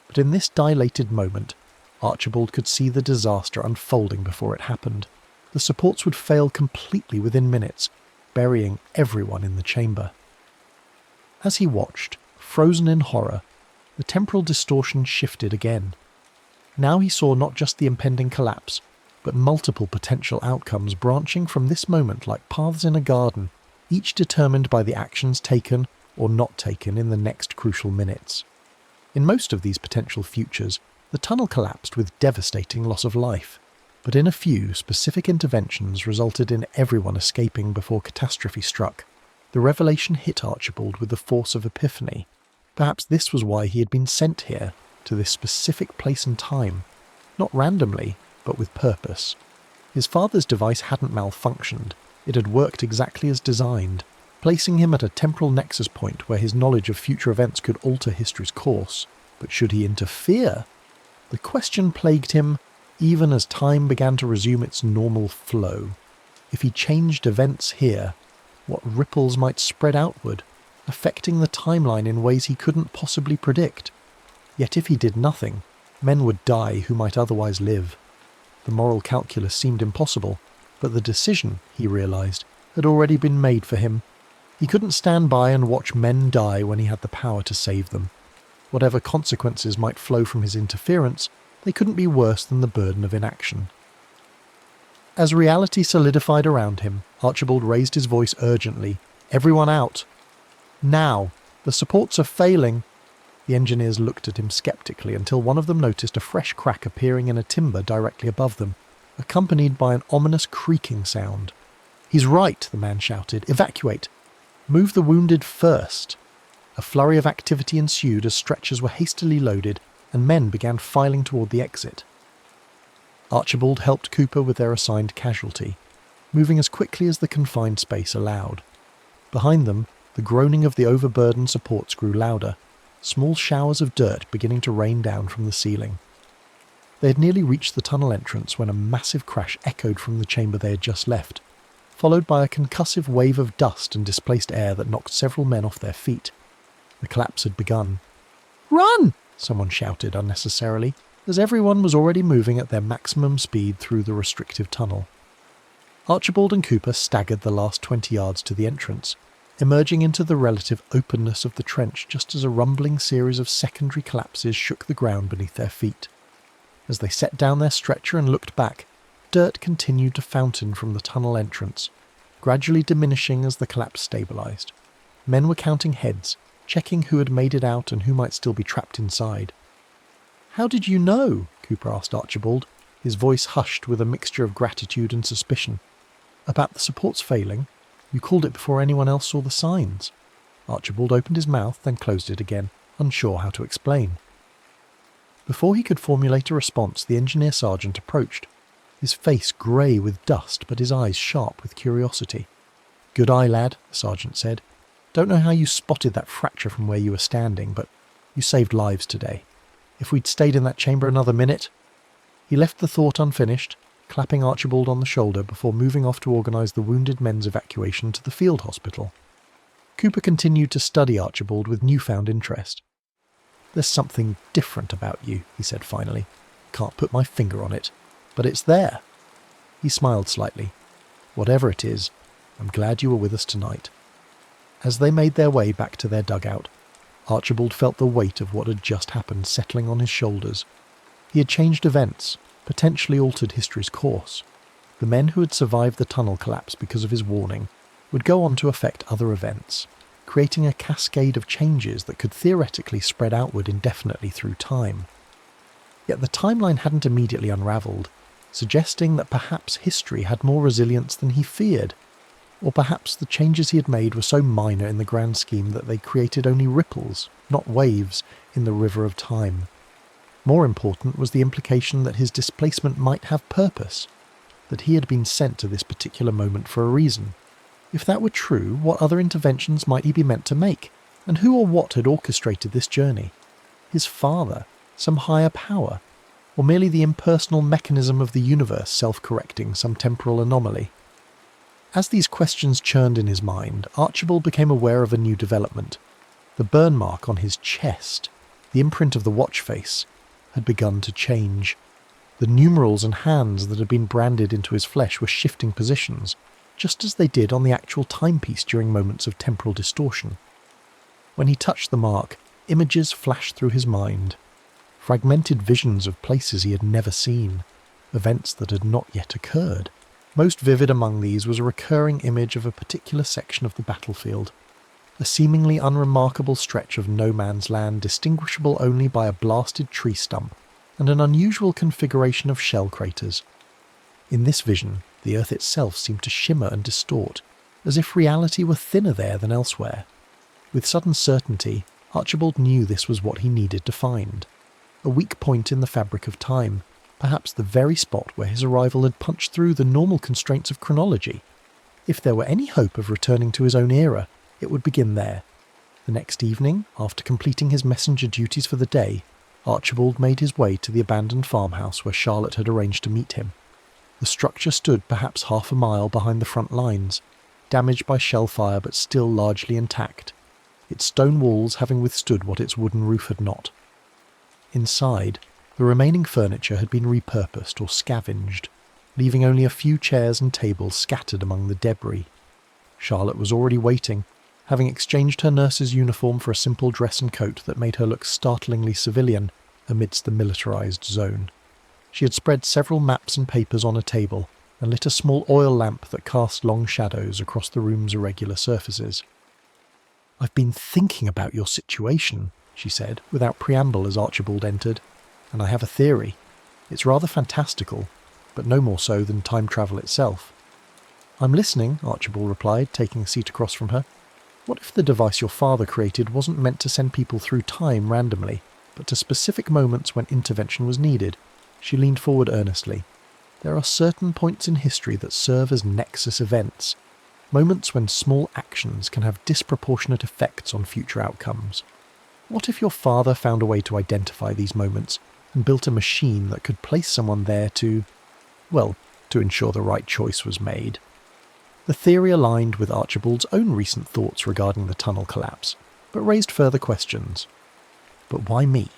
But in this dilated moment, Archibald could see the disaster unfolding before it happened. The supports would fail completely within minutes, burying everyone in the chamber. As he watched, frozen in horror, the temporal distortion shifted again. Now he saw not just the impending collapse, but multiple potential outcomes branching from this moment like paths in a garden, each determined by the actions taken or not taken in the next crucial minutes. In most of these potential futures, the tunnel collapsed with devastating loss of life, but in a few, specific interventions resulted in everyone escaping before catastrophe struck. The revelation hit Archibald with the force of epiphany. Perhaps this was why he had been sent here, to this specific place and time, not randomly, but with purpose. His father's device hadn't malfunctioned. It had worked exactly as designed, placing him at a temporal nexus point where his knowledge of future events could alter history's course. But should he interfere? The question plagued him even as time began to resume its normal flow. If he changed events here, what ripples might spread outward, affecting the timeline in ways he couldn't possibly predict? Yet if he did nothing, men would die who might otherwise live. The moral calculus seemed impossible, but the decision, he realised, had already been made for him. He couldn't stand by and watch men die when he had the power to save them. Whatever consequences might flow from his interference, they couldn't be worse than the burden of inaction. As reality solidified around him, Archibald raised his voice urgently. "Everyone out!" Now! The supports are failing! The engineers looked at him sceptically until one of them noticed a fresh crack appearing in a timber directly above them, accompanied by an ominous creaking sound. "He's right," the man shouted. "Evacuate! Move the wounded first!" A flurry of activity ensued as stretchers were hastily loaded and men began filing toward the exit. Archibald helped Cooper with their assigned casualty, moving as quickly as the confined space allowed. Behind them, the groaning of the overburdened supports grew louder, small showers of dirt beginning to rain down from the ceiling. They had nearly reached the tunnel entrance when a massive crash echoed from the chamber they had just left, followed by a concussive wave of dust and displaced air that knocked several men off their feet. The collapse had begun. "Run!" someone shouted unnecessarily, as everyone was already moving at their maximum speed through the restrictive tunnel. Archibald and Cooper staggered the last 20 yards to the entrance, emerging into the relative openness of the trench just as a rumbling series of secondary collapses shook the ground beneath their feet. As they set down their stretcher and looked back, dirt continued to fountain from the tunnel entrance, gradually diminishing as the collapse stabilized. Men were counting heads, checking who had made it out and who might still be trapped inside. "How did you know?" Cooper asked Archibald, his voice hushed with a mixture of gratitude and suspicion. "About the supports failing? You called it before anyone else saw the signs." Archibald opened his mouth, then closed it again, unsure how to explain. Before he could formulate a response, the engineer sergeant approached, his face grey with dust but his eyes sharp with curiosity. "Good eye, lad," the sergeant said. "Don't know how you spotted that fracture from where you were standing, but you saved lives today. If we'd stayed in that chamber another minute—" He left the thought unfinished, clapping Archibald on the shoulder before moving off to organise the wounded men's evacuation to the field hospital. Cooper continued to study Archibald with newfound interest. "There's something different about you," he said finally. "Can't put my finger on it, but it's there." He smiled slightly. "Whatever it is, I'm glad you were with us tonight." As they made their way back to their dugout, Archibald felt the weight of what had just happened settling on his shoulders. He had changed events, potentially altered history's course. The men who had survived the tunnel collapse because of his warning would go on to affect other events, creating a cascade of changes that could theoretically spread outward indefinitely through time. Yet the timeline hadn't immediately unravelled, suggesting that perhaps history had more resilience than he feared, or perhaps the changes he had made were so minor in the grand scheme that they created only ripples, not waves, in the river of time. More important was the implication that his displacement might have purpose, that he had been sent to this particular moment for a reason. If that were true, what other interventions might he be meant to make, and who or what had orchestrated this journey? His father, some higher power, or merely the impersonal mechanism of the universe self-correcting some temporal anomaly? As these questions churned in his mind, Archibald became aware of a new development. The burn mark on his chest, the imprint of the watch face, had begun to change. The numerals and hands that had been branded into his flesh were shifting positions, just as they did on the actual timepiece during moments of temporal distortion. When he touched the mark, images flashed through his mind, fragmented visions of places he had never seen, events that had not yet occurred. Most vivid among these was a recurring image of a particular section of the battlefield, a seemingly unremarkable stretch of no man's land distinguishable only by a blasted tree stump and an unusual configuration of shell craters. In this vision, the earth itself seemed to shimmer and distort, as if reality were thinner there than elsewhere. With sudden certainty, Archibald knew this was what he needed to find. A weak point in the fabric of time, perhaps the very spot where his arrival had punched through the normal constraints of chronology. If there were any hope of returning to his own era, it would begin there. The next evening, after completing his messenger duties for the day, Archibald made his way to the abandoned farmhouse where Charlotte had arranged to meet him. The structure stood perhaps half a mile behind the front lines, damaged by shell fire but still largely intact, its stone walls having withstood what its wooden roof had not. Inside, the remaining furniture had been repurposed or scavenged, leaving only a few chairs and tables scattered among the debris. Charlotte was already waiting, having exchanged her nurse's uniform for a simple dress and coat that made her look startlingly civilian amidst the militarized zone. She had spread several maps and papers on a table and lit a small oil lamp that cast long shadows across the room's irregular surfaces. "I've been thinking about your situation," she said, without preamble as Archibald entered, "and I have a theory. It's rather fantastical, but no more so than time travel itself." "I'm listening," Archibald replied, taking a seat across from her. "What if the device your father created wasn't meant to send people through time randomly, but to specific moments when intervention was needed?" She leaned forward earnestly. "There are certain points in history that serve as nexus events, moments when small actions can have disproportionate effects on future outcomes. What if your father found a way to identify these moments and built a machine that could place someone there to ensure the right choice was made?" The theory aligned with Archibald's own recent thoughts regarding the tunnel collapse, but raised further questions. But why me?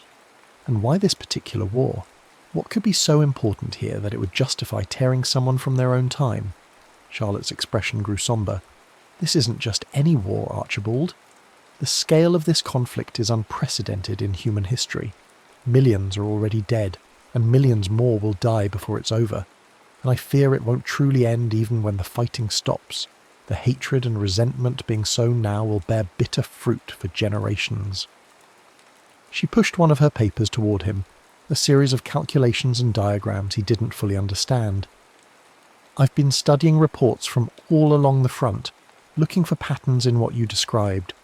And why this particular war? What could be so important here that it would justify tearing someone from their own time? Charlotte's expression grew sombre. "This isn't just any war, Archibald. The scale of this conflict is unprecedented in human history. Millions are already dead, and millions more will die before it's over. And I fear it won't truly end even when the fighting stops. The hatred and resentment being sown now will bear bitter fruit for generations." She pushed one of her papers toward him, a series of calculations and diagrams he didn't fully understand. "I've been studying reports from all along the front, looking for patterns in what you described.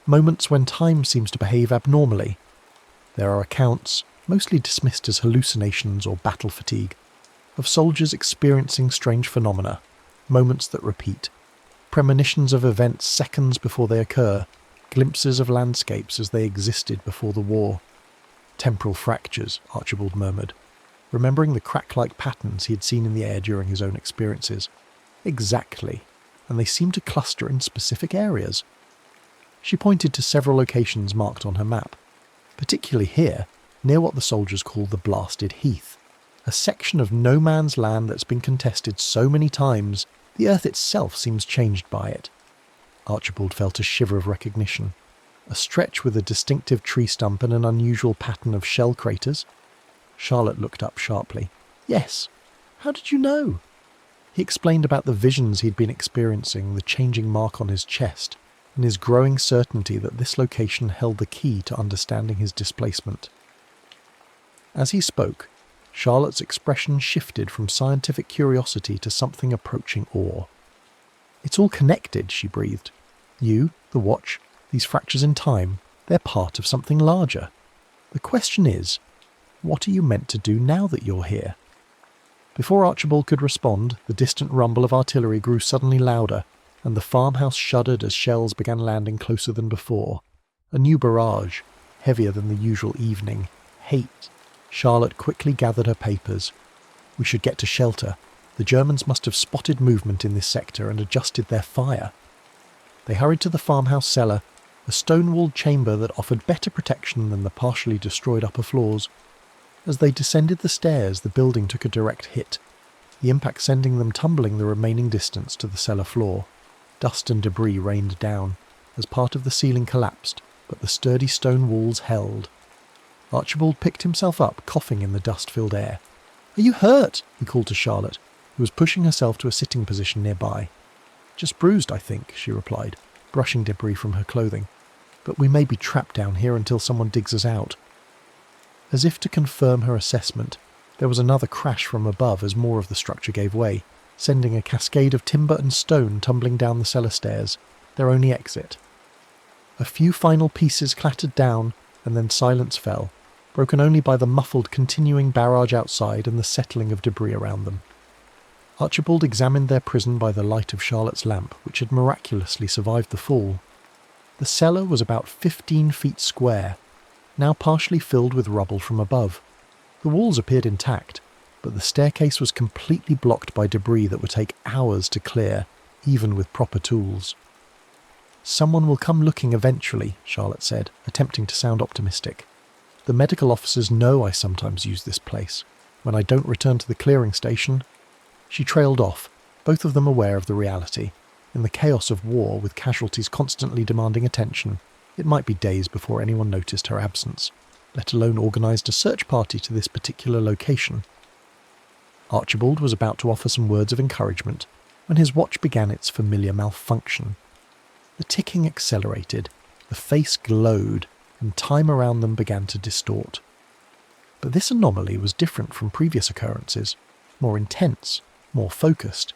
Moments when time seems to behave abnormally. There are accounts, mostly dismissed as hallucinations or battle fatigue, of soldiers experiencing strange phenomena, moments that repeat, premonitions of events seconds before they occur, glimpses of landscapes as they existed before the war." "Temporal fractures," Archibald murmured, remembering the crack-like patterns he had seen in the air during his own experiences. "Exactly, and they seem to cluster in specific areas." She pointed to several locations marked on her map, particularly here, near what the soldiers call the Blasted Heath, a section of no man's land that's been contested so many times the earth itself seems changed by it. Archibald felt a shiver of recognition. A stretch with a distinctive tree stump and an unusual pattern of shell craters? Charlotte looked up sharply. "Yes. How did you know?" He explained about the visions he'd been experiencing, the changing mark on his chest, and his growing certainty that this location held the key to understanding his displacement. As he spoke, Charlotte's expression shifted from scientific curiosity to something approaching awe. "It's all connected," she breathed. "You, the watch, these fractures in time, they're part of something larger. The question is, what are you meant to do now that you're here?" Before Archibald could respond, the distant rumble of artillery grew suddenly louder, and the farmhouse shuddered as shells began landing closer than before. A new barrage, heavier than the usual evening. Hate. Charlotte quickly gathered her papers. "We should get to shelter. The Germans must have spotted movement in this sector and adjusted their fire." They hurried to the farmhouse cellar, a stone-walled chamber that offered better protection than the partially destroyed upper floors. As they descended the stairs, the building took a direct hit, the impact sending them tumbling the remaining distance to the cellar floor. Dust and debris rained down, as part of the ceiling collapsed, but the sturdy stone walls held. Archibald picked himself up, coughing in the dust-filled air. "Are you hurt?" he called to Charlotte, who was pushing herself to a sitting position nearby. "Just bruised, I think," she replied, brushing debris from her clothing. "But we may be trapped down here until someone digs us out." As if to confirm her assessment, there was another crash from above as more of the structure gave way, sending a cascade of timber and stone tumbling down the cellar stairs, their only exit. A few final pieces clattered down, and then silence fell, broken only by the muffled continuing barrage outside and the settling of debris around them. Archibald examined their prison by the light of Charlotte's lamp, which had miraculously survived the fall. The cellar was about 15 feet square, now partially filled with rubble from above. The walls appeared intact, but the staircase was completely blocked by debris that would take hours to clear, even with proper tools. "Someone will come looking eventually," Charlotte said, attempting to sound optimistic. "The medical officers know I sometimes use this place. When I don't return to the clearing station..." She trailed off, both of them aware of the reality. In the chaos of war, with casualties constantly demanding attention, it might be days before anyone noticed her absence, let alone organised a search party to this particular location. Archibald was about to offer some words of encouragement when his watch began its familiar malfunction. The ticking accelerated, The face glowed, and time around them began to distort. But this anomaly was different from previous occurrences, more intense, more focused.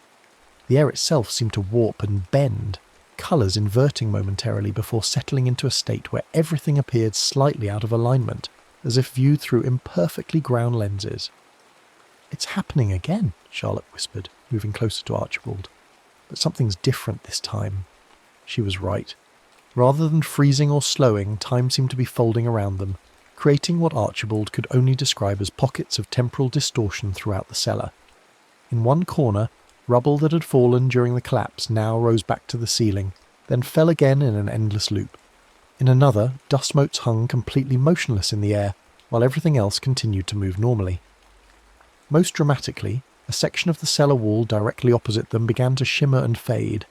The air itself seemed to warp and bend, colours inverting momentarily before settling into a state where everything appeared slightly out of alignment, as if viewed through imperfectly ground lenses. "It's happening again," Charlotte whispered, moving closer to Archibald. "But something's different this time." She was right. Rather than freezing or slowing, time seemed to be folding around them, creating what Archibald could only describe as pockets of temporal distortion throughout the cellar. In one corner, rubble that had fallen during the collapse now rose back to the ceiling, then fell again in an endless loop. In another, dust motes hung completely motionless in the air, while everything else continued to move normally. Most dramatically, a section of the cellar wall directly opposite them began to shimmer and fade,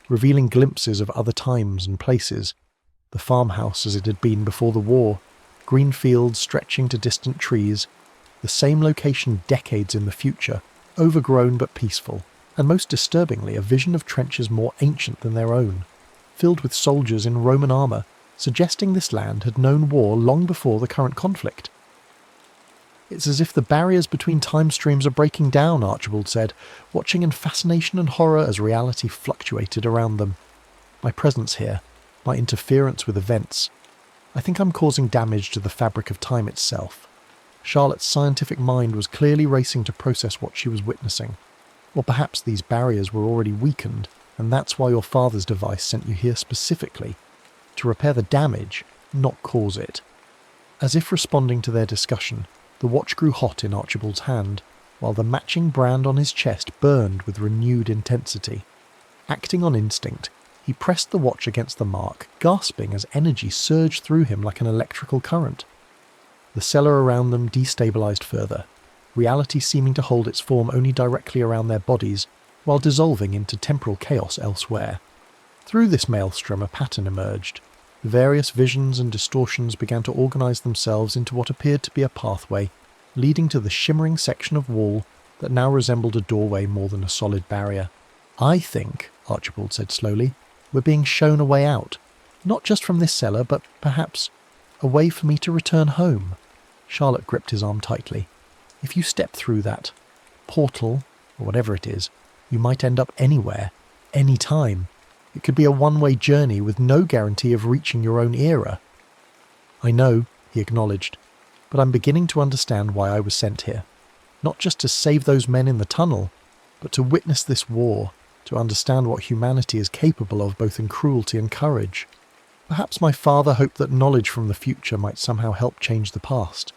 revealing glimpses of other times and places. The farmhouse as it had been before the war, green fields stretching to distant trees, the same location decades in the future, overgrown but peaceful, and most disturbingly a vision of trenches more ancient than their own, filled with soldiers in Roman armour, suggesting this land had known war long before the current conflict. "It's as if the barriers between time streams are breaking down," Archibald said, watching in fascination and horror as reality fluctuated around them. "My presence here, my interference with events, I think I'm causing damage to the fabric of time itself." Charlotte's scientific mind was clearly racing to process what she was witnessing. Or perhaps these barriers were already weakened, and that's why your father's device sent you here specifically, to repair the damage, not cause it. As if responding to their discussion, the watch grew hot in Archibald's hand, while the matching brand on his chest burned with renewed intensity. Acting on instinct, he pressed the watch against the mark, gasping as energy surged through him like an electrical current. The cellar around them destabilized further, reality seeming to hold its form only directly around their bodies, while dissolving into temporal chaos elsewhere. Through this maelstrom a pattern emerged. Various visions and distortions began to organize themselves into what appeared to be a pathway, leading to the shimmering section of wall that now resembled a doorway more than a solid barrier. "I think," Archibald said slowly, "we're being shown a way out. Not just from this cellar, but perhaps a way for me to return home." Charlotte gripped his arm tightly. "If you step through that portal, or whatever it is, you might end up anywhere, any time. It could be a one-way journey with no guarantee of reaching your own era." "I know," he acknowledged, "but I'm beginning to understand why I was sent here. Not just to save those men in the tunnel, but to witness this war, to understand what humanity is capable of both in cruelty and courage. Perhaps my father hoped that knowledge from the future might somehow help change the past.